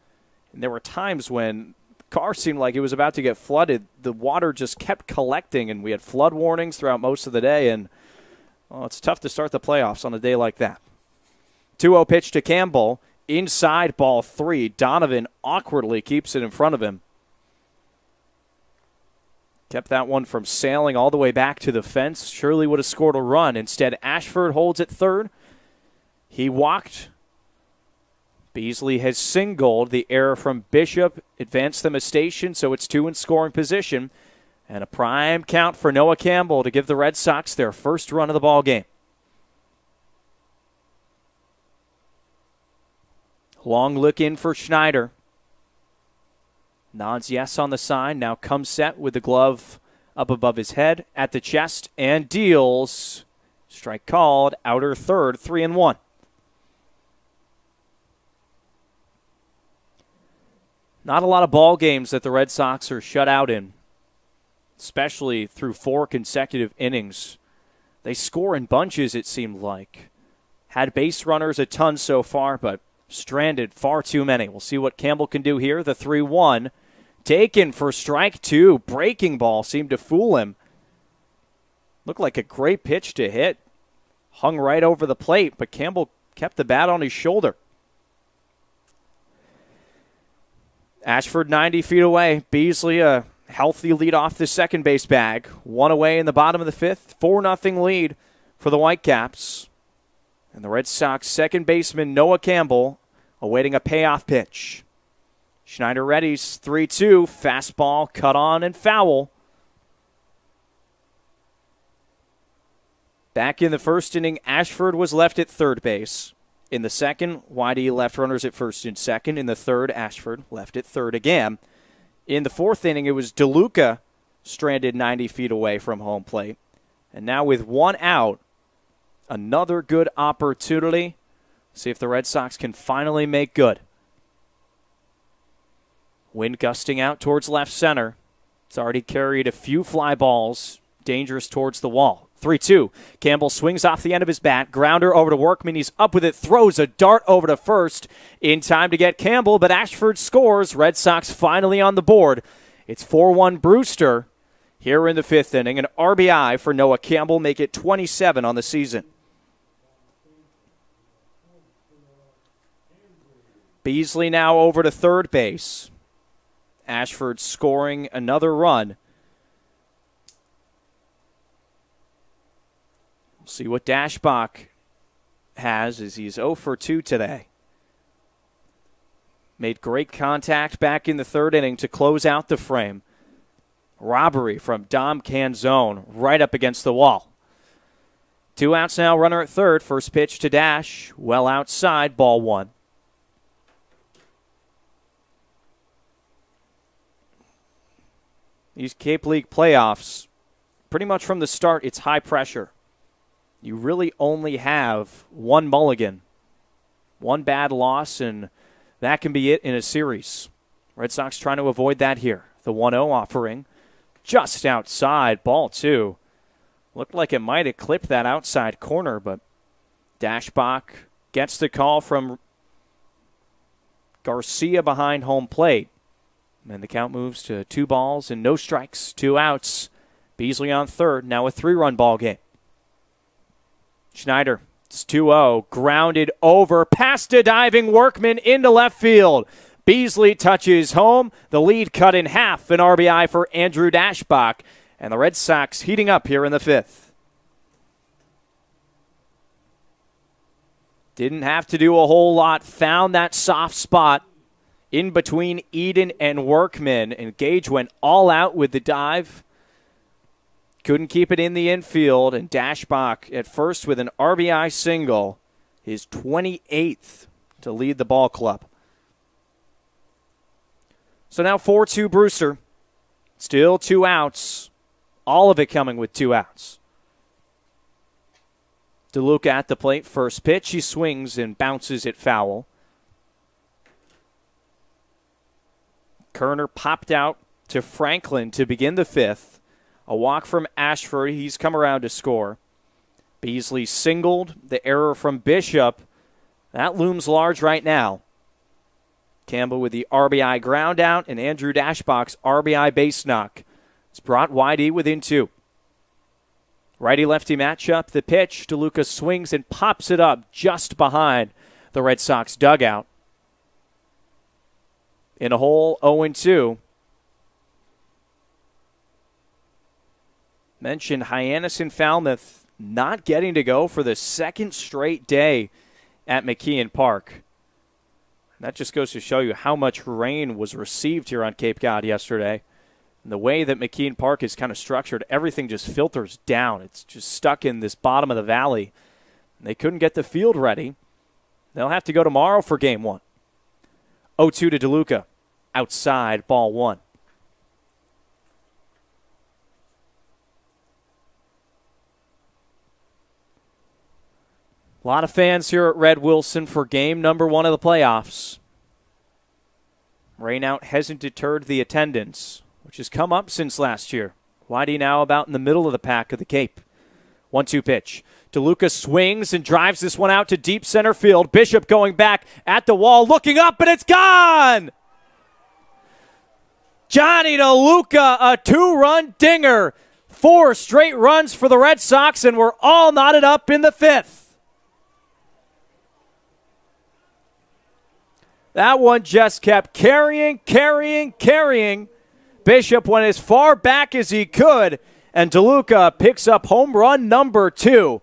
Speaker 2: And there were times when the car seemed like it was about to get flooded. The water just kept collecting, and we had flood warnings throughout most of the day. And it's tough to start the playoffs on a day like that. 2-0 pitch to Campbell. Inside ball 3. Donovan awkwardly keeps it in front of him. Kept that one from sailing all the way back to the fence. Surely would have scored a run. Instead, Ashford holds at third. He walked. Beasley has singled. The error from Bishop advanced them a station, so it's 2 in scoring position. And a prime count for Noah Campbell to give the Red Sox their first run of the ball game. Long look in for Schneider. Nods yes on the sign. Now comes set with the glove up above his head at the chest and deals. Strike called. Outer third, 3-1. Not a lot of ball games that the Red Sox are shut out in, especially through 4 consecutive innings. They score in bunches, it seemed like. Had base runners a ton so far, but stranded far too many. We'll see what Campbell can do here. The 3-1 taken for strike 2. Breaking ball seemed to fool him. Looked like a great pitch to hit. Hung right over the plate, but Campbell kept the bat on his shoulder. Ashford 90 feet away. Beasley a Healthy lead off the second base bag. One away in the bottom of the fifth. 4-0 lead for the Whitecaps. And the Red Sox second baseman Noah Campbell awaiting a payoff pitch. Schneider readies 3-2. Fastball cut on and foul. Back in the first inning, Ashford was left at third base. In the second, Whitey left runners at first and second. In the third, Ashford left at third again. In the fourth inning, it was DeLuca stranded 90 feet away from home plate. And now with one out, another good opportunity. See if the Red Sox can finally make good. Wind gusting out towards left center. It's already carried a few fly balls, dangerous towards the wall. 3-2. Campbell swings off the end of his bat. Grounder over to Workman. He's up with it. Throws a dart over to first in time to get Campbell, but Ashford scores. Red Sox finally on the board. It's 4-1 Brewster here in the fifth inning. An RBI for Noah Campbell. Make it 27 on the season. Beasley now over to third base. Ashford scoring another run. See what Dashbach has as he's 0 for 2 today. Made great contact back in the third inning to close out the frame. Robbery from Dom Canzone right up against the wall. 2 outs now, runner at third. First pitch to Dash. Well outside, ball 1. These Cape League playoffs, pretty much from the start, it's high pressure. You really only have one mulligan, one bad loss, and that can be it in a series. Red Sox trying to avoid that here. The 1-0 offering just outside, ball 2. Looked like it might have clipped that outside corner, but Dashbach gets the call from Garcia behind home plate. And the count moves to 2 balls and no strikes, 2 outs. Beasley on third, now a 3-run ball game. Schneider, it's 2-0, grounded over, past a diving Workman into left field. Beasley touches home, the lead cut in half, an RBI for Andrew Dashbach, and the Red Sox heating up here in the fifth. Didn't have to do a whole lot, found that soft spot in between Eden and Workman, and Gage went all out with the dive. Couldn't keep it in the infield, and Dashbach at first with an RBI single, his 28th to lead the ball club. So now 4-2 Brewster. Still 2 outs. All of it coming with 2 outs. DeLuca at the plate, first pitch. He swings and bounces it foul. Kerner popped out to Franklin to begin the fifth. A walk from Ashford. He's come around to score. Beasley singled. The error from Bishop. That looms large right now. Campbell with the RBI ground out, and Andrew Dashbach's RBI base knock. It's brought Whitey within 2. Righty-lefty matchup. The pitch. DeLuca swings and pops it up just behind the Red Sox dugout. In a hole, 0-2. Mentioned Hyannis and Falmouth not getting to go for the second straight day at McKeon Park. That just goes to show you how much rain was received here on Cape Cod yesterday. And the way that McKeon Park is kind of structured, everything just filters down. It's just stuck in this bottom of the valley. And they couldn't get the field ready. They'll have to go tomorrow for game 1. 0-2 to DeLuca. Outside, ball 1. A lot of fans here at Red Wilson for game number 1 of the playoffs. Rainout hasn't deterred the attendance, which has come up since last year. Whitey now about in the middle of the pack of the Cape. 1-2 pitch. DeLuca swings and drives this one out to deep center field. Bishop going back at the wall, looking up, and it's gone! Johnny DeLuca, a 2-run dinger. 4 straight runs for the Red Sox, and we're all knotted up in the fifth. That one just kept carrying. Bishop went as far back as he could, and DeLuca picks up home run number 2.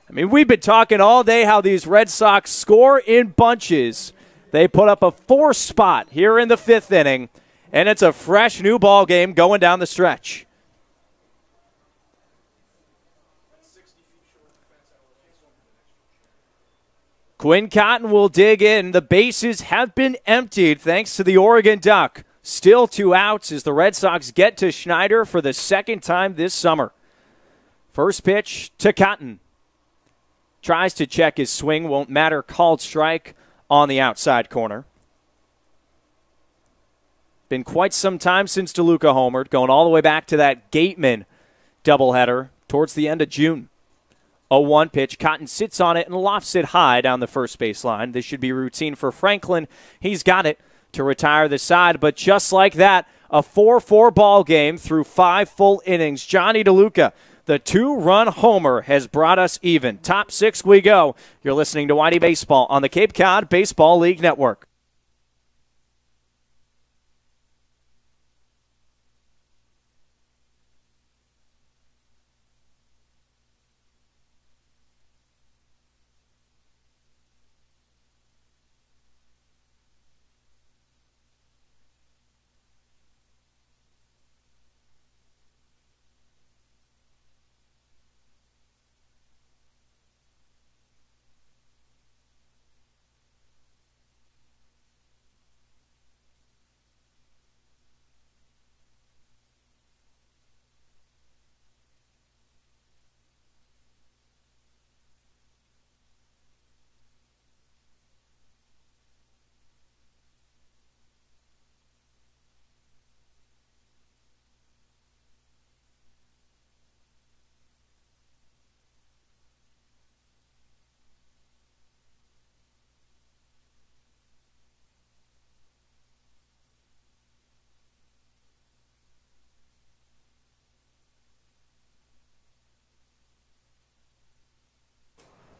Speaker 2: I mean, we've been talking all day how these Red Sox score in bunches. They put up a 4 spot here in the 5th inning, and it's a fresh new ball game going down the stretch. Quinn Cotton will dig in. The bases have been emptied thanks to the Oregon Duck. Still 2 outs as the Red Sox get to Schneider for the 2nd time this summer. First pitch to Cotton. Tries to check his swing, won't matter. Called strike on the outside corner. Been quite some time since DeLuca homered, going all the way back to that Gateman doubleheader towards the end of June. 0-1 pitch. Cotton sits on it and lofts it high down the first base line. This should be routine for Franklin. He's got it to retire the side, but just like that, a 4-4 ball game through 5 full innings. Johnny DeLuca, the 2-run homer, has brought us even. Top 6 we go. You're listening to Whitey Baseball on the Cape Cod Baseball League Network.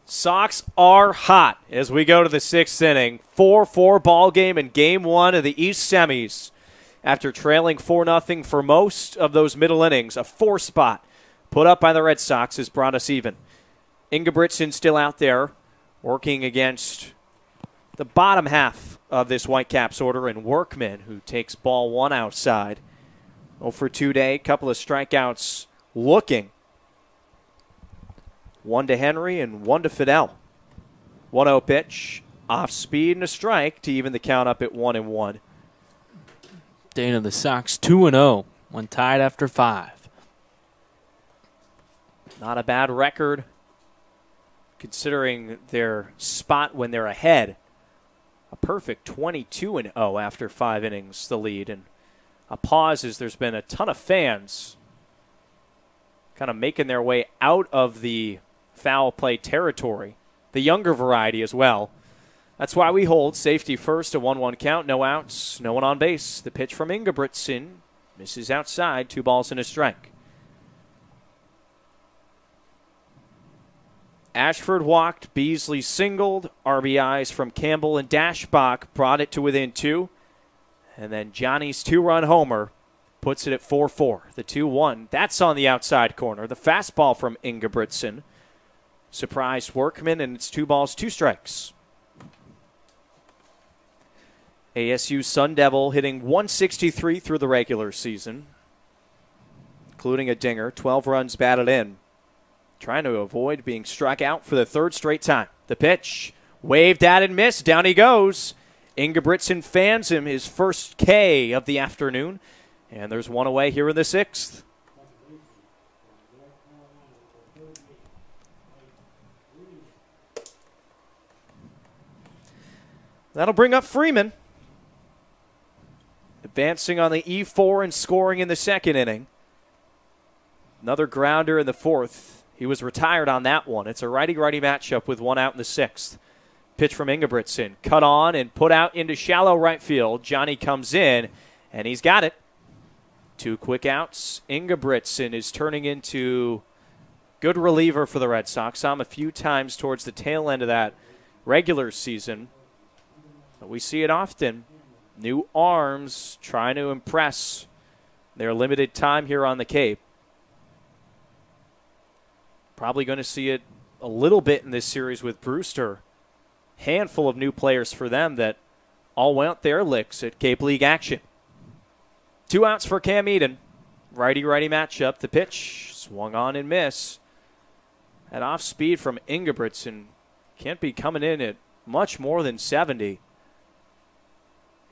Speaker 2: Sox are hot as we go to the 6th inning. 4-4 ball game in Game 1 of the East Semis. After trailing 4-0 for most of those middle innings, a 4 spot put up by the Red Sox has brought us even. Ingebrigtsen still out there working against the bottom half of this Whitecaps order, and Workman, who takes ball 1 outside. 0 for 2 day, couple of strikeouts looking. 1 to Henry and 1 to Fidel. 1-0 pitch, off speed and a strike to even the count up at 1-1.
Speaker 1: Dana, the Sox 2-0, one tied after 5.
Speaker 2: Not a bad record considering their spot when they're ahead. A perfect 22-0 after 5 innings, the lead. And a pause as there's been a ton of fans kind of making their way out of the foul play territory. The younger variety as well. That's why we hold safety first, a 1-1 count, no outs, no one on base. The pitch from Ingebrigtsen misses outside, 2 balls and a strike. Ashford walked, Beasley singled, RBIs from Campbell and Dashbach brought it to within 2. And then Johnny's 2-run homer puts it at 4-4. The 2-1, that's on the outside corner. The fastball from Ingebrigtsen surprised Workman, and it's 2 balls, 2 strikes. ASU Sun Devil hitting 163 through the regular season, including a dinger, 12 runs batted in. Trying to avoid being struck out for the 3rd straight time. The pitch, waved at and missed, down he goes. Ingebrigtsen fans him his first K of the afternoon, and there's 1 away here in the 6th. That'll bring up Freeman. Advancing on the E4 and scoring in the 2nd inning. Another grounder in the 4th. He was retired on that one. It's a righty-righty matchup with 1 out in the 6th. Pitch from Ingebrigtsen. Cut on and put out into shallow right field. Johnny comes in, and he's got it. 2 quick outs. Ingebrigtsen is turning into good reliever for the Red Sox. Saw him a few times towards the tail end of that regular season. But we see it often. New arms trying to impress their limited time here on the Cape. Probably going to see it a little bit in this series with Brewster. Handful of new players for them that all want their licks at Cape League action. 2 outs for Cam Eden. Righty-righty matchup. The pitch swung on and miss. At off speed from Ingebrigtsen. Can't be coming in at much more than 70.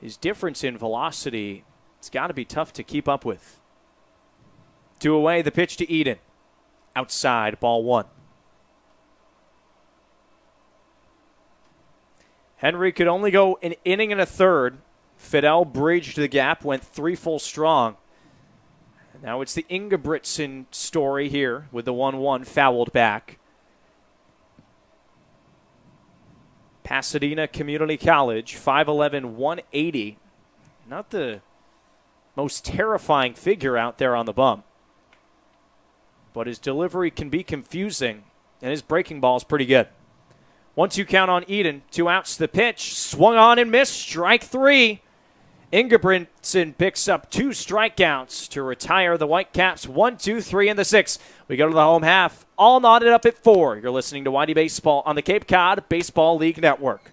Speaker 2: His difference in velocity, it's got to be tough to keep up with. 2 away, the pitch to Eden. Outside, ball 1. Henry could only go an inning and a third. Fidel bridged the gap, went 3 full strong. And now it's the Ingebrigtsen story here with the 1-1 fouled back. Pasadena Community College, 5'11", 180. Not the most terrifying figure out there on the bump. But his delivery can be confusing, and his breaking ball is pretty good. 1-2 count on Eden. 2 outs to the pitch. Swung on and missed. Strike 3. Ingebrigtsen picks up 2 strikeouts to retire the Whitecaps. 1, 2, 3 in the 6th. We go to the home half. All knotted up at 4. You're listening to Whitey Baseball on the Cape Cod Baseball League Network.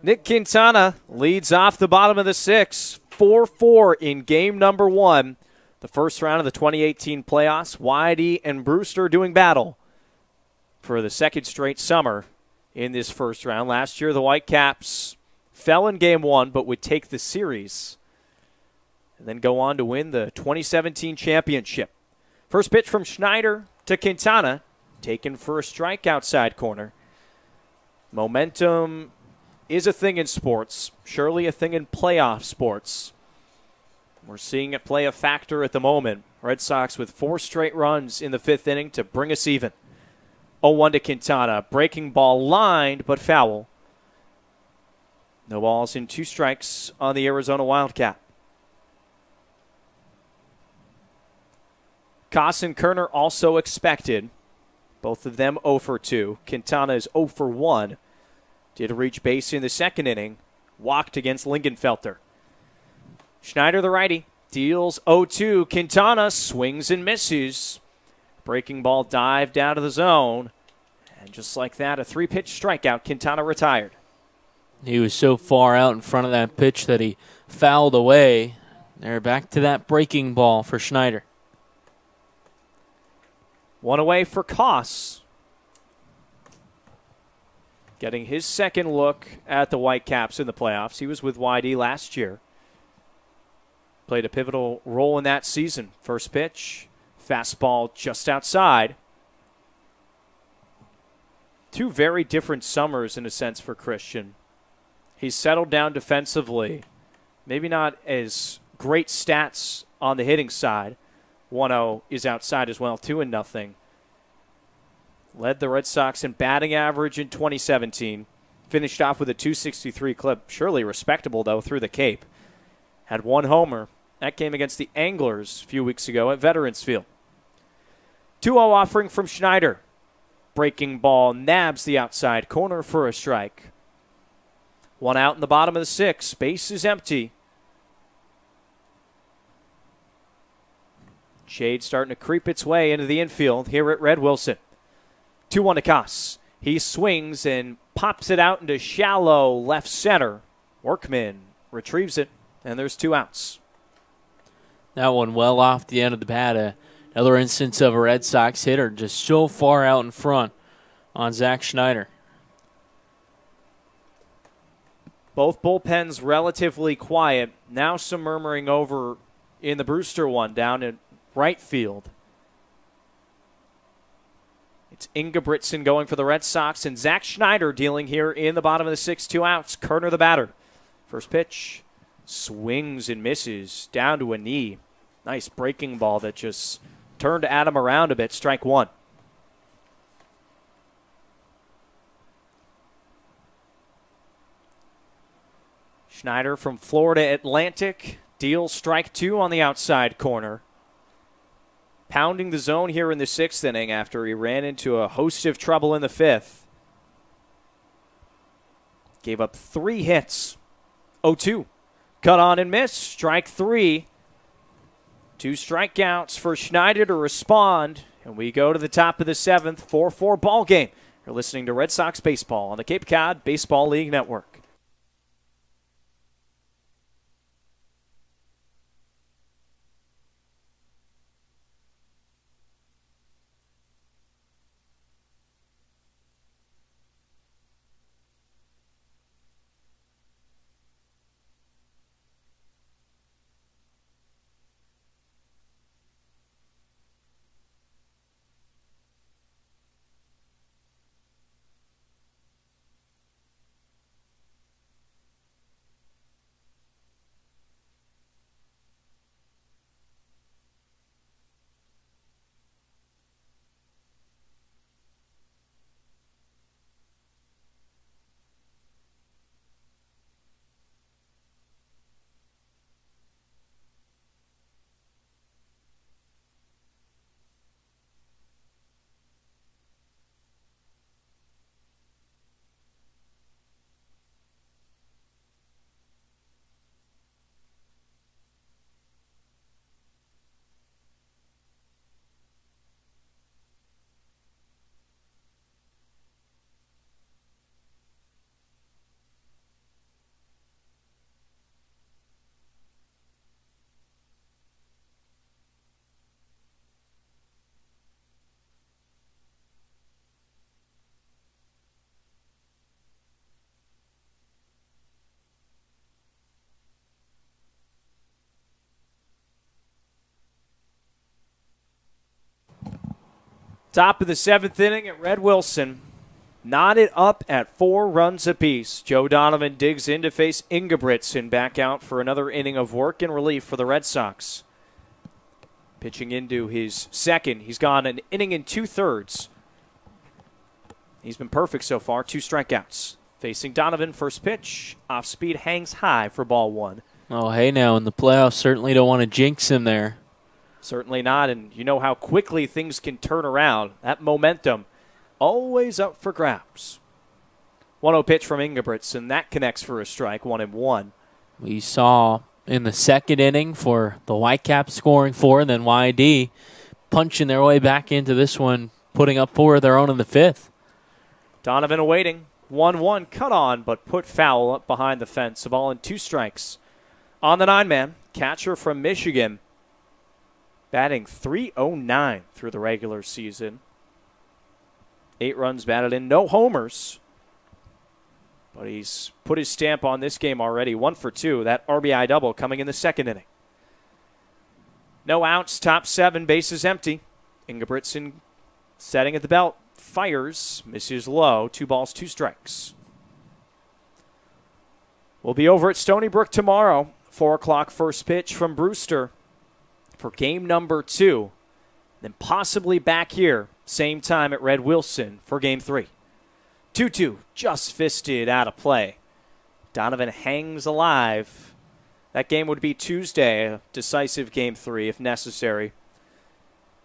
Speaker 2: Nick Quintana leads off the bottom of the 6th, 4-4 in game number 1. The first round of the 2018 playoffs. Whitey and Brewster doing battle for the second straight summer in this first round. Last year, the Whitecaps fell in game 1, but would take the series and then go on to win the 2017 championship. First pitch from Schneider to Quintana, taken for a strike outside corner. Momentum is a thing in sports, surely a thing in playoff sports. We're seeing it play a factor at the moment. Red Sox with 4 straight runs in the 5th inning to bring us even. 0-1 to Quintana. Breaking ball lined, but foul. No balls in 2 strikes on the Arizona Wildcat. Koss and Kerner also expected. Both of them 0 for 2. Quintana is 0 for 1. Did reach base in the 2nd inning. Walked against Lingenfelter. Schneider, the righty, deals 0-2. Quintana swings and misses. Breaking ball dived out of the zone. And just like that, a 3-pitch strikeout. Quintana retired.
Speaker 1: He was so far out in front of that pitch that he fouled away. They're back to that breaking ball for Schneider.
Speaker 2: 1 away for Koss. Getting his second look at the Whitecaps in the playoffs. He was with YD last year. Played a pivotal role in that season. First pitch, fastball just outside. 2 very different summers in a sense for Christian. He's settled down defensively, Maybe not as great stats on the hitting side. 1-0 is outside as well, 2-0. Led the Red Sox in batting average in 2017. Finished off with a .263 clip. Surely respectable, though, through the Cape. Had one homer. That came against the Anglers a few weeks ago at Veterans Field. 2-0 offering from Schneider. Breaking ball nabs the outside corner for a strike. One out in the bottom of the 6th. Base is empty. Shade starting to creep its way into the infield here at Red Wilson. 2-1 to Koss. He swings and pops it out into shallow left center. Workman retrieves it, and there's 2 outs.
Speaker 1: That one well off the end of the bat. Another instance of a Red Sox hitter just so far out in front on Zach Schneider.
Speaker 2: Both bullpens relatively quiet. Now some murmuring over in the Brewster one down in right field. It's Ingebrigtsen going for the Red Sox, and Zach Schneider dealing here in the bottom of the 6th, 2 outs. Kerner the batter. First pitch, swings and misses down to a knee. Nice breaking ball that just turned Adam around a bit. Strike 1. Schneider from Florida Atlantic deals strike 2 on the outside corner. Pounding the zone here in the 6th inning after he ran into a host of trouble in the 5th. Gave up 3 hits. 0-2. Cut on and miss. Strike 3. 2 strikeouts for Schneider to respond. And we go to the top of the 7th. 4-4 ball game. You're listening to Red Sox Baseball on the Cape Cod Baseball League Network. Top of the 7th inning at Red Wilson. Knotted up at 4 runs apiece. Joe Donovan digs in to face Ingebrigtsen back out for another inning of work and relief for the Red Sox. Pitching into his 2nd. He's gone an inning and 2/3. He's been perfect so far. 2 strikeouts. Facing Donovan, first pitch. Off speed, hangs high for ball 1.
Speaker 1: Oh, hey now, in the playoffs, certainly don't want to jinx him there.
Speaker 2: Certainly not, and you know how quickly things can turn around. That momentum always up for grabs. 1-0 pitch from Ingebrigtsen. That connects for a strike, 1-1.
Speaker 1: We saw in the 2nd inning for the Whitecaps scoring 4, and then YD punching their way back into this one, putting up 4 of their own in the 5th.
Speaker 2: Donovan awaiting. 1-1 cut on, but put foul up behind the fence. A ball and 2 strikes. On the 9-man, catcher from Michigan. Batting .309 through the regular season. 8 runs batted in, no homers. But he's put his stamp on this game already. 1 for 2. That RBI double coming in the 2nd inning. No outs, top 7, bases empty. Ingebrigtsen setting at the belt. Fires, misses low. 2 balls, 2 strikes. We'll be over at Stony Brook tomorrow 4 o'clock first pitch from Brewster for game number 2. Then possibly back here, same time at Red Wilson for game 3. 2-2, just fisted out of play. Donovan hangs alive. That game would be Tuesday, a decisive game 3 if necessary.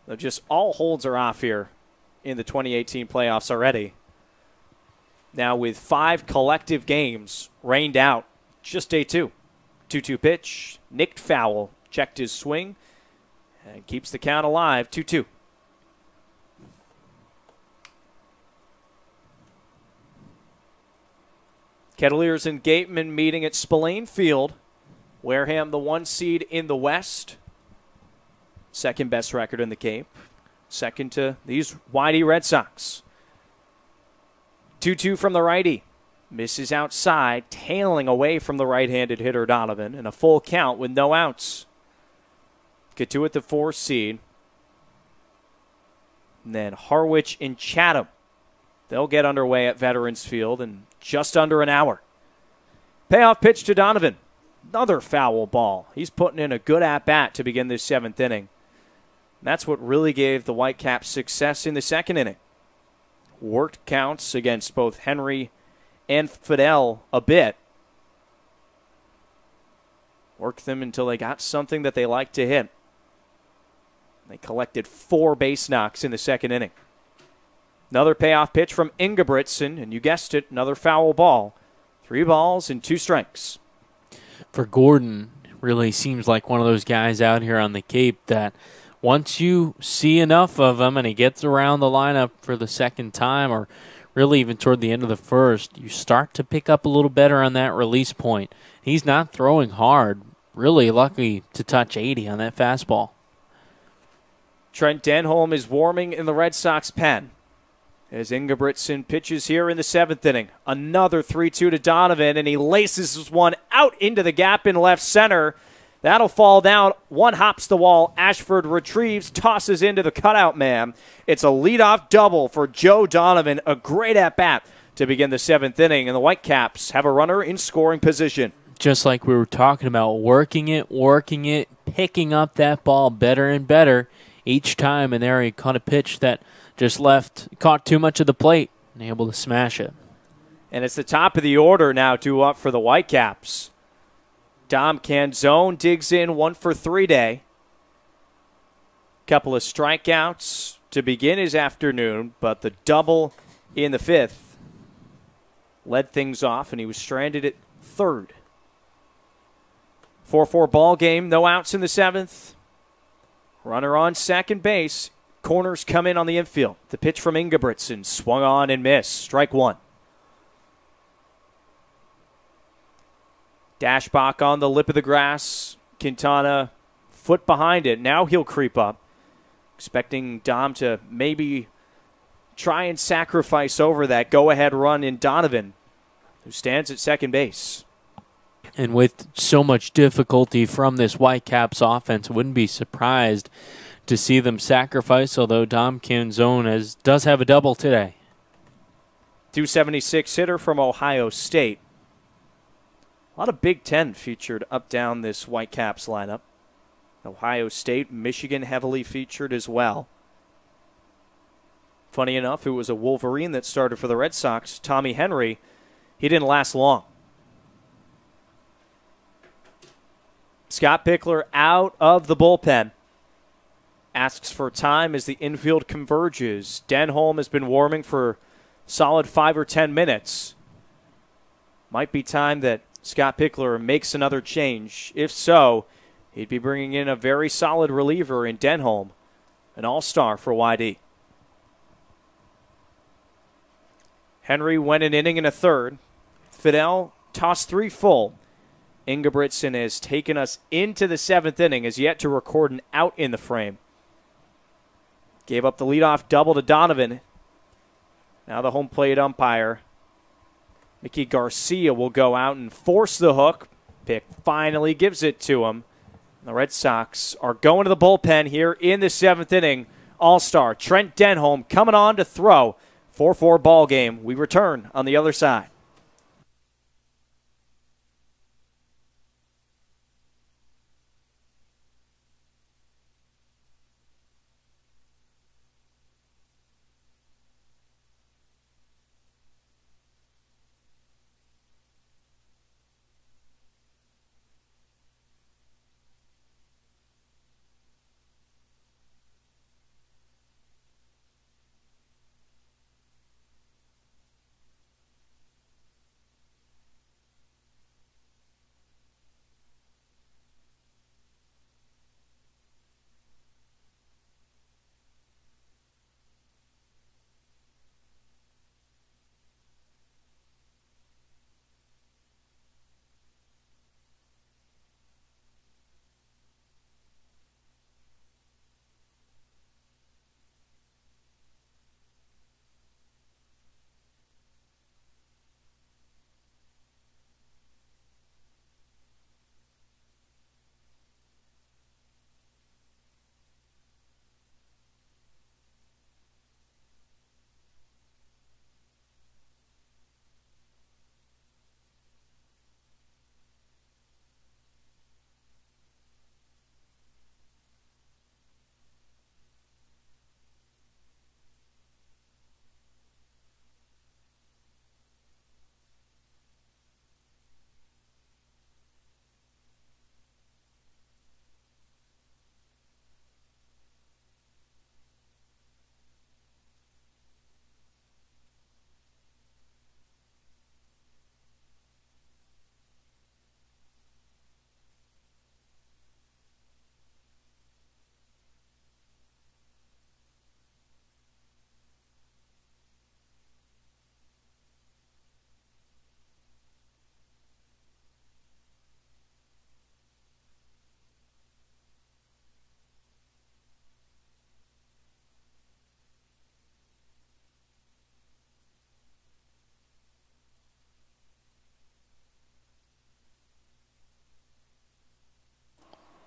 Speaker 2: Though just all holds are off here in the 2018 playoffs already. Now with 5 collective games rained out, just day 2. 2-2 pitch, nicked foul, checked his swing, and keeps the count alive, 2-2. Kettleers and Gateman meeting at Spillane Field. Wareham, the 1 seed in the West. Second best record in the Cape. Second to these Whitey Red Sox. 2-2 from the righty. Misses outside, tailing away from the right-handed hitter Donovan, and a full count with no outs. Get to it, the 4 seed. And then Harwich and Chatham. They'll get underway at Veterans Field in just under an hour. Payoff pitch to Donovan. Another foul ball. He's putting in a good at-bat to begin this 7th inning. That's what really gave the Whitecaps success in the 2nd inning. Worked counts against both Henry and Fidel a bit. Worked them until they got something that they liked to hit. They collected 4 base knocks in the 2nd inning. Another payoff pitch from Ingebrigtsen, and you guessed it, another foul ball. 3 balls and 2 strikes.
Speaker 1: For Gordon, really seems like one of those guys out here on the Cape that once you see enough of him and he gets around the lineup for the 2nd time, or really even toward the end of the 1st, you start to pick up a little better on that release point. He's not throwing hard. Really lucky to touch 80 on that fastball.
Speaker 2: Trent Denholm is warming in the Red Sox pen as Ingebrigtsen pitches here in the 7th inning. Another 3-2 to Donovan, and he laces one out into the gap in left center. That'll fall down. One hops the wall. Ashford retrieves, tosses into the cutout man. It's a leadoff double for Joe Donovan. A great at-bat to begin the 7th inning, and the Whitecaps have a runner in scoring position.
Speaker 1: Just like we were talking about, working it, picking up that ball better and better each time, and there he caught a pitch that just caught too much of the plate and able to smash it.
Speaker 2: And it's the top of the order now due up for the Whitecaps. Dom Canzone digs in 1 for 3 day. Couple of strikeouts to begin his afternoon, but the double in the 5th led things off, and he was stranded at 3rd. 4-4 ball game, no outs in the 7th. Runner on second base. Corners come in on the infield. The pitch from Ingebrigtsen swung on and missed. Strike 1. Dashbach on the lip of the grass. Quintana foot behind it. Now he'll creep up. Expecting Dom to maybe try and sacrifice over that go-ahead run in Donovan, who stands at second base.
Speaker 1: And with so much difficulty from this Whitecaps offense, wouldn't be surprised to see them sacrifice, although Dom Canzone does have a double today.
Speaker 2: 276 hitter from Ohio State. A lot of Big Ten featured up down this Whitecaps lineup. Ohio State, Michigan heavily featured as well. Funny enough, it was a Wolverine that started for the Red Sox, Tommy Henry. He didn't last long. Scott Pickler out of the bullpen. Asks for time as the infield converges. Denholm has been warming for solid 5 or 10 minutes. Might be time that Scott Pickler makes another change. If so, he'd be bringing in a very solid reliever in Denholm, an all-star for YD. Henry went an inning and a third. Fidel tossed 3 full. Ingebrigtsen has taken us into the 7th inning, has yet to record an out in the frame. Gave up the leadoff double to Donovan. Now the home plate umpire, Mickey Garcia, will go out and force the hook. Pick finally gives it to him. The Red Sox are going to the bullpen here in the 7th inning. All-star Trent Denholm coming on to throw. 4-4 ball game. We return on the other side.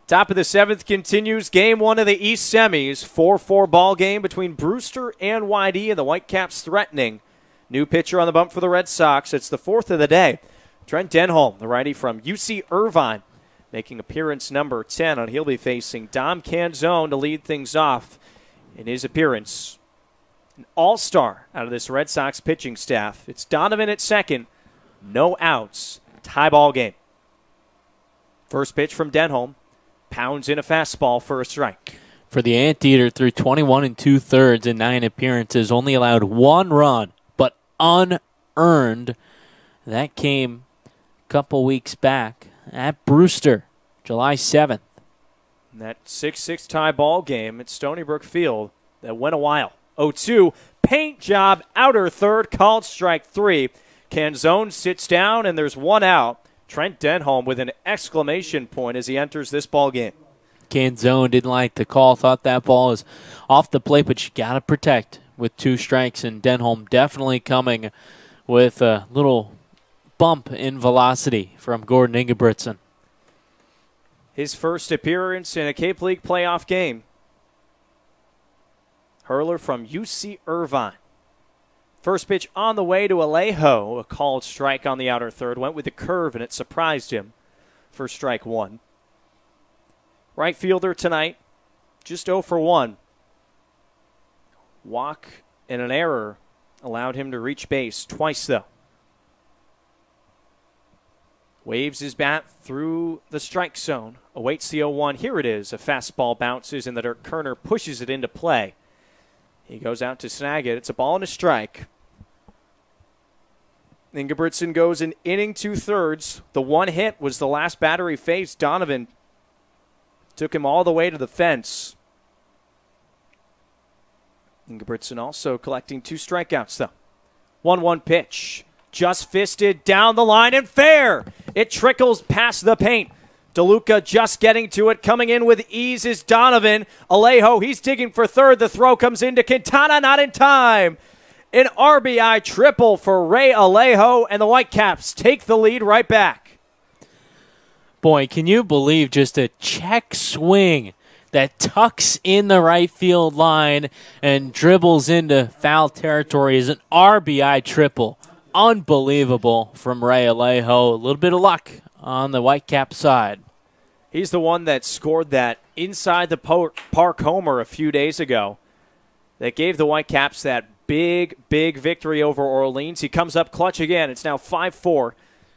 Speaker 2: Top of the 7th continues game 1 of the East Semis. 4-4 ball game between Brewster and YD, and the Whitecaps threatening. New pitcher on the bump for the Red Sox. It's the 4th of the day. Trent Denholm, the righty from UC Irvine, making appearance number 10, and he'll be facing Dom Canzone to lead things off in his appearance. An all-star out of this Red Sox pitching staff. It's Donovan at second. No outs. Tie ball game. First pitch from Denholm. Pounds in a fastball for a strike.
Speaker 1: For the Anteater, through 21 2/3 in 9 appearances, only allowed 1 run, but unearned. That came a couple weeks back at Brewster, July 7th.
Speaker 2: And that 6-6 tie ball game at Stony Brook Field that went a while. 0-2, paint job, outer third, called strike 3. Canzone sits down, and there's 1 out. Trent Denholm with an exclamation point as he enters this ball game.
Speaker 1: Canzone didn't like the call, thought that ball is off the plate, but you got to protect with 2 strikes, and Denholm definitely coming with a little bump in velocity from Gordon Ingebrigtsen.
Speaker 2: His first appearance in a Cape League playoff game. Hurler from UC Irvine. First pitch on the way to Alejo. A called strike on the outer third. Went with the curve, and it surprised him for strike 1. Right fielder tonight, just 0 for 1. Walk and an error allowed him to reach base twice, though. Waves his bat through the strike zone. Awaits the 0-1. Here it is. A fastball bounces in the dirt. Kerner pushes it into play. He goes out to snag it. It's a ball and a strike. Ingebrigtsen goes an inning 2/3. The 1 hit was the last batter he faced. Donovan took him all the way to the fence. Ingebrigtsen also collecting 2 strikeouts, though. 1-1 pitch. Just fisted down the line and fair. It trickles past the paint. DeLuca just getting to it. Coming in with ease is Donovan. Alejo, he's digging for third. The throw comes into Quintana, not in time. An RBI triple for Ray Alejo, and the Whitecaps take the lead right back.
Speaker 1: Boy, can you believe just a check swing that tucks in the right field line and dribbles into foul territory is an RBI triple. Unbelievable from Ray Alejo. A little bit of luck on the Whitecap side.
Speaker 2: He's the one that scored that inside the park homer a few days ago that gave the Whitecaps that big victory over Orleans. He comes up clutch again. It's now 5-4.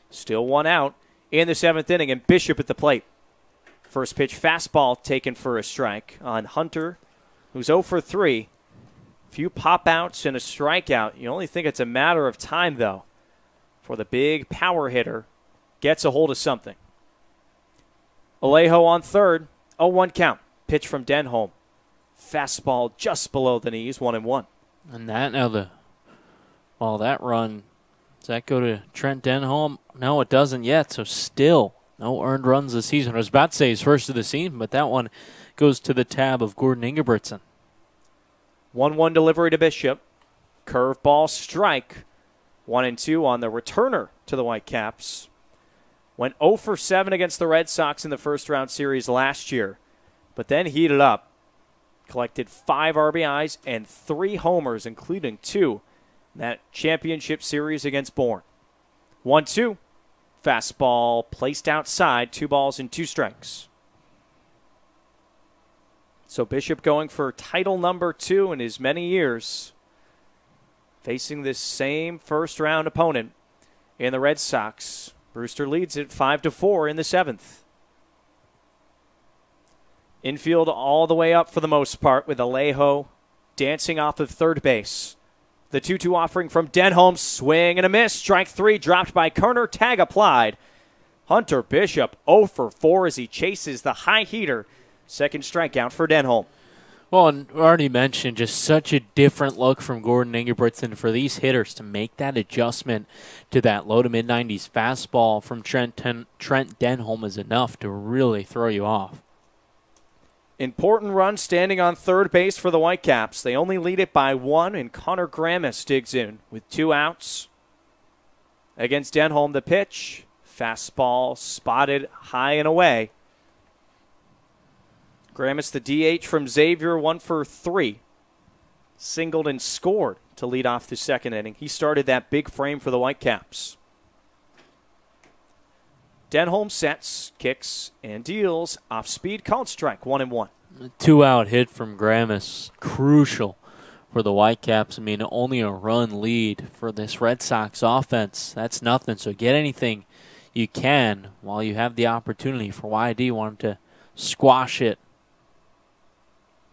Speaker 2: Still 1 out in the 7th inning, and Bishop at the plate. First pitch fastball taken for a strike on Hunter, who's 0 for 3. Few pop-outs and a strikeout. You only think it's a matter of time, though, for the big power hitter gets a hold of something. Alejo on third, 0-1 count. Pitch from Denholm. Fastball just below the knees, 1-1.
Speaker 1: And that that run, does that go to Trent Denholm? No, it doesn't yet, so still no earned runs this season. I was about to say his first of the season, but that one goes to the tab of Gordon Ingebrigtsen.
Speaker 2: 1-1 delivery to Bishop. Curveball strike. 1-2 on the returner to the Whitecaps. Went 0 for 7 against the Red Sox in the first round series last year, but then heated up. Collected 5 RBIs and 3 homers, including 2 in that championship series against Bourne. 1-2. Fastball placed outside. 2 balls and 2 strikes. So Bishop going for title number 2 in his many years, facing this same first-round opponent in the Red Sox. Brewster leads it 5-4 in the 7th. Infield all the way up for the most part with Alejo dancing off of third base. The 2-2 offering from Denholm. Swing and a miss. Strike 3 dropped by Kerner. Tag applied. Hunter Bishop 0 for 4 as he chases the high heater. Second strikeout for Denholm.
Speaker 1: Well, and already mentioned, just such a different look from Gordon Ingebrigtsen for these hitters to make that adjustment to that low to mid-90s fastball from Trent Denholm is enough to really throw you off.
Speaker 2: Important run standing on third base for the Whitecaps. They only lead it by 1, and Connor Grammis digs in with 2 outs. Against Denholm, the pitch. Fastball spotted high and away. Gramis, the DH from Xavier, 1 for 3. Singled and scored to lead off the second inning. He started that big frame for the Whitecaps. Denholm sets, kicks, and deals. Off speed, called strike, 1-1.
Speaker 1: A 2-out hit from Gramis, crucial for the Whitecaps. I mean, only a run lead for this Red Sox offense. That's nothing. So get anything you can while you have the opportunity. For YD, want to squash it.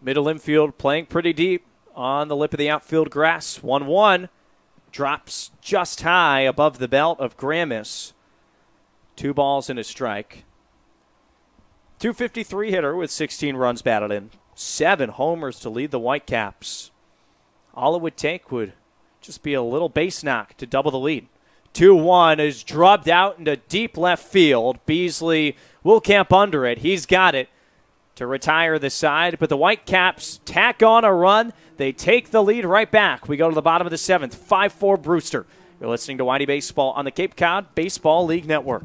Speaker 2: Middle infield playing pretty deep on the lip of the outfield grass. 1-1. Drops just high above the belt of Gramis. 2 balls and a strike. 253 hitter with 16 runs batted in. 7 homers to lead the Whitecaps. All it would take would just be a little base knock to double the lead. 2-1 is drubbed out into deep left field. Beasley will camp under it. He's got it to retire the side, but the Whitecaps tack on a run. They take the lead right back. We go to the bottom of the 7th. 5-4 Brewster. You're listening to YD Baseball on the Cape Cod Baseball League Network.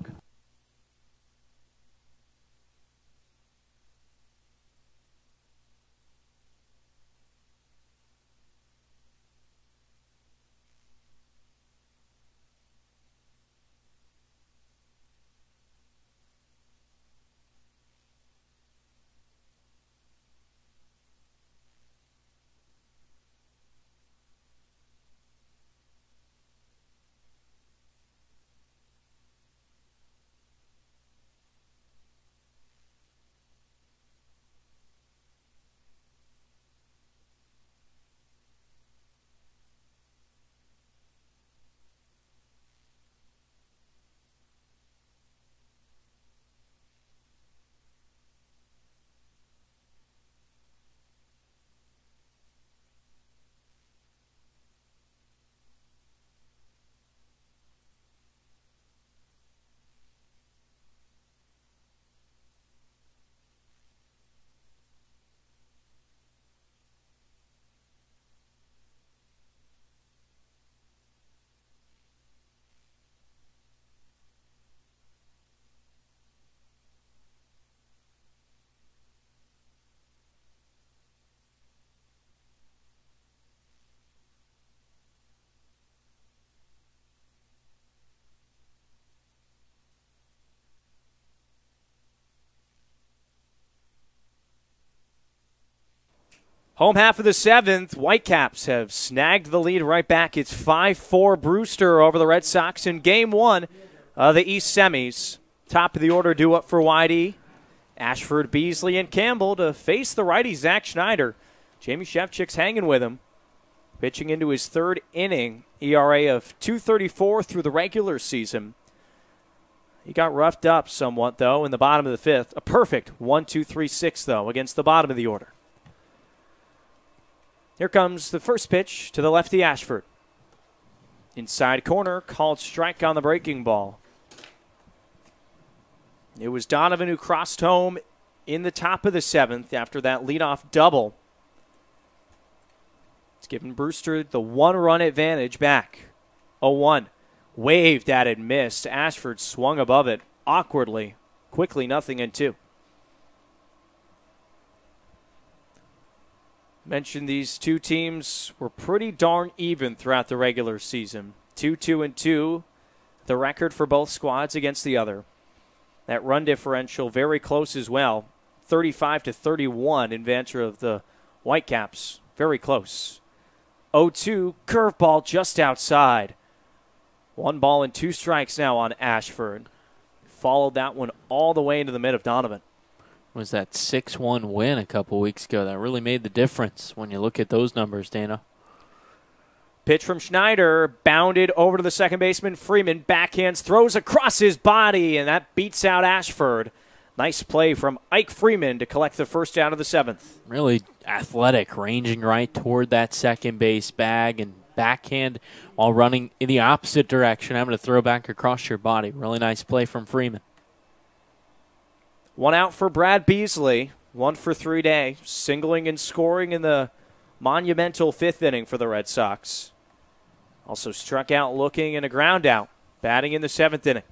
Speaker 2: Home half of the 7th, Whitecaps have snagged the lead right back. It's 5-4 Brewster over the Red Sox in Game 1 of the East Semis. Top of the order due up for YD. Ashford, Beasley, and Campbell to face the righty Zach Schneider. Jamie Shevchik's hanging with him. Pitching into his 3rd inning, ERA of .234 through the regular season. He got roughed up somewhat, though, in the bottom of the 5th. A perfect 1-2-3-6, though, against the bottom of the order. Here comes the first pitch to the lefty Ashford. Inside corner, called strike on the breaking ball. It was Donovan who crossed home in the top of the 7th after that leadoff double. It's given Brewster the 1-run advantage back. 0-1. Waved at it, missed. Ashford swung above it awkwardly. Quickly, 0-2. Mentioned these two teams were pretty darn even throughout the regular season. 2-2-2, the record for both squads against the other. That run differential very close as well. 35-31 in advantage of the Whitecaps. Very close. 0-2, curveball just outside. 1 ball and 2 strikes now on Ashford. Followed that one all the way into the mid of Donovan.
Speaker 1: Was that 6-1 win a couple weeks ago that really made the difference when you look at those numbers, Dana.
Speaker 2: Pitch from Schneider, bounded over to the second baseman. Freeman backhands, throws across his body, and that beats out Ashford. Nice play from Ike Freeman to collect the first out of the 7th.
Speaker 1: Really athletic, ranging right toward that second base bag and backhand while running in the opposite direction, having to throw back across your body. Really nice play from Freeman.
Speaker 2: 1 out for Brad Beasley. 1 for 3 day. Singling and scoring in the monumental 5th inning for the Red Sox. Also struck out looking and a ground out. Batting in the 7th inning.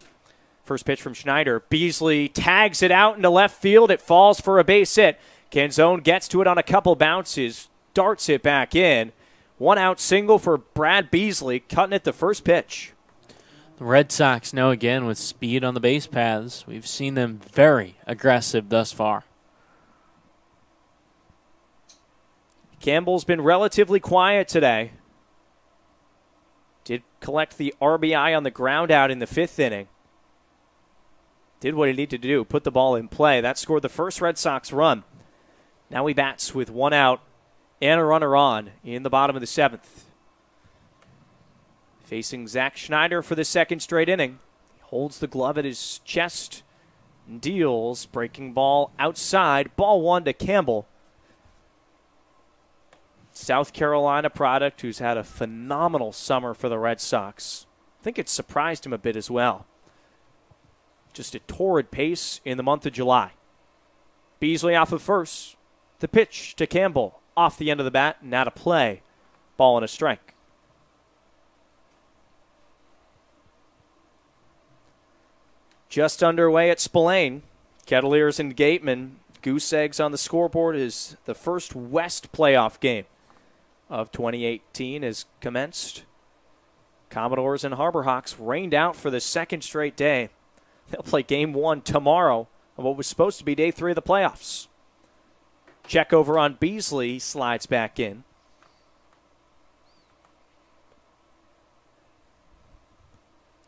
Speaker 2: First pitch from Schneider. Beasley tags it out into left field. It falls for a base hit. Canzone gets to it on a couple bounces, darts it back in. 1 out single for Brad Beasley, cutting it the first pitch.
Speaker 1: The Red Sox know again with speed on the base paths. We've seen them very aggressive thus far.
Speaker 2: Campbell's been relatively quiet today. Did collect the RBI on the ground out in the 5th inning. Did what he needed to do, put the ball in play. That scored the first Red Sox run. Now he bats with 1 out and a runner on in the bottom of the 7th. Facing Zach Schneider for the 2nd straight inning. He holds the glove at his chest and deals. Breaking ball outside. Ball 1 to Campbell. South Carolina product who's had a phenomenal summer for the Red Sox. I think it surprised him a bit as well. Just a torrid pace in the month of July. Beasley off of first. The pitch to Campbell. Off the end of the bat and out of play. Ball and a strike. Just underway at Spillane. Kettleers and Gateman. Goose eggs on the scoreboard is the first West playoff game of 2018 has commenced. Commodores and Harbor Hawks rained out for the 2nd straight day. They'll play game 1 tomorrow of what was supposed to be day 3 of the playoffs. Check over on Beasley, slides back in.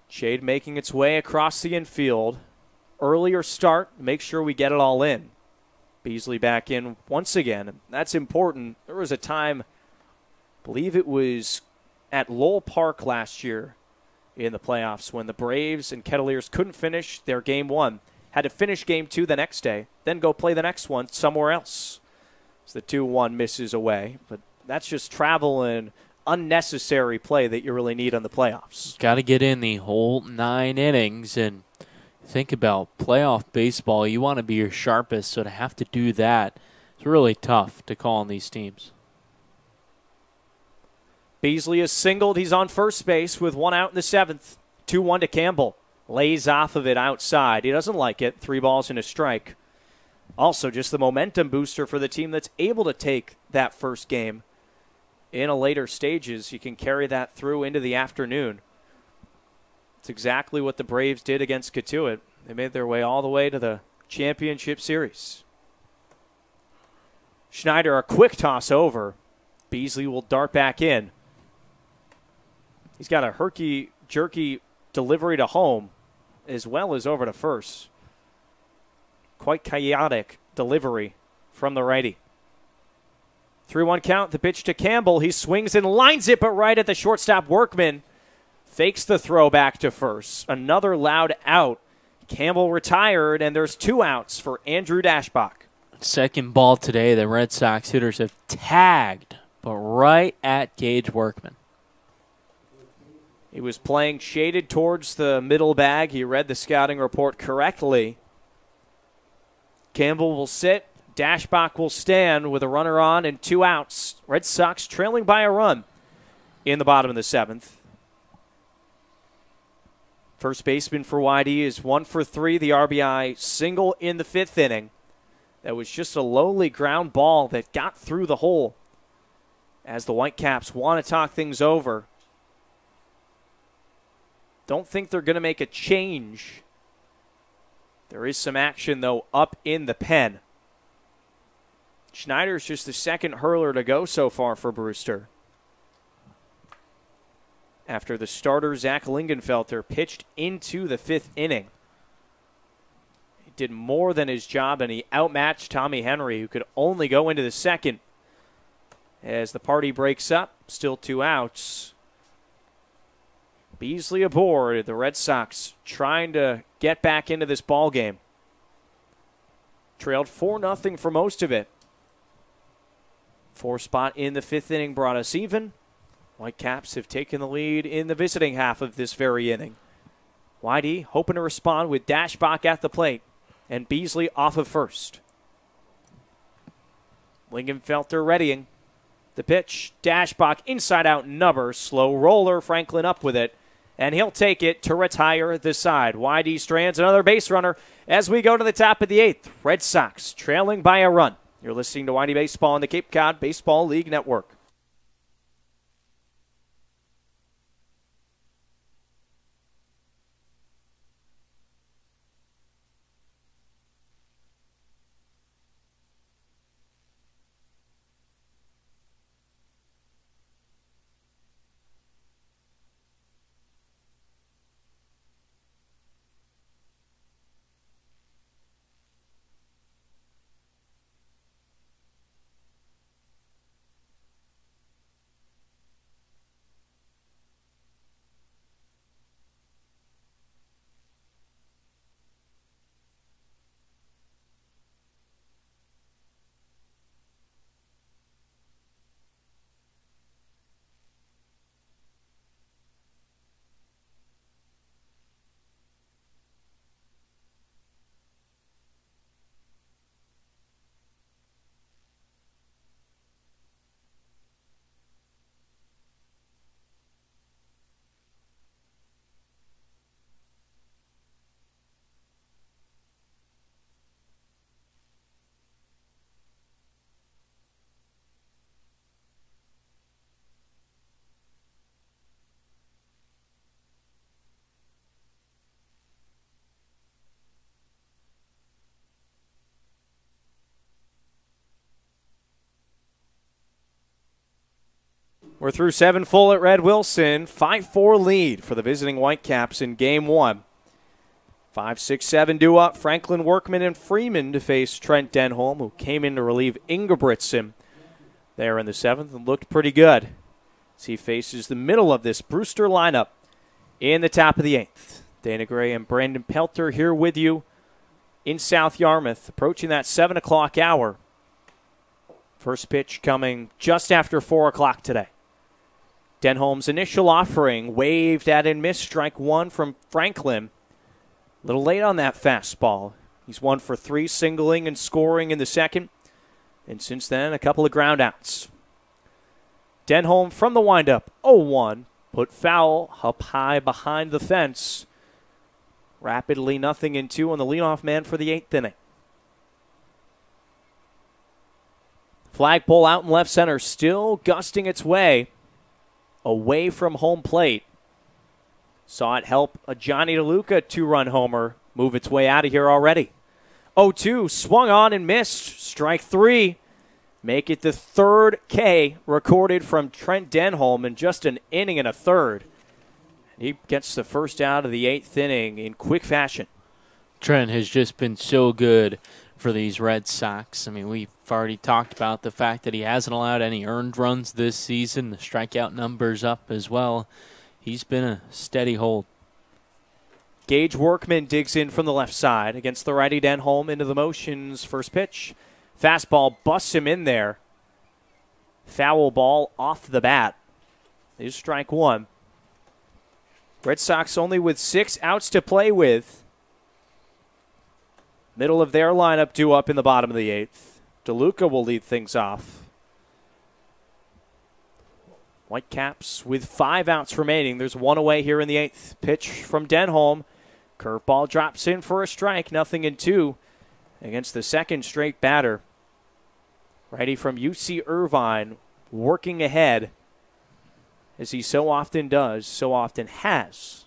Speaker 2: Shade making its way across the infield. Earlier start, make sure we get it all in. Beasley back in once again. That's important. There was a time, I believe it was at Lowell Park last year in the playoffs when the Braves and Kettleers couldn't finish their game 1. Had to finish game 2 the next day, then go play the next one somewhere else. So the 2-1 misses away. But that's just travel and unnecessary play that you really need on the playoffs.
Speaker 1: Got to get in the whole 9 innings and think about playoff baseball. You want to be your sharpest, so to have to do that, it's really tough to call on these teams.
Speaker 2: Beasley is singled. He's on first base with 1 out in the 7th. 2-1 to Campbell. Lays off of it outside. He doesn't like it. 3 balls and a strike. Also, just the momentum booster for the team that's able to take that first game in a later stages. You can carry that through into the afternoon. It's exactly what the Braves did against Katuitt. They made their way all the way to the championship series. Schneider, a quick toss over. Beasley will dart back in. He's got a herky-jerky delivery to home as well as over to first. Quite chaotic delivery from the righty. 3-1 count, the pitch to Campbell. He swings and lines it, but right at the shortstop. Workman fakes the throw back to first. Another loud out. Campbell retired, and there's 2 outs for Andrew Dashbach.
Speaker 1: Second ball today, the Red Sox hitters have tagged, but right at Gage Workman.
Speaker 2: He was playing shaded towards the middle bag. He read the scouting report correctly. Campbell will sit. Dashbach will stand with a runner on and 2 outs. Red Sox trailing by a run in the bottom of the 7th. First baseman for YD is 1 for 3. The RBI single in the 5th inning. That was just a lowly ground ball that got through the hole as the Whitecaps want to talk things over. Don't think they're going to make a change. There is some action, though, up in the pen. Schneider's just the 2nd hurler to go so far for Brewster. After the starter, Zach Lingenfelter, pitched into the 5th inning. He did more than his job, and he outmatched Tommy Henry, who could only go into the 2nd. As the party breaks up, still 2 outs. Beasley aboard. The Red Sox trying to get back into this ball game. Trailed 4-0 for most of it. 4 spot in the 5th inning brought us even. Whitecaps have taken the lead in the visiting half of this very inning. YD hoping to respond with Dashbach at the plate and Beasley off of first. Lingenfelter readying. The pitch, Dashbach inside out number, slow roller, Franklin up with it, and he'll take it to retire the side. YD strands another base runner as we go to the top of the 8th. Red Sox trailing by a run. You're listening to Whitey Baseball on the Cape Cod Baseball League Network. We're through 7 full at Red Wilson. 5-4 lead for the visiting Whitecaps in Game 1. 5-6-7 due up. Franklin, Workman, and Freeman to face Trent Denholm, who came in to relieve Ingebrigtsen there in the 7th and looked pretty good as he faces the middle of this Brewster lineup in the top of the 8th. Dana Gray and Brandon Pelter here with you in South Yarmouth, approaching that 7 o'clock hour. First pitch coming just after 4 o'clock today. Denholm's initial offering waved at and missed strike 1 from Franklin. A little late on that fastball. He's 1 for 3, singling and scoring in the 2nd. And since then, a couple of ground outs. Denholm from the windup, 0-1. Put foul up high behind the fence. Rapidly 0-2 on the leadoff man for the 8th inning. Flagpole out in left center, still gusting its way away from home plate. Saw it help a Johnny DeLuca 2-run homer move its way out of here already. 0-2, swung on and missed. Strike 3. Make it the 3rd K recorded from Trent Denholm in just an inning and a third. He gets the first out of the 8th inning in quick fashion.
Speaker 1: Trent has just been so good for these Red Sox. I mean, we've already talked about the fact that he hasn't allowed any earned runs this season. The strikeout numbers up as well. He's been a steady hold.
Speaker 2: Gage Workman digs in from the left side against the righty Denholm into the motions. First pitch. Fastball busts him in there. Foul ball off the bat. Is strike 1. Red Sox only with 6 outs to play with. Middle of their lineup due up in the bottom of the 8th. DeLuca will lead things off. Whitecaps with 5 outs remaining. There's 1 away here in the 8th. Pitch from Denholm. Curveball drops in for a strike. 0-2 against the second straight batter. Righty from UC Irvine working ahead as he so often does, so often has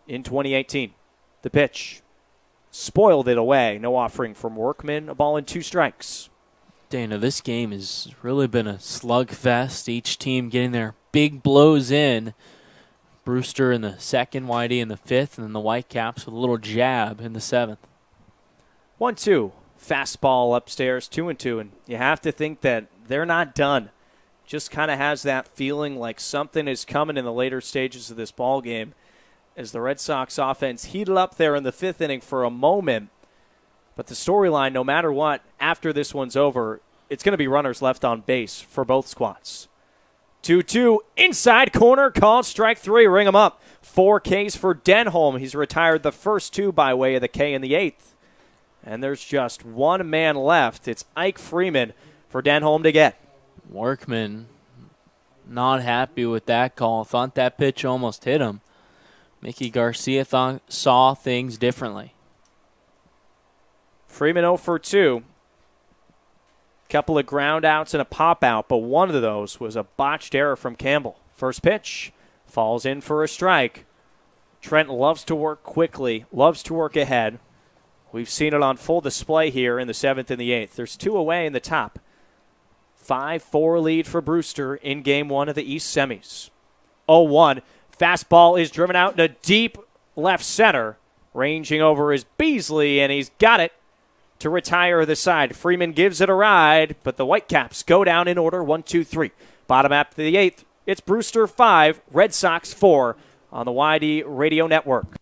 Speaker 2: in 2018. The pitch. Spoiled it away. No offering from Workman. A ball and 2 strikes.
Speaker 1: Dana, this game has really been a slugfest. Each team getting their big blows in. Brewster in the 2nd, Whitey in the 5th, and then the Whitecaps with a little jab in the 7th.
Speaker 2: 1-2. Fastball upstairs, 2-2. And you have to think that they're not done. Just kind of has that feeling like something is coming in the later stages of this ball game, as the Red Sox offense heated up there in the 5th inning for a moment. But the storyline, no matter what, after this one's over, it's going to be runners left on base for both squads. 2-2, inside corner, called strike 3, ring him up. 4 Ks for Denholm. He's retired the first 2 by way of the K in the 8th. And there's just 1 man left. It's Ike Freeman for Denholm to get.
Speaker 1: Workman not happy with that call. Thought that pitch almost hit him. Mickey Garcia saw things differently.
Speaker 2: Freeman 0 for 2. Couple of ground outs and a pop out, but one of those was a botched error from Campbell. First pitch falls in for a strike. Trent loves to work quickly, loves to work ahead. We've seen it on full display here in the 7th and the 8th. There's 2 away in the top. 5-4 lead for Brewster in Game 1 of the East Semis. 0-1. Fastball is driven out into deep left center. Ranging over is Beasley, and he's got it to retire the side. Freeman gives it a ride, but the Whitecaps go down in order 1-2-3. Bottom half of the 8th, it's Brewster 5, Red Sox 4 on the YD Radio Network.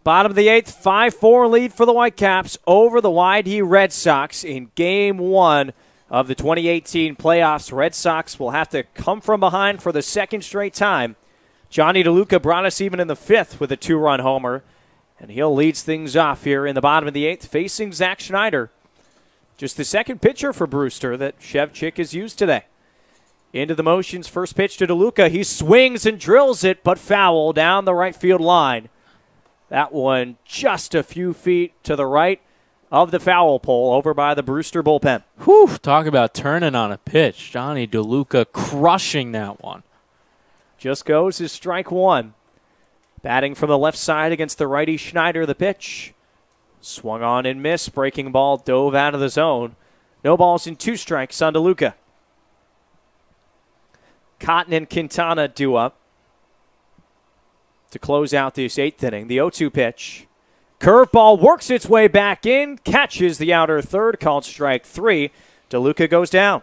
Speaker 2: Bottom of the 8th, 5-4 lead for the Whitecaps over the YD Red Sox in Game 1 of the 2018 playoffs. Red Sox will have to come from behind for the second straight time. Johnny DeLuca brought us even in the 5th with a 2-run homer, and he'll leads things off here in the bottom of the 8th, facing Zach Schneider. Just the second pitcher for Brewster that Shevchik has used today. Into the motions, first pitch to DeLuca. He swings and drills it, but foul down the right field line. That one just a few feet to the right of the foul pole over by the Brewster bullpen.
Speaker 1: Whew, talk about turning on a pitch. Johnny DeLuca crushing that one.
Speaker 2: Just goes as strike 1. Batting from the left side against the righty Schneider, the pitch. Swung on and missed. Breaking ball dove out of the zone. No balls and 2 strikes on DeLuca. Cotton and Quintana due up to close out this 8th inning. The 0-2 pitch. Curveball works its way back in, catches the outer third, called strike 3. DeLuca goes down.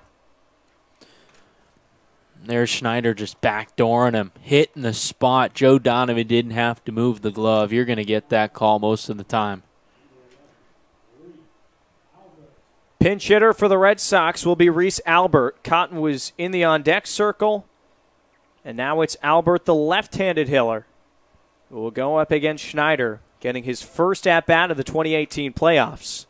Speaker 1: There's Schneider just backdooring him, hitting the spot. Joe Donovan didn't have to move the glove. You're going to get that call most of the time.
Speaker 2: Pinch hitter for the Red Sox will be Reese Albert. Cotton was in the on-deck circle, and now it's Albert, the left-handed hitter, who will go up against Schneider, getting his first at-bat of the 2018 playoffs.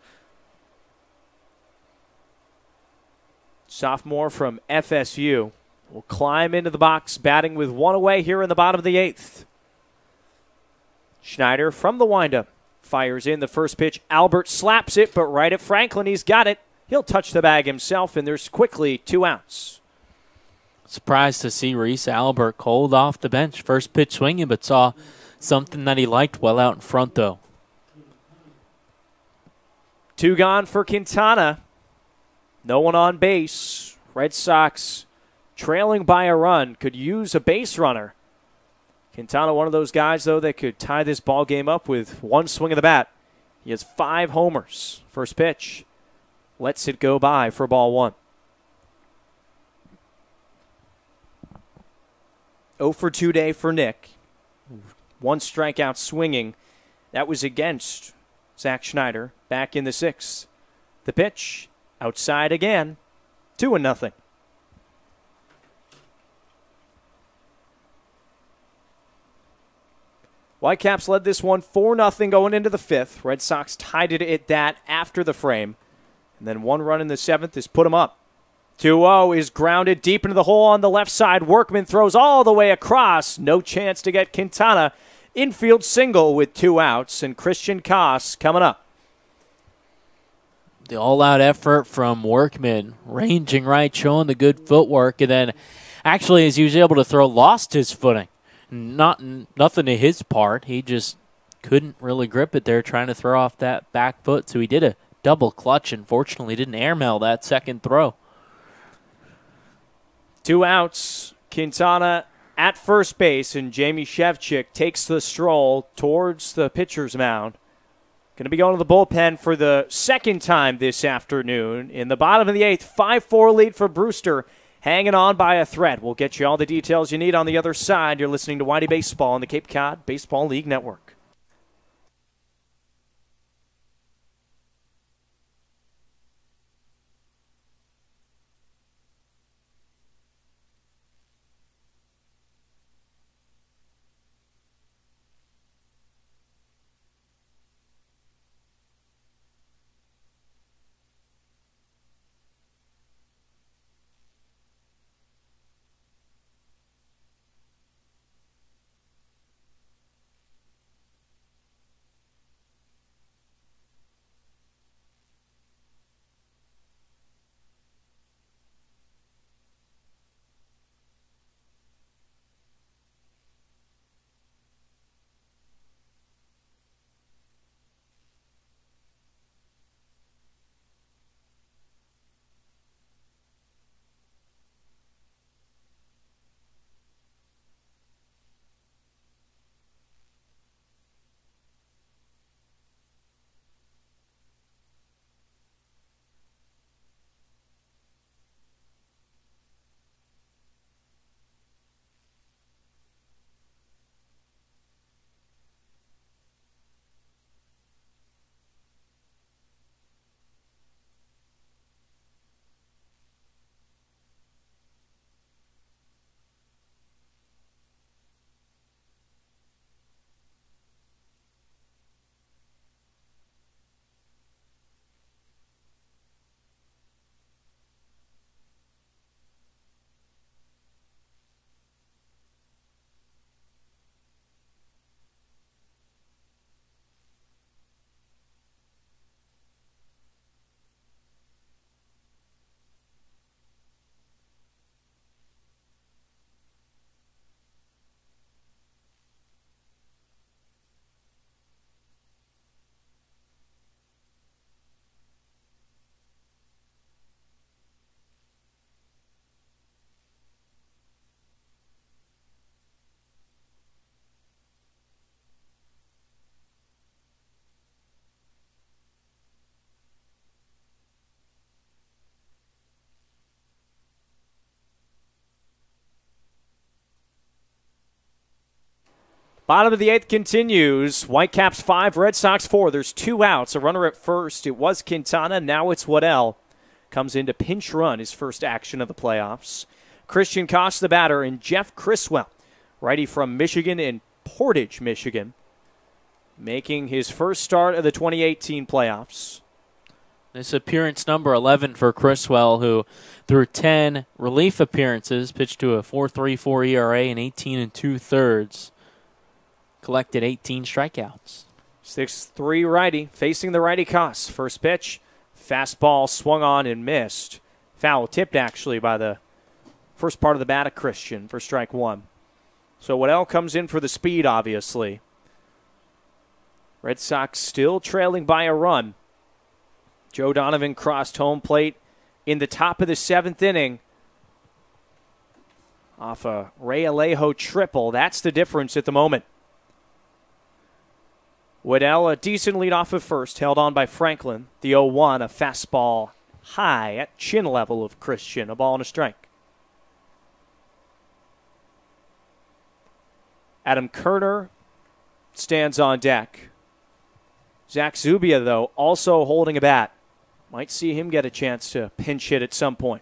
Speaker 2: Sophomore from FSU will climb into the box, batting with 1 away here in the bottom of the 8th. Schneider from the windup fires in the first pitch. Albert slaps it, but right at Franklin, he's got it. He'll touch the bag himself, and there's quickly 2 outs.
Speaker 1: Surprised to see Reese Albert cold off the bench. First pitch swinging, but saw something that he liked well out in front, though.
Speaker 2: 2 gone for Quintana. No one on base. Red Sox trailing by a run. Could use a base runner. Quintana, one of those guys, though, that could tie this ball game up with 1 swing of the bat. He has 5 homers. First pitch lets it go by for ball 1. 0 for 2 day for Nick. 1 strikeout swinging. That was against Zach Schneider back in the 6th. The pitch outside again. 2-0. Whitecaps led this one 4-0 going into the fifth. Red Sox tied it at that after the frame. And then one run in the seventh has put them up. 2-0 is grounded deep into the hole on the left side. Workman throws all the way across. No chance to get Quintana. Infield single with 2 outs, and Christian Koss coming up.
Speaker 1: The all-out effort from Workman, ranging right, showing the good footwork, and then actually as he was able to throw, lost his footing. Nothing to his part. He just couldn't really grip it there trying to throw off that back foot, so he did a double clutch and fortunately didn't airmail that second throw.
Speaker 2: 2 outs, Quintana at first base, and Jamie Shevchik takes the stroll towards the pitcher's mound. Going to be going to the bullpen for the second time this afternoon. In the bottom of the eighth, 5-4 lead for Brewster, hanging on by a thread. We'll get you all the details you need on the other side. You're listening to Whitey Baseball on the Cape Cod Baseball League Network. Bottom of the eighth continues. Whitecaps 5, Red Sox 4. There's 2 outs. A runner at first. It was Quintana. Now it's Waddell. Comes in to pinch run, his first action of the playoffs. Christian Koss, the batter, and Jeff Criswell, righty from Michigan in Portage, Michigan, making his first start of the 2018 playoffs.
Speaker 1: This appearance number 11 for Criswell, who through 10 relief appearances, pitched to a 4.34 ERA and 18 2/3. Collected 18 strikeouts.
Speaker 2: 6'3" righty, facing the righty Koss. First pitch, fastball swung on and missed. Foul tipped, actually, by the first part of the bat of Christian for strike one. So Waddell comes in for the speed, obviously. Red Sox still trailing by a run. Joe Donovan crossed home plate in the top of the 7th inning off a Ray Alejo triple. That's the difference at the moment. Waddell, a decent lead off of first, held on by Franklin. The 0-1, a fastball high at chin level of Christian, a ball and a strike. Adam Kerner stands on deck. Zach Zubia, though, also holding a bat. Might see him get a chance to pinch hit at some point.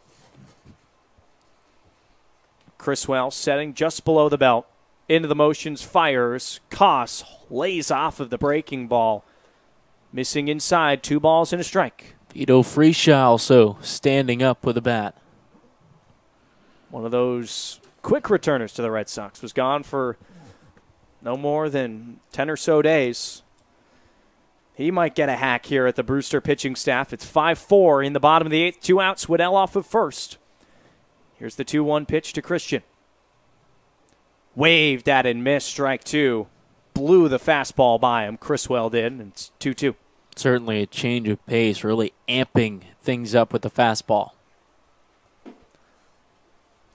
Speaker 2: Criswell setting just below the belt. into the motions, fires. Koss lays off of the breaking ball. Missing inside, 2 balls and a strike.
Speaker 1: Vito Freesia also standing up with a bat.
Speaker 2: One of those quick returners to the Red Sox. Was gone for no more than 10 or so days. He might get a hack here at the Brewster pitching staff. It's 5-4 in the bottom of the 8th. 2 outs. Waddell off of first. Here's the 2-1 pitch to Christian. Waved at and missed. Strike 2. Blew the fastball by him. Criswell did. And it's 2-2.
Speaker 1: Certainly a change of pace, really amping things up with the fastball.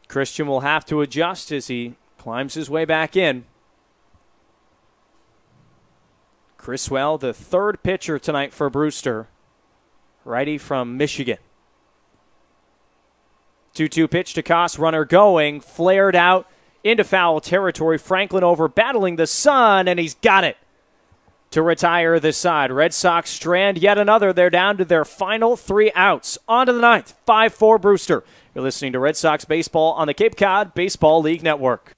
Speaker 2: Christian will have to adjust as he climbs his way back in. Criswell, the 3rd pitcher tonight for Brewster. Righty from Michigan. 2-2 pitch to Koss. Runner going. Flared out into foul territory. Franklin over battling the sun, and he's got it to retire the side. Red Sox strand yet another. They're down to their final 3 outs. On to the 9th. 5-4 Brewster. You're listening to Red Sox baseball on the Cape Cod Baseball League Network.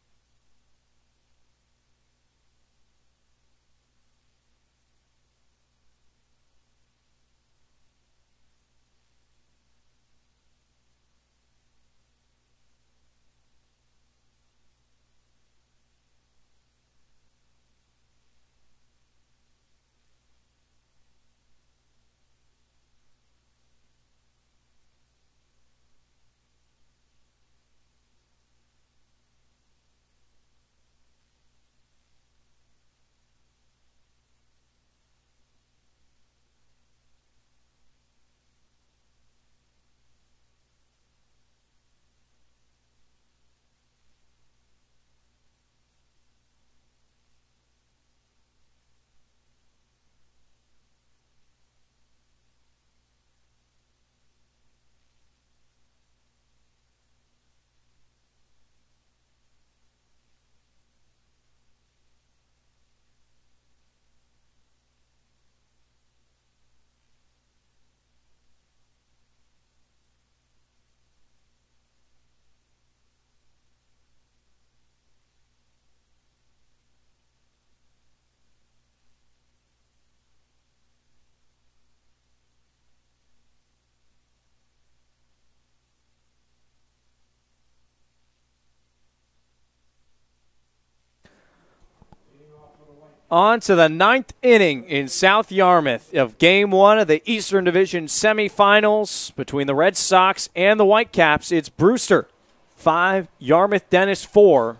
Speaker 2: On to the 9th inning in South Yarmouth of Game 1 of the Eastern Division Semifinals between the Red Sox and the Whitecaps. It's Brewster 5, Yarmouth Dennis 4.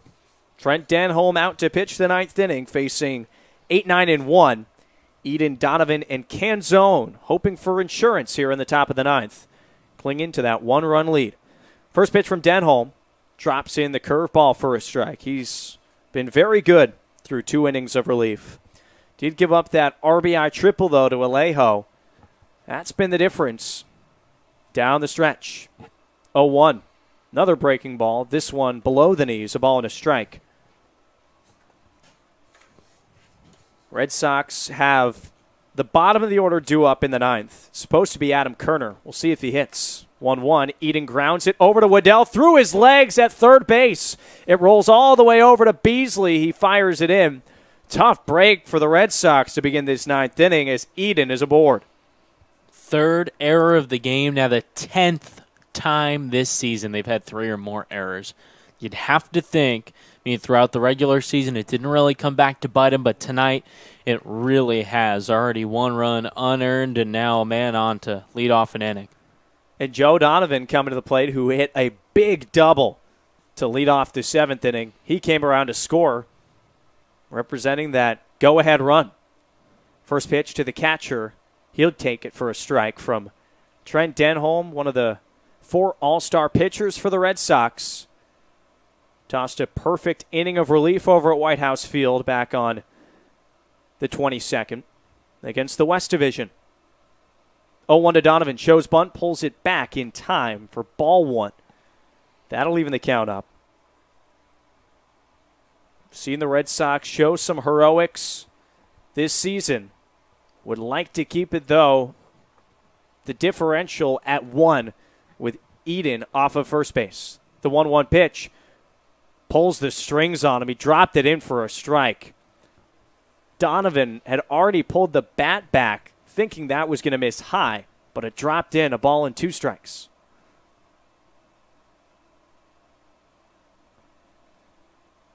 Speaker 2: Trent Denholm out to pitch the 9th inning, facing 8-9-1. Eden, Donovan, and Canzone hoping for insurance here in the top of the 9th, clinging to that 1-run lead. First pitch from Denholm drops in the curveball for a strike. He's been very good through 2 innings of relief. Did give up that RBI triple, though, to Alejo. That's been the difference down the stretch. 0-1. Another breaking ball. This one below the knees, a ball and a strike. Red Sox have the bottom of the order due up in the 9th. It's supposed to be Adam Kerner. We'll see if he hits. 1-1. Eden grounds it over to Waddell through his legs at third base. It rolls all the way over to Beasley. He fires it in. Tough break for the Red Sox to begin this 9th inning as Eden is aboard.
Speaker 1: 3rd error of the game. Now the 10th time this season they've had 3 or more errors. You'd have to think, throughout the regular season it didn't really come back to bite him, but tonight it really has. Already 1 run unearned, and now a man on to lead off an inning.
Speaker 2: And Joe Donovan coming to the plate, who hit a big double to lead off the 7th inning. He came around to score, representing that go-ahead run. First pitch to the catcher. He'll take it for a strike from Trent Denholm, one of the 4 all-star pitchers for the Red Sox. Tossed a perfect inning of relief over at White House Field back on the 22nd against the West Division. 0-1 to Donovan. Shows bunt, pulls it back in time for ball 1. That'll even the count up. Seen the Red Sox show some heroics this season. Would like to keep it, though, the differential at 1 with Eden off of first base. The 1-1 pitch. pulls the strings on him. He dropped it in for a strike. Donovan had already pulled the bat back, thinking that was going to miss high, but it dropped in, a ball and 2 strikes.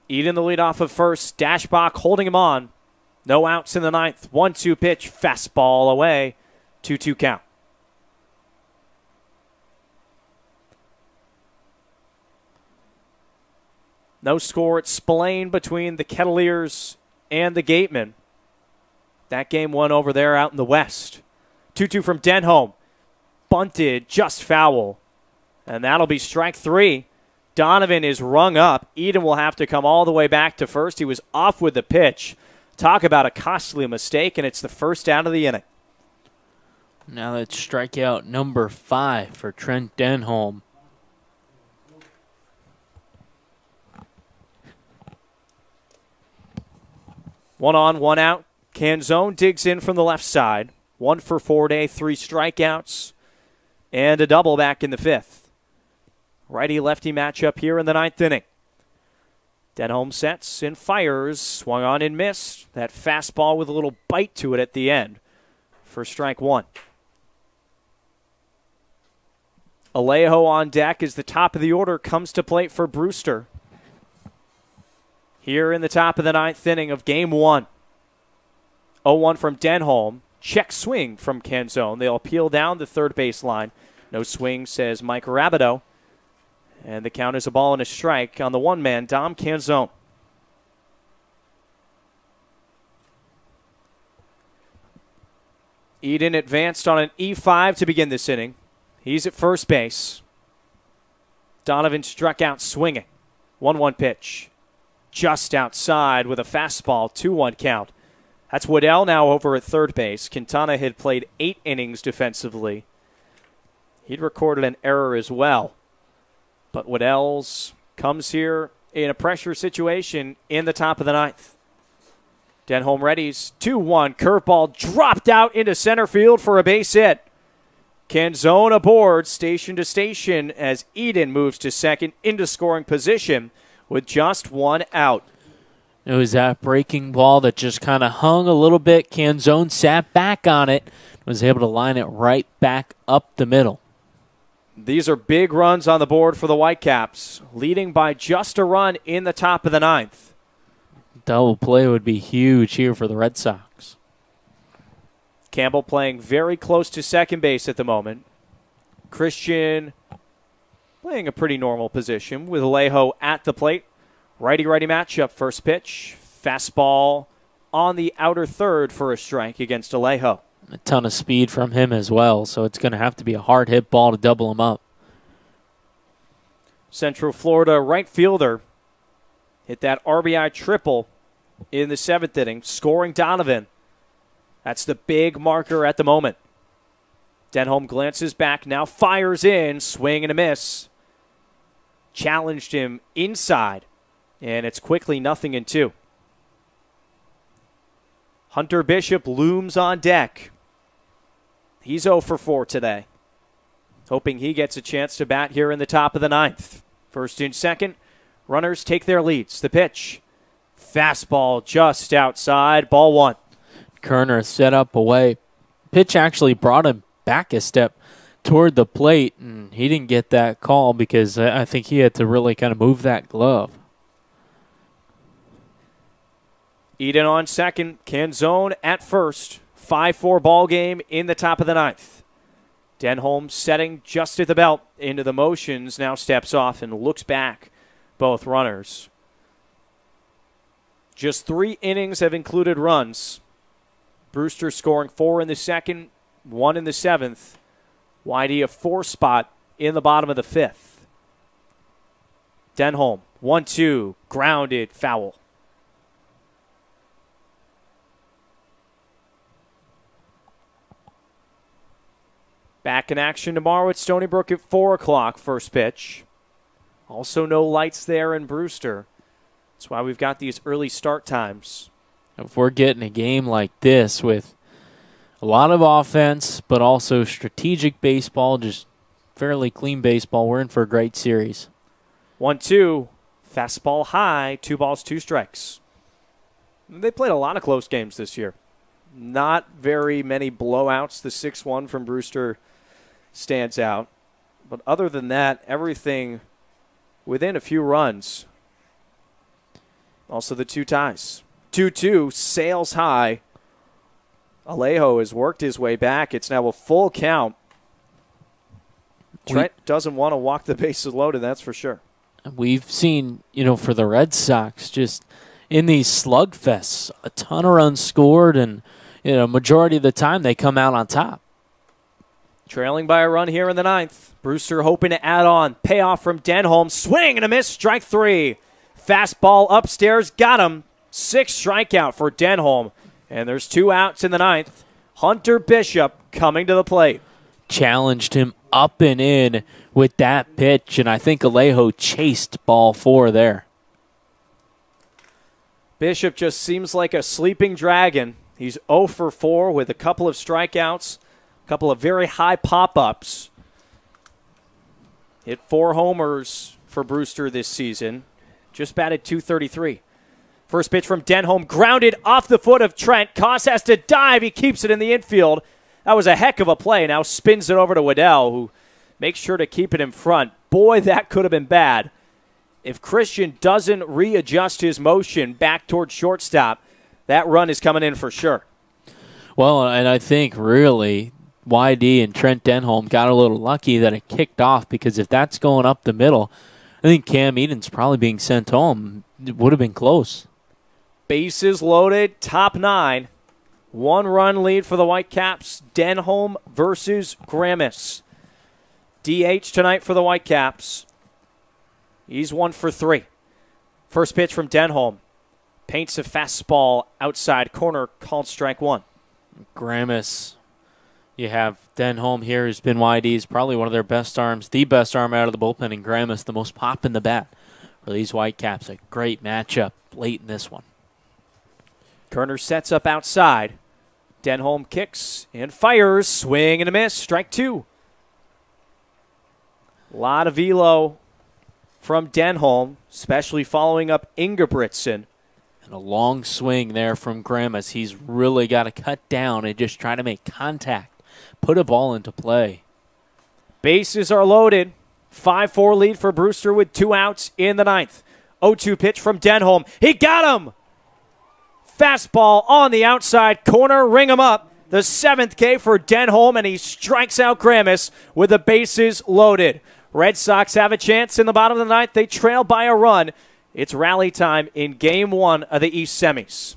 Speaker 2: Eden the lead off of first. Dashbach holding him on. No outs in the 9th. 1-2 pitch. Fastball away. 2-2 count. No score at Spillane between the Kettleers and the Gatemen. That game won over there out in the west. 2-2 from Denholm. Bunted, just foul. And that'll be strike 3. Donovan is rung up. Eden will have to come all the way back to first. He was off with the pitch. Talk about a costly mistake, and it's the first out of the inning.
Speaker 1: Now that's strikeout number 5 for Trent Denholm.
Speaker 2: One on, one out. Canzone digs in from the left side. 1 for 4 day, 3 strikeouts, and a double back in the 5th. Righty-lefty matchup here in the 9th inning. Denholm sets and fires. Swung on and missed. That fastball with a little bite to it at the end for strike 1. Alejo on deck as the top of the order comes to plate for Brewster. Here in the top of the 9th inning of Game 1. 0-1 from Denholm. Check swing from Canzone. They'll peel down the third baseline. No swing, says Mike Rabideau. And the count is a ball and a strike on the one-man, Dom Canzone. Eden advanced on an E5 to begin this inning. He's at first base. Donovan struck out swinging. 1-1 pitch. Just outside with a fastball, 2-1 count. That's Waddell now over at third base. Quintana had played 8 innings defensively. He'd recorded an error as well. But Waddell's comes here in a pressure situation in the top of the 9th. Denholm readies. 2-1. Curveball dropped out into center field for a base hit. Canzone aboard, station to station, as Eden moves to second into scoring position with just 1 out.
Speaker 1: It was that breaking ball that just kind of hung a little bit. Canzone sat back on it, was able to line it right back up the middle.
Speaker 2: These are big runs on the board for the Whitecaps, leading by just a run in the top of the 9th.
Speaker 1: Double play would be huge here for the Red Sox.
Speaker 2: Campbell playing very close to second base at the moment. Christian playing a pretty normal position with Alejo at the plate. Righty-righty matchup, first pitch. Fastball on the outer third for a strike against Alejo.
Speaker 1: A ton of speed from him as well, so it's going to have to be a hard hit ball to double him up.
Speaker 2: Central Florida right fielder hit that RBI triple in the 7th inning, scoring Donovan. That's the big marker at the moment. Denholm glances back, now fires in, swing and a miss. Challenged him inside, and it's quickly 0-2. Hunter Bishop looms on deck. He's 0 for 4 today. Hoping he gets a chance to bat here in the top of the 9th. First and second, runners take their leads. The pitch. Fastball just outside, ball 1.
Speaker 1: Kerner set up away. Pitch actually brought him back a step toward the plate, and he didn't get that call because I think he had to really kind of move that glove.
Speaker 2: Eden on second, Canzone at first. 5-4 ball game in the top of the 9th. Denholm setting just at the belt into the motions, now steps off and looks back. Both runners. Just 3 innings have included runs. Brewster scoring 4 in the 2nd, 1 in the 7th. Whitey a 4 spot in the bottom of the 5th. Denholm, 1-2, grounded, foul. Back in action tomorrow at Stony Brook at 4 o'clock, first pitch. Also no lights there in Brewster. That's why we've got these early start times.
Speaker 1: If we're getting a game like this with a lot of offense, but also strategic baseball, just fairly clean baseball, we're in for a great series.
Speaker 2: 1-2, Fastball high, 2 balls, 2 strikes. They played a lot of close games this year. Not very many blowouts. The 6-1 from Brewster stands out. But other than that, everything within a few runs. Also the 2 ties. 2-2, sails high. Alejo has worked his way back. It's now a full count. Trent doesn't want to walk the bases loaded, that's for sure.
Speaker 1: We've seen, for the Red Sox, just in these slugfests, a ton of runs scored, and majority of the time they come out on top.
Speaker 2: Trailing by a run here in the 9th. Brewster hoping to add on. Payoff from Denholm. Swing and a miss. Strike 3. Fastball upstairs. Got him. 6 strikeout for Denholm. And there's 2 outs in the 9th. Hunter Bishop coming to the plate.
Speaker 1: Challenged him up and in with that pitch, and I think Alejo chased ball 4 there.
Speaker 2: Bishop just seems like a sleeping dragon. He's 0 for 4 with a couple of strikeouts, a couple of very high pop-ups. Hit 4 homers for Brewster this season. Just batted .233. First pitch from Denholm, grounded off the foot of Trent. Koss has to dive. He keeps it in the infield. That was a heck of a play. Now spins it over to Waddell, who makes sure to keep it in front. Boy, that could have been bad. If Christian doesn't readjust his motion back towards shortstop, that run is coming in for sure.
Speaker 1: Well, and I think really YD and Trent Denholm got a little lucky that it kicked off, because if that's going up the middle, I think Cam Eden's probably being sent home. It would have been close.
Speaker 2: Bases loaded, top 9. 1-run lead for the Whitecaps. Denholm versus Grammis. DH tonight for the Whitecaps. He's 1 for 3. First pitch from Denholm. Paints a fastball outside corner, called strike 1.
Speaker 1: Grammis. You have Denholm here, who's been YD's probably one of their best arms, the best arm out of the bullpen, and Grammis the most pop in the bat for these Whitecaps. A great matchup late in this one.
Speaker 2: Kerner sets up outside. Denholm kicks and fires. Swing and a miss. Strike 2. A lot of velo from Denholm, especially following up Ingebrigtsen.
Speaker 1: And a long swing there from Grammis. He's really got to cut down and just try to make contact. Put a ball into play.
Speaker 2: Bases are loaded. 5-4 lead for Brewster with 2 outs in the 9th. 0-2 pitch from Denholm. He got him! Fastball on the outside corner. Ring him up. The 7th K for Denholm, and he strikes out Grammis with the bases loaded. Red Sox have a chance in the bottom of the 9th. They trail by a run. It's rally time in Game 1 of the East Semis.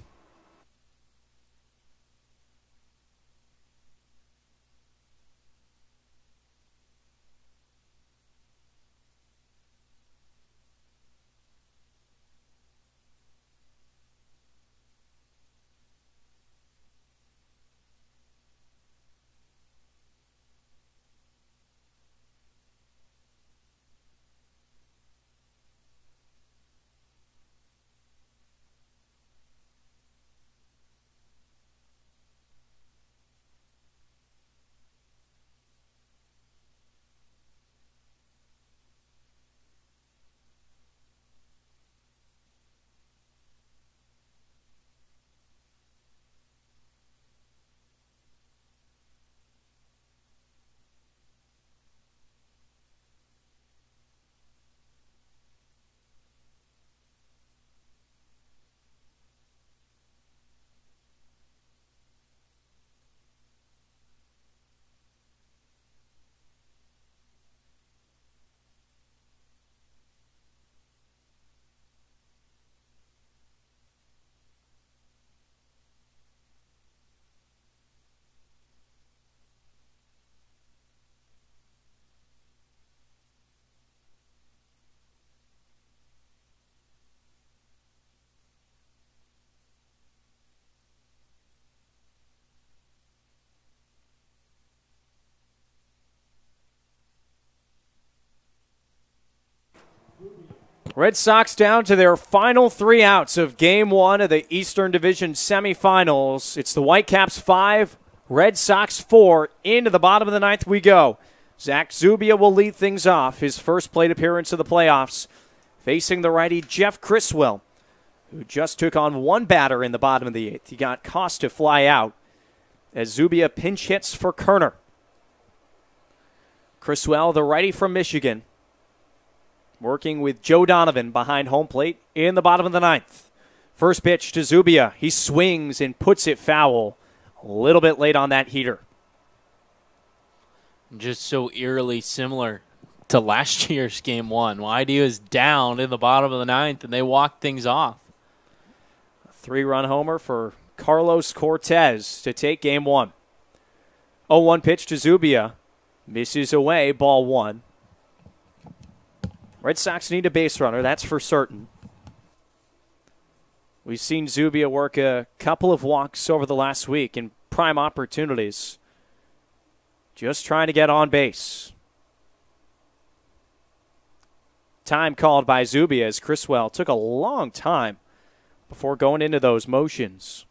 Speaker 2: Red Sox down to their final 3 outs of Game 1 of the Eastern Division Semifinals. It's the Whitecaps 5, Red Sox 4. Into the bottom of the 9th we go. Zach Zubia will lead things off. His first plate appearance of the playoffs. facing the righty Jeff Criswell, who just took on one batter in the bottom of the 8th. He got Cost to fly out as Zubia pinch hits for Kerner. Criswell, the righty from Michigan, working with Joe Donovan behind home plate in the bottom of the 9th. First pitch to Zubia. He swings and puts it foul. A little bit late on that heater.
Speaker 1: Just so eerily similar to last year's Game 1. YD was down in the bottom of the 9th, and they walked things off.
Speaker 2: A 3-run homer for Carlos Cortez to take Game 1. 0-1 pitch to Zubia. Misses away, ball 1. Red Sox need a base runner, that's for certain. We've seen Zubia work a couple of walks over the last week in prime opportunities. Just trying to get on base. Time called by Zubia as Criswell took a long time before going into those motions.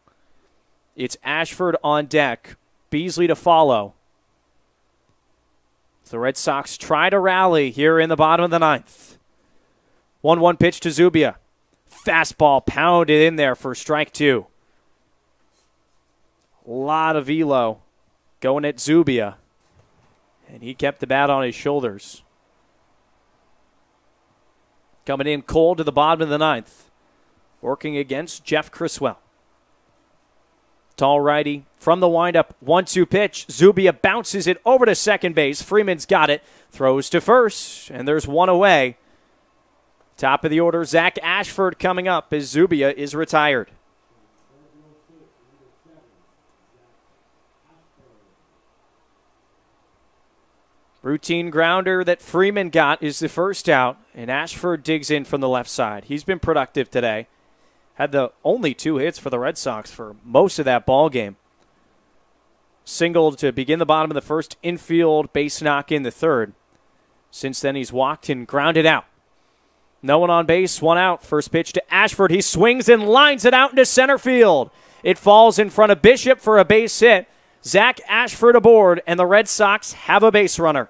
Speaker 2: It's Ashford on deck. Beasley to follow. The Red Sox try to rally here in the bottom of the 9th. 1-1 pitch to Zubia. Fastball pounded in there for strike 2. A lot of velo going at Zubia. And he kept the bat on his shoulders. Coming in cold to the bottom of the 9th. Working against Jeff Criswell. Tall righty from the windup. 1-2 pitch. Zubia bounces it over to second base. Freeman's got it. Throws to first. And there's one away. Top of the order, Zach Ashford coming up as Zubia is retired. Routine grounder that Freeman got is the first out, and Ashford digs in from the left side. He's been productive today. Had the only 2 hits for the Red Sox for most of that ball game. Singled to begin the bottom of the first, infield base knock in the 3rd. Since then, he's walked and grounded out. No one on base, 1 out. First pitch to Ashford. He swings and lines it out into center field. It falls in front of Bishop for a base hit. Zach Ashford aboard, and the Red Sox have a base runner.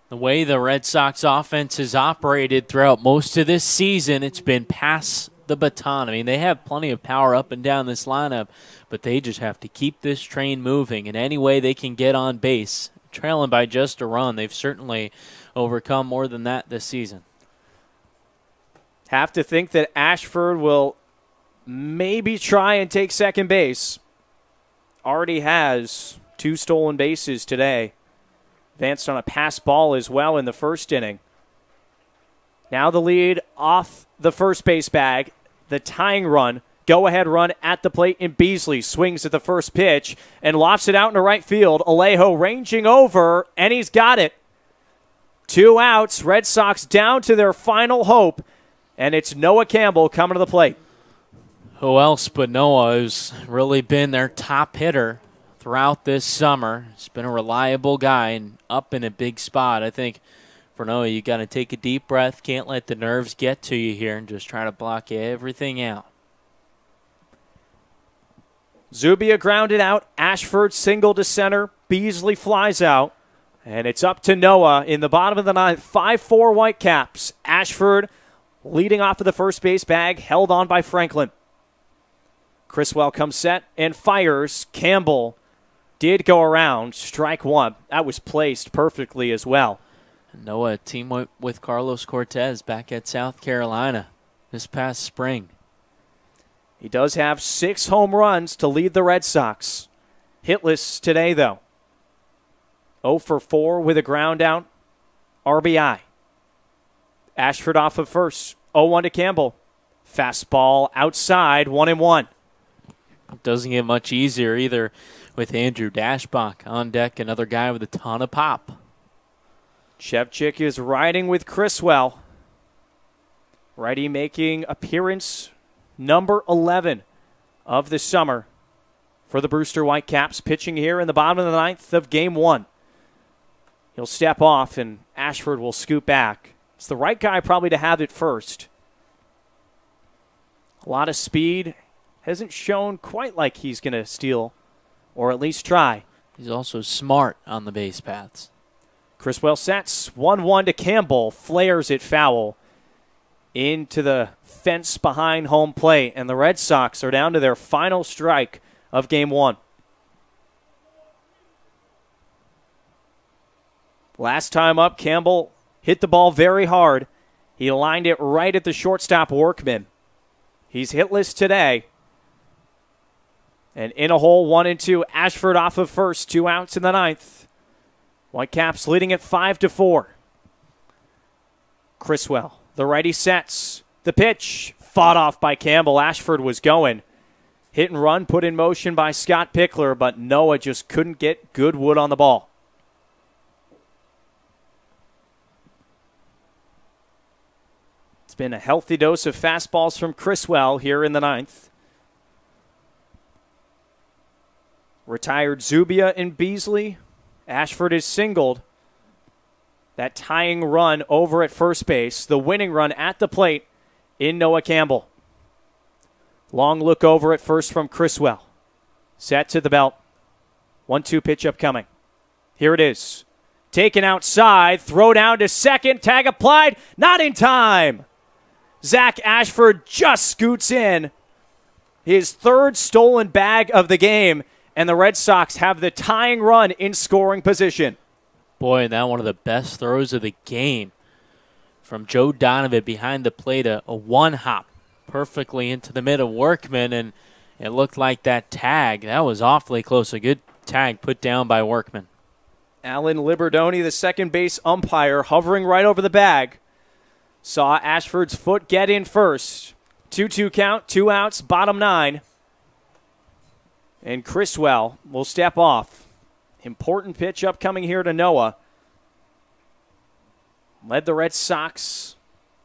Speaker 1: The way the Red Sox offense has operated throughout most of this season, it's been pass the baton. I mean, they have plenty of power up and down this lineup, but they just have to keep this train moving in any way they can get on base. Trailing by just a run, they've certainly overcome more than that this season.
Speaker 2: Have to think that Ashford will maybe try and take second base. Already has 2 stolen bases today. Advanced on a pass ball as well in the first inning. Now the lead off the first base bag. The tying run. Go-ahead run at the plate, and Beasley swings at the first pitch and lofts it out into right field. Alejo ranging over, and he's got it. 2 outs. Red Sox down to their final hope. And it's Noah Campbell coming to the plate.
Speaker 1: Who else but Noah, who's really been their top hitter throughout this summer. He's been a reliable guy and up in a big spot. I think for Noah, you got to take a deep breath. Can't let the nerves get to you here and just try to block everything out.
Speaker 2: Zubia grounded out. Ashford single to center. Beasley flies out. And it's up to Noah in the bottom of the 9th. 5-4 Whitecaps. Ashford leading off of the first base bag, held on by Franklin. Criswell comes set and fires. Campbell did go around. Strike 1. That was placed perfectly as well.
Speaker 1: Noah teamed with Carlos Cortez back at South Carolina this past spring.
Speaker 2: He does have 6 home runs to lead the Red Sox. Hitless today, though. 0 for 4 with a ground out. RBI. Ashford off of first. 0-1 to Campbell. Fastball outside, 1-1.
Speaker 1: Doesn't get much easier either with Andrew Dashbach on deck, another guy with a ton of pop.
Speaker 2: Shevchik is riding with Criswell. Righty making appearance number 11 of the summer for the Brewster Whitecaps, pitching here in the bottom of the 9th of Game 1. He'll step off, and Ashford will scoot back. It's the right guy probably to have it first. A lot of speed. Hasn't shown quite like he's going to steal, or at least try.
Speaker 1: He's also smart on the base paths.
Speaker 2: Criswell sets. 1-1 to Campbell. Flares it foul. into the fence behind home plate, and the Red Sox are down to their final strike of Game 1. Last time up, Campbell hit the ball very hard. He lined it right at the shortstop Workman. He's hitless today. And in a hole, 1-2. Ashford off of first, 2 outs in the ninth. Whitecaps leading at 5-4. Criswell, the righty sets. The pitch, fought off by Campbell. Ashford was going. Hit and run put in motion by Scott Pickler, but Noah just couldn't get good wood on the ball. It's been a healthy dose of fastballs from Criswell here in the ninth. Retired Zubia and Beasley. Ashford is singled. That tying run over at first base. The winning run at the plate in Noah Campbell. Long look over at first from Criswell. Set to the belt. 1-2 pitch upcoming. Here it is. Taken outside. Throw down to second. Tag applied. Not in time. Zach Ashford just scoots in. His third stolen bag of the game. And the Red Sox have the tying run in scoring position.
Speaker 1: Boy, and that one of the best throws of the game. From Joe Donovan behind the plate, a one-hop perfectly into the middle of Workman, and it looked like that tag. That was awfully close. A good tag put down by Workman.
Speaker 2: Alan Liberdoni, the second base umpire, hovering right over the bag. Saw Ashford's foot get in first. 2-2 count, 2 outs, bottom 9. And Criswell will step off. Important pitch upcoming here to Noah. Led the Red Sox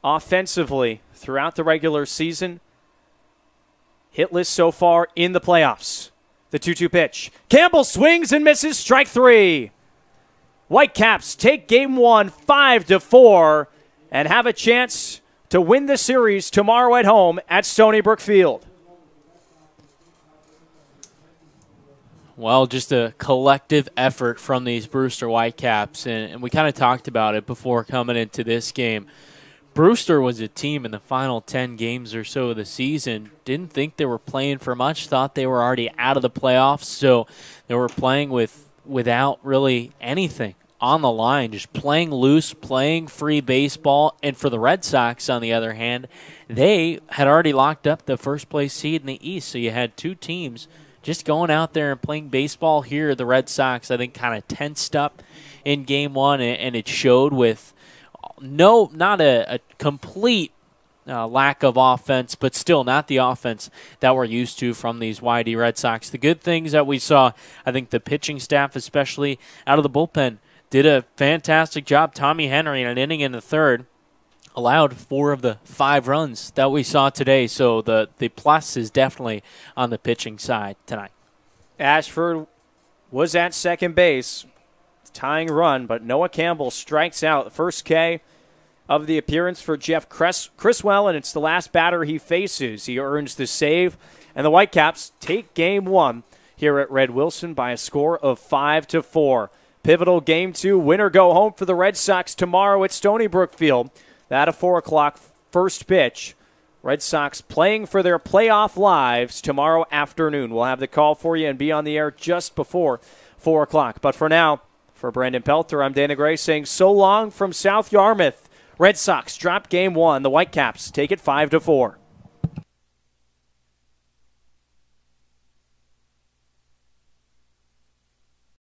Speaker 2: offensively throughout the regular season. Hitless so far in the playoffs. The 2-2 pitch. Campbell swings and misses, strike 3. Whitecaps take Game 1 5-4 and have a chance to win the series tomorrow at home at Stony Brook Field.
Speaker 1: Well, just a collective effort from these Brewster Whitecaps, and we kind of talked about it before coming into this game. Brewster was a team in the final 10 games or so of the season. Didn't think they were playing for much, thought they were already out of the playoffs, so they were playing without really anything on the line, just playing loose, playing free baseball. And for the Red Sox, on the other hand, they had already locked up the first-place seed in the East, so you had two teams just going out there and playing baseball. Here, the Red Sox, I think, kind of tensed up in Game 1, and it showed with not a complete lack of offense, but still not the offense that we're used to from these YD Red Sox. The good things that we saw, I think the pitching staff, especially out of the bullpen, did a fantastic job. Tommy Henry, in an inning in the third, allowed 4 of the 5 runs that we saw today. So the plus is definitely on the pitching side tonight.
Speaker 2: Ashford was at second base, tying run, but Noah Campbell strikes out. The first K of the appearance for Jeff Criswell, and it's the last batter he faces. He earns the save, and the Whitecaps take Game 1 here at Red Wilson by a score of 5-4. Pivotal Game 2, winner go home for the Red Sox tomorrow at Stony Brook Field. That a 4 o'clock first pitch. Red Sox playing for their playoff lives tomorrow afternoon. We'll have the call for you and be on the air just before 4 o'clock. But for now, for Brandon Pelter, I'm Dana Gray saying so long from South Yarmouth. Red Sox drop Game 1. The Whitecaps take it 5-4.